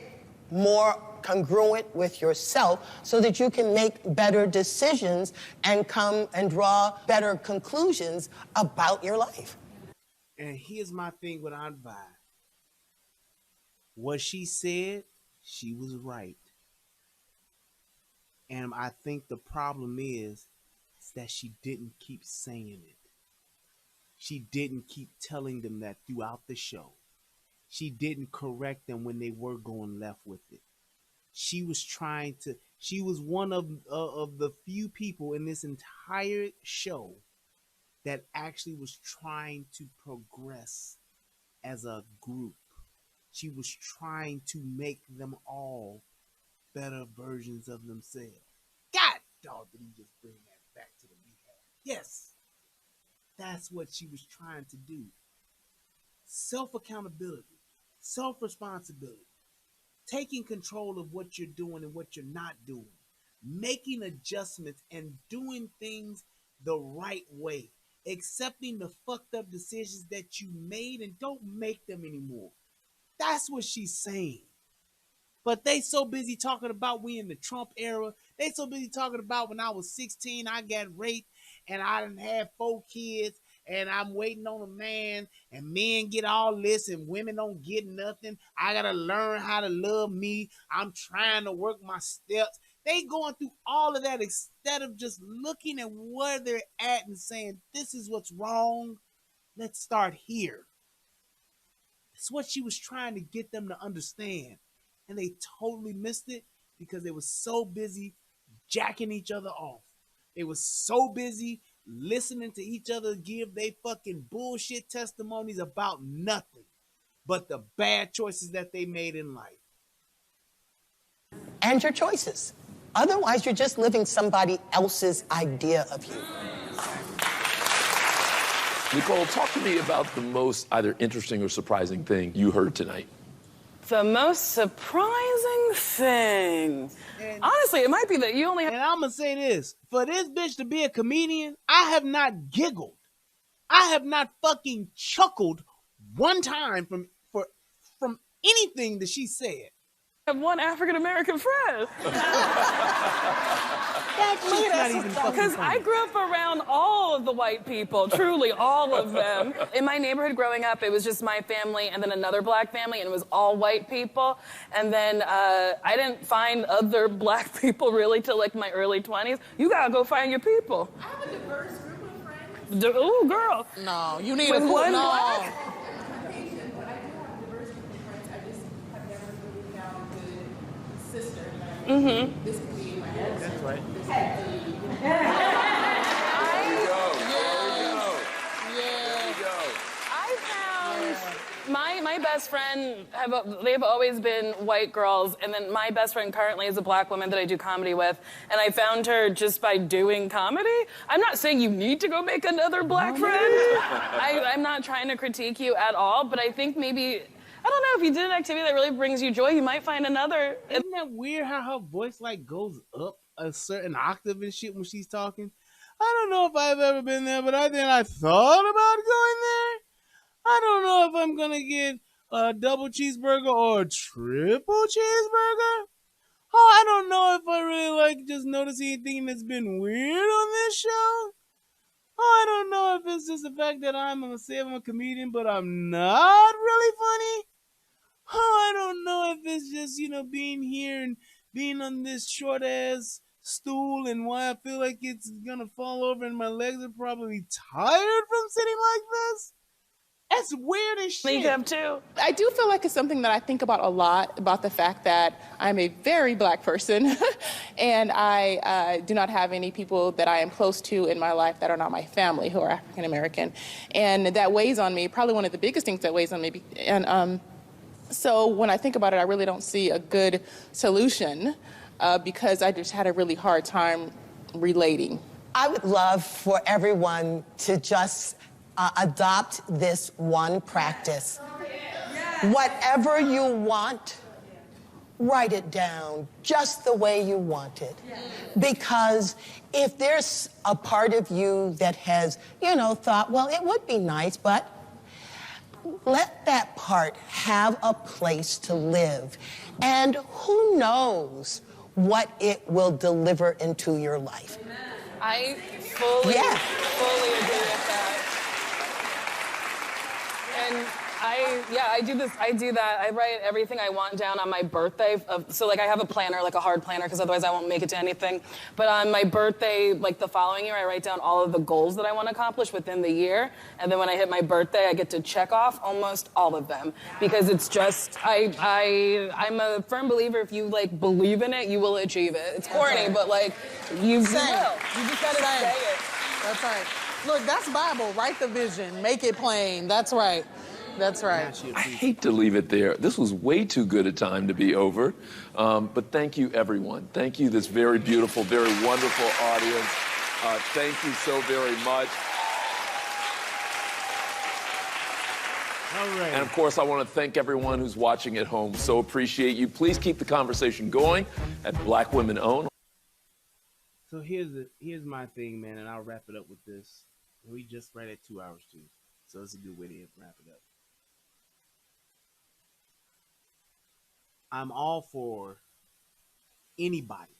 more congruent with yourself so that you can make better decisions and come and draw better conclusions about your life. And here's my thing with Aunt Vi. What she said, she was right. And I think the problem is that she didn't keep saying it. She didn't keep telling them that throughout the show. she didn't correct them when they were going left with it. She was one of the few people in this entire show that actually was trying to progress as a group. She was trying to make them all better versions of themselves. God dog, did he just bring that back to the rehab? Yes, that's what she was trying to do. Self-accountability, self-responsibility, taking control of what you're doing and what you're not doing, making adjustments and doing things the right way, accepting the fucked up decisions that you made and don't make them anymore. That's what she's saying. But they so busy talking about we in the Trump era. They so busy talking about when I was 16, I got raped and I done had 4 kids and I'm waiting on a man and men get all this and women don't get nothing. I got to learn how to love me. I'm trying to work my steps. They going through all of that instead of just looking at where they're at and saying, this is what's wrong. Let's start here. That's what she was trying to get them to understand. And they totally missed it because they were so busy jacking each other off. They were so busy listening to each other give they fucking bullshit testimonies about nothing but the bad choices that they made in life. And your choices. Otherwise, you're just living somebody else's idea of you. Nicole, talk to me about the most either interesting or surprising thing you heard tonight. The most surprising thing. Honestly, it might be that you only have... And I'm going to say this. For this bitch to be a comedian, I have not giggled. I have not fucking chuckled one time from anything that she said. I have one African-American friend. Because I grew up around all of the white people, truly all of them. In my neighborhood growing up, it was just my family and then another black family, and it was all white people. And then I didn't find other black people really till like my early 20s. You gotta go find your people. I have a diverse group of friends. Ooh, girl. No, you need With a one no. black? Mm-hmm. This could be my head. That's right. I found my best friend, they've always been white girls, and then my best friend currently is a black woman that I do comedy with, and I found her just by doing comedy. I'm not saying you need to go make another black friend. I'm not trying to critique you at all, but I think maybe... I don't know, if you did an activity that really brings you joy, you might find another. Isn't that weird how her voice like goes up a certain octave and shit when she's talking? I don't know if I've ever been there, but I thought about going there. I don't know if I'm gonna get a double cheeseburger or a triple cheeseburger. Oh, I don't know if I really like just notice anything that's been weird on this show. Oh, I don't know if it's just the fact that I'm a comedian, but I'm not really funny. Oh, I don't know if it's just, being here and being on this short ass stool and why I feel like it's gonna fall over and my legs are probably tired from sitting like this. That's weird as shit. Me too. I do feel like it's something that I think about a lot, about the fact that I'm a very black person and I do not have any people that I am close to in my life that are not my family who are African American. And that weighs on me, probably one of the biggest things that weighs on me. And so when I think about it, I really don't see a good solution because I just had a really hard time relating. I would love for everyone to just adopt this one practice. Whatever you want, write it down just the way you want it. Because if there's a part of you that has, thought, well, it would be nice, but let that part have a place to live. And who knows what it will deliver into your life. I fully agree with that. And I do this. I do that. I write everything I want down on my birthday. So like I have a planner, like a hard planner, because otherwise I won't make it to anything. But on my birthday, like the following year, I write down all of the goals that I want to accomplish within the year. And then when I hit my birthday, I get to check off almost all of them, because it's just I'm a firm believer. If you like believe in it, you will achieve it. It's corny, but like you will. You just gotta say it. That's right. Look, that's Bible. Write the vision. Make it plain. That's right. That's right. I hate to leave it there. This was way too good a time to be over. But thank you, everyone. Thank you, this very beautiful, very wonderful audience. Thank you so very much. All right. And of course, I want to thank everyone who's watching at home. So appreciate you. Please keep the conversation going at Black Women Own. So here's my thing, man, and I'll wrap it up with this. We just right at 2 hours too, so it's a good way to wrap it up. I'm all for anybody,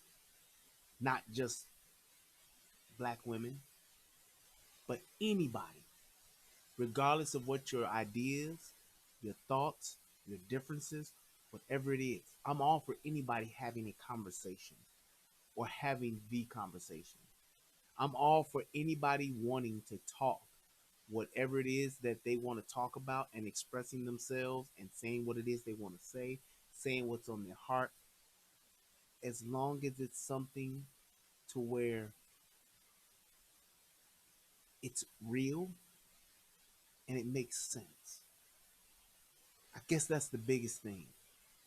not just Black women, but anybody, regardless of what your ideas, your thoughts, your differences, whatever it is. I'm all for anybody having a conversation or having the conversation. I'm all for anybody wanting to talk, whatever it is that they want to talk about, and expressing themselves and saying what it is they want to say, saying what's on their heart, as long as it's something to where it's real and it makes sense. I guess that's the biggest thing.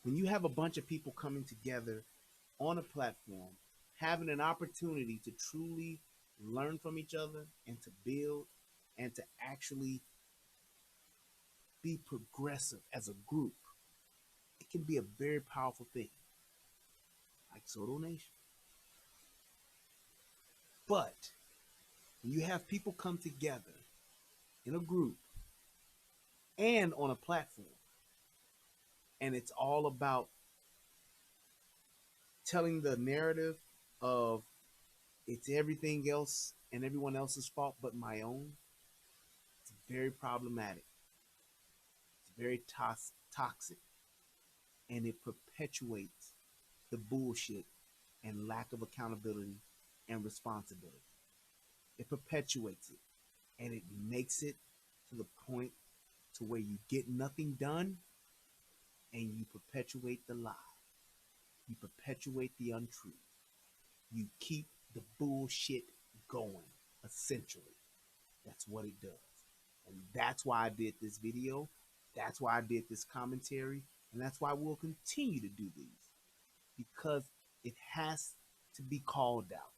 When you have a bunch of people coming together on a platform, having an opportunity to truly learn from each other and to build and to actually be progressive as a group, it can be a very powerful thing, like Soto Nation. But when you have people come together in a group and on a platform, and it's all about telling the narrative of it's everything else and everyone else's fault but my own, it's very problematic. It's very toxic, and it perpetuates the bullshit and lack of accountability and responsibility. It perpetuates it, and it makes it to the point to where you get nothing done, and you perpetuate the lie. You perpetuate the untruth. You keep the bullshit going, essentially. That's what it does. And that's why I did this video. That's why I did this commentary. And that's why we'll continue to do these. Because it has to be called out.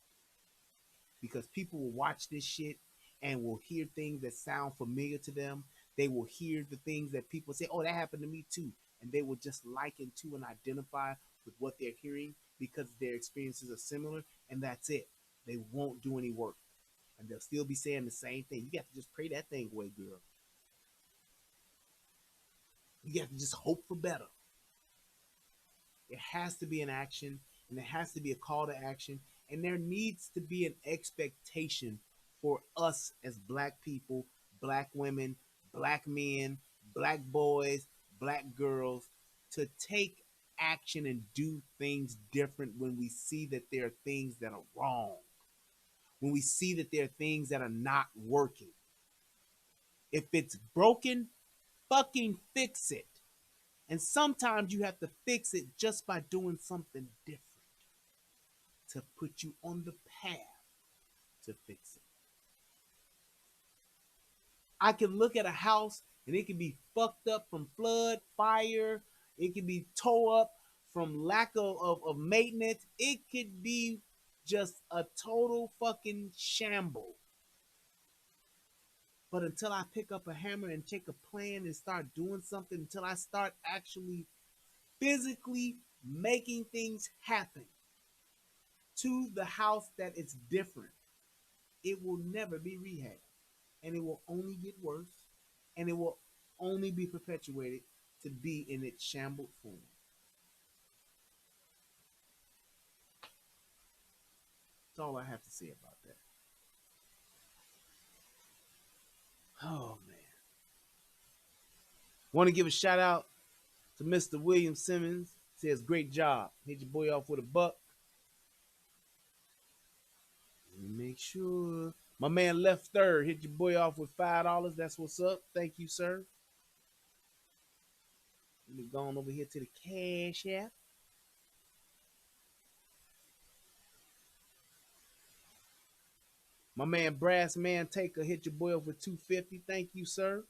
Because people will watch this shit and will hear things that sound familiar to them. They will hear the things that people say, oh, that happened to me too. And they will just liken to and identify with what they're hearing because their experiences are similar. And that's it. They won't do any work. And they'll still be saying the same thing. You got to just pray that thing away, girl. You got to just hope for better. There has to be an action, and there has to be a call to action, and there needs to be an expectation for us as Black people, Black women, Black men, Black boys, Black girls to take action and do things different when we see that there are things that are wrong. When we see that there are things that are not working. If it's broken, fucking fix it. And sometimes you have to fix it just by doing something different to put you on the path to fix it. I can look at a house and it can be fucked up from flood, fire. It can be tore up from lack of maintenance. It could be just a total fucking shamble. But until I pick up a hammer and take a plan and start doing something, until I start actually physically making things happen to the house that is different, it will never be rehabbed. And it will only get worse. And it will only be perpetuated to be in its shambled form. That's all I have to say about that. Oh, man. Want to give a shout out to Mr. William Simmons. Says, great job. Hit your boy off with a buck. Let me make sure. My man Left Third hit your boy off with $5. That's what's up. Thank you, sir. Let me go on over here to the Cash App. My man Brass Man Taker hit your boy up with $2.50. Thank you, sir.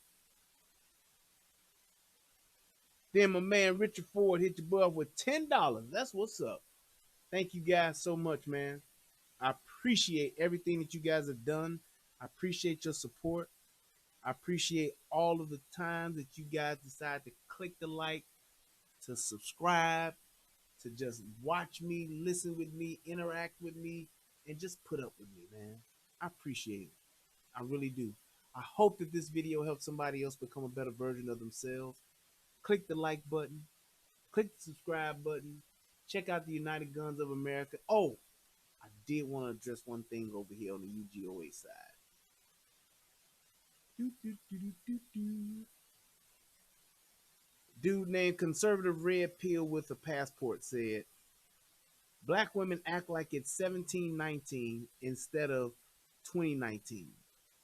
Then my man Richard Ford hit your boy up with $10. That's what's up. Thank you guys so much, man. I appreciate everything that you guys have done. I appreciate your support. I appreciate all of the time that you guys decide to click the like, to subscribe, to just watch me, listen with me, interact with me, and just put up with me, man. I appreciate it. I really do. I hope that this video helps somebody else become a better version of themselves. Click the like button. Click the subscribe button. Check out the United Guns of America. Oh, I did want to address one thing over here on the UGOA side. Dude named Conservative Red Pill with a Passport said, black women act like it's 1719 instead of 2019.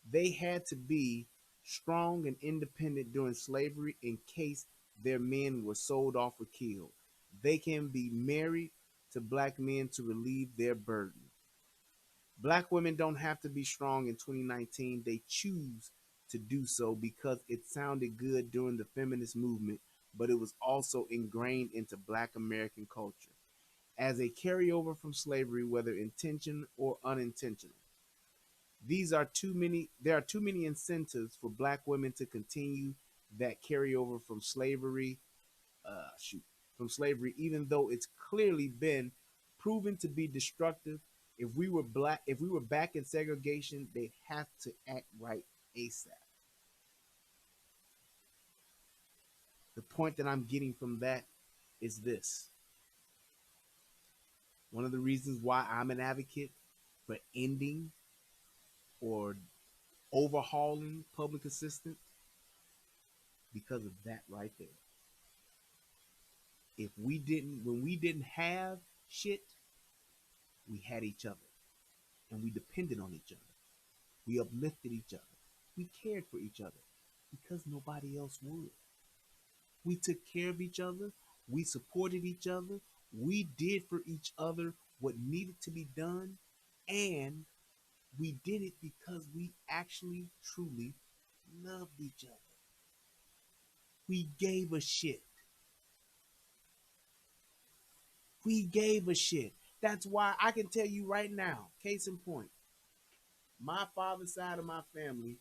They had to be strong and independent during slavery in case their men were sold off or killed. They can be married to black men to relieve their burden. Black women don't have to be strong in 2019. They choose to do so because it sounded good during the feminist movement, but it was also ingrained into black American culture as a carryover from slavery, whether intentional or unintentional. There are too many incentives for black women to continue that carryover from slavery, even though it's clearly been proven to be destructive. If we were back in segregation, they have to act right ASAP. The point that I'm getting from that is this. One of the reasons why I'm an advocate for ending or overhauling public assistance, because of that right there. When we didn't have shit, we had each other and we depended on each other. We uplifted each other. We cared for each other because nobody else would. We took care of each other. We supported each other. We did for each other what needed to be done. And we did it because we actually, truly loved each other. We gave a shit. We gave a shit. That's why I can tell you right now, case in point, my father's side of my family,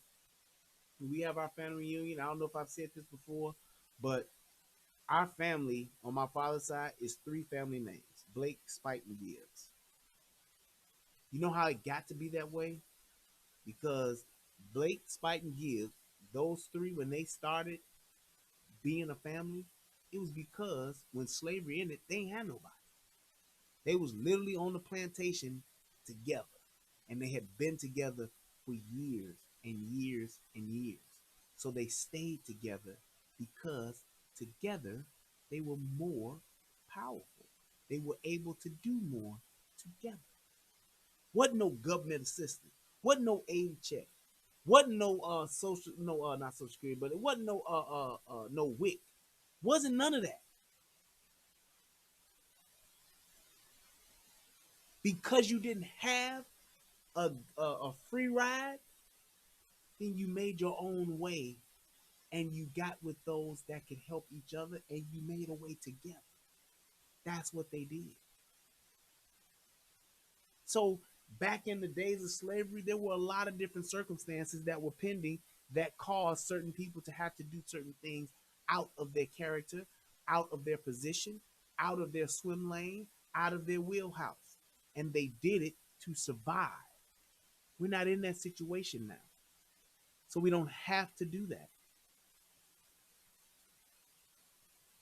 we have our family reunion. I don't know if I've said this before, but our family on my father's side is 3 family names: Blake, Spike, and Gibbs. You know how it got to be that way? Because Blake, Spike, and Gibbs, those 3, when they started being a family, it was because when slavery ended, they ain't had nobody. They was literally on the plantation together. And they had been together for years and years and years. So they stayed together because together they were more powerful. They were able to do more together. Wasn't no government assistance. Wasn't no aid check. Wasn't no not social security, but it wasn't no WIC. Wasn't none of that. Because you didn't have a free ride, then you made your own way and you got with those that could help each other and you made a way together. That's what they did. So back in the days of slavery, there were a lot of different circumstances that were pending that caused certain people to have to do certain things out of their character, out of their position, out of their swim lane, out of their wheelhouse. And they did it to survive. We're not in that situation now. So we don't have to do that.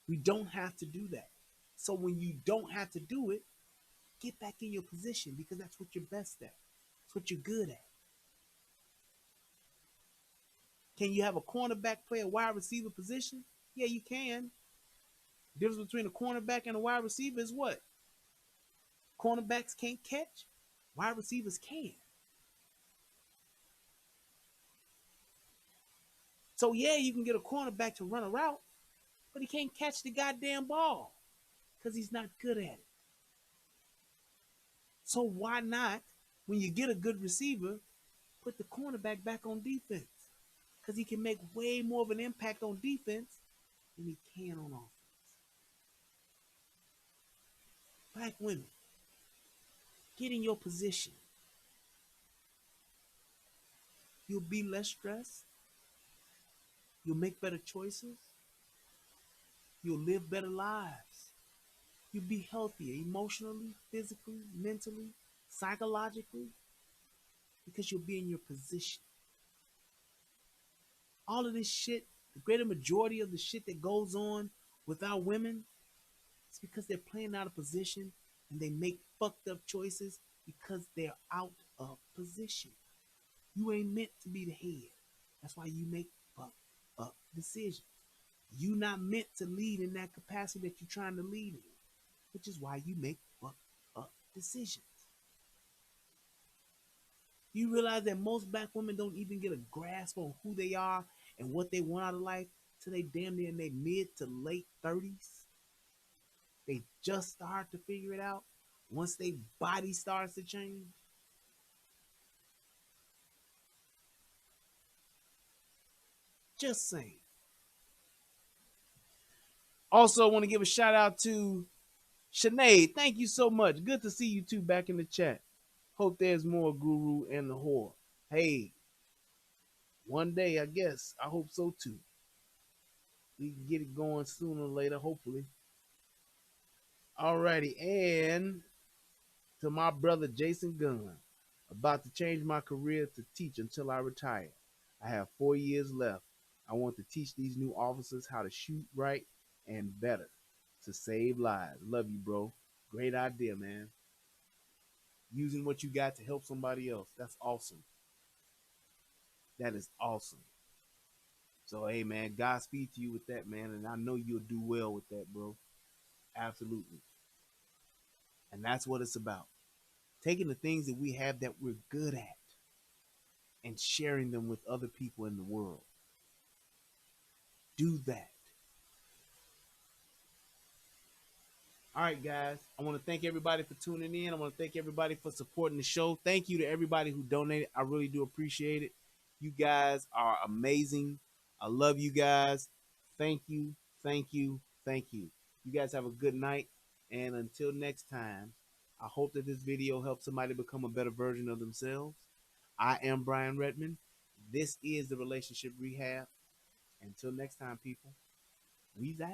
We don't have to do that. So when you don't have to do it, get back in your position because that's what you're best at. That's what you're good at. Can you have a cornerback play a wide receiver position? Yeah, you can. The difference between a cornerback and a wide receiver is what? Cornerbacks can't catch. Wide receivers can. So yeah, you can get a cornerback to run a route, but he can't catch the goddamn ball because he's not good at it. So why not, when you get a good receiver, put the cornerback back on defense? Because he can make way more of an impact on defense than he can on offense. Black women, get in your position. You'll be less stressed. You'll make better choices. You'll live better lives. You'll be healthier emotionally, physically, mentally, psychologically, because you'll be in your position. All of this shit, the greater majority of the shit that goes on with our women, it's because they're playing out of position and they make fucked up choices because they're out of position. You ain't meant to be the head. That's why you make fucked up decisions. You not meant to lead in that capacity that you're trying to lead in, which is why you make fucked up decisions. You realize that most black women don't even get a grasp on who they are and what they want out of life till they damn near in their mid to late 30s. They just start to figure it out once their body starts to change. Just saying. Also, I want to give a shout out to Sinead. Thank you so much. Good to see you two back in the chat. Hope there's more Guru and the whore. Hey, one day, I guess. I hope so too. We can get it going sooner or later, hopefully. Alrighty, and to my brother Jason Gunn, about to change my career to teach until I retire. I have 4 years left. I want to teach these new officers how to shoot right and better to save lives. Love you, bro. Great idea, man. Using what you got to help somebody else. That's awesome. That is awesome. So, hey, man, Godspeed to you with that, man. And I know you'll do well with that, bro. Absolutely. And that's what it's about. Taking the things that we have that we're good at and sharing them with other people in the world. Do that. All right, guys. I want to thank everybody for tuning in. I want to thank everybody for supporting the show. Thank you to everybody who donated. I really do appreciate it. You guys are amazing. I love you guys. Thank you. Thank you. Thank you. You guys have a good night. And until next time, I hope that this video helps somebody become a better version of themselves. I am Brian Redmond. This is the Relationship Rehab. Until next time, people, we's out.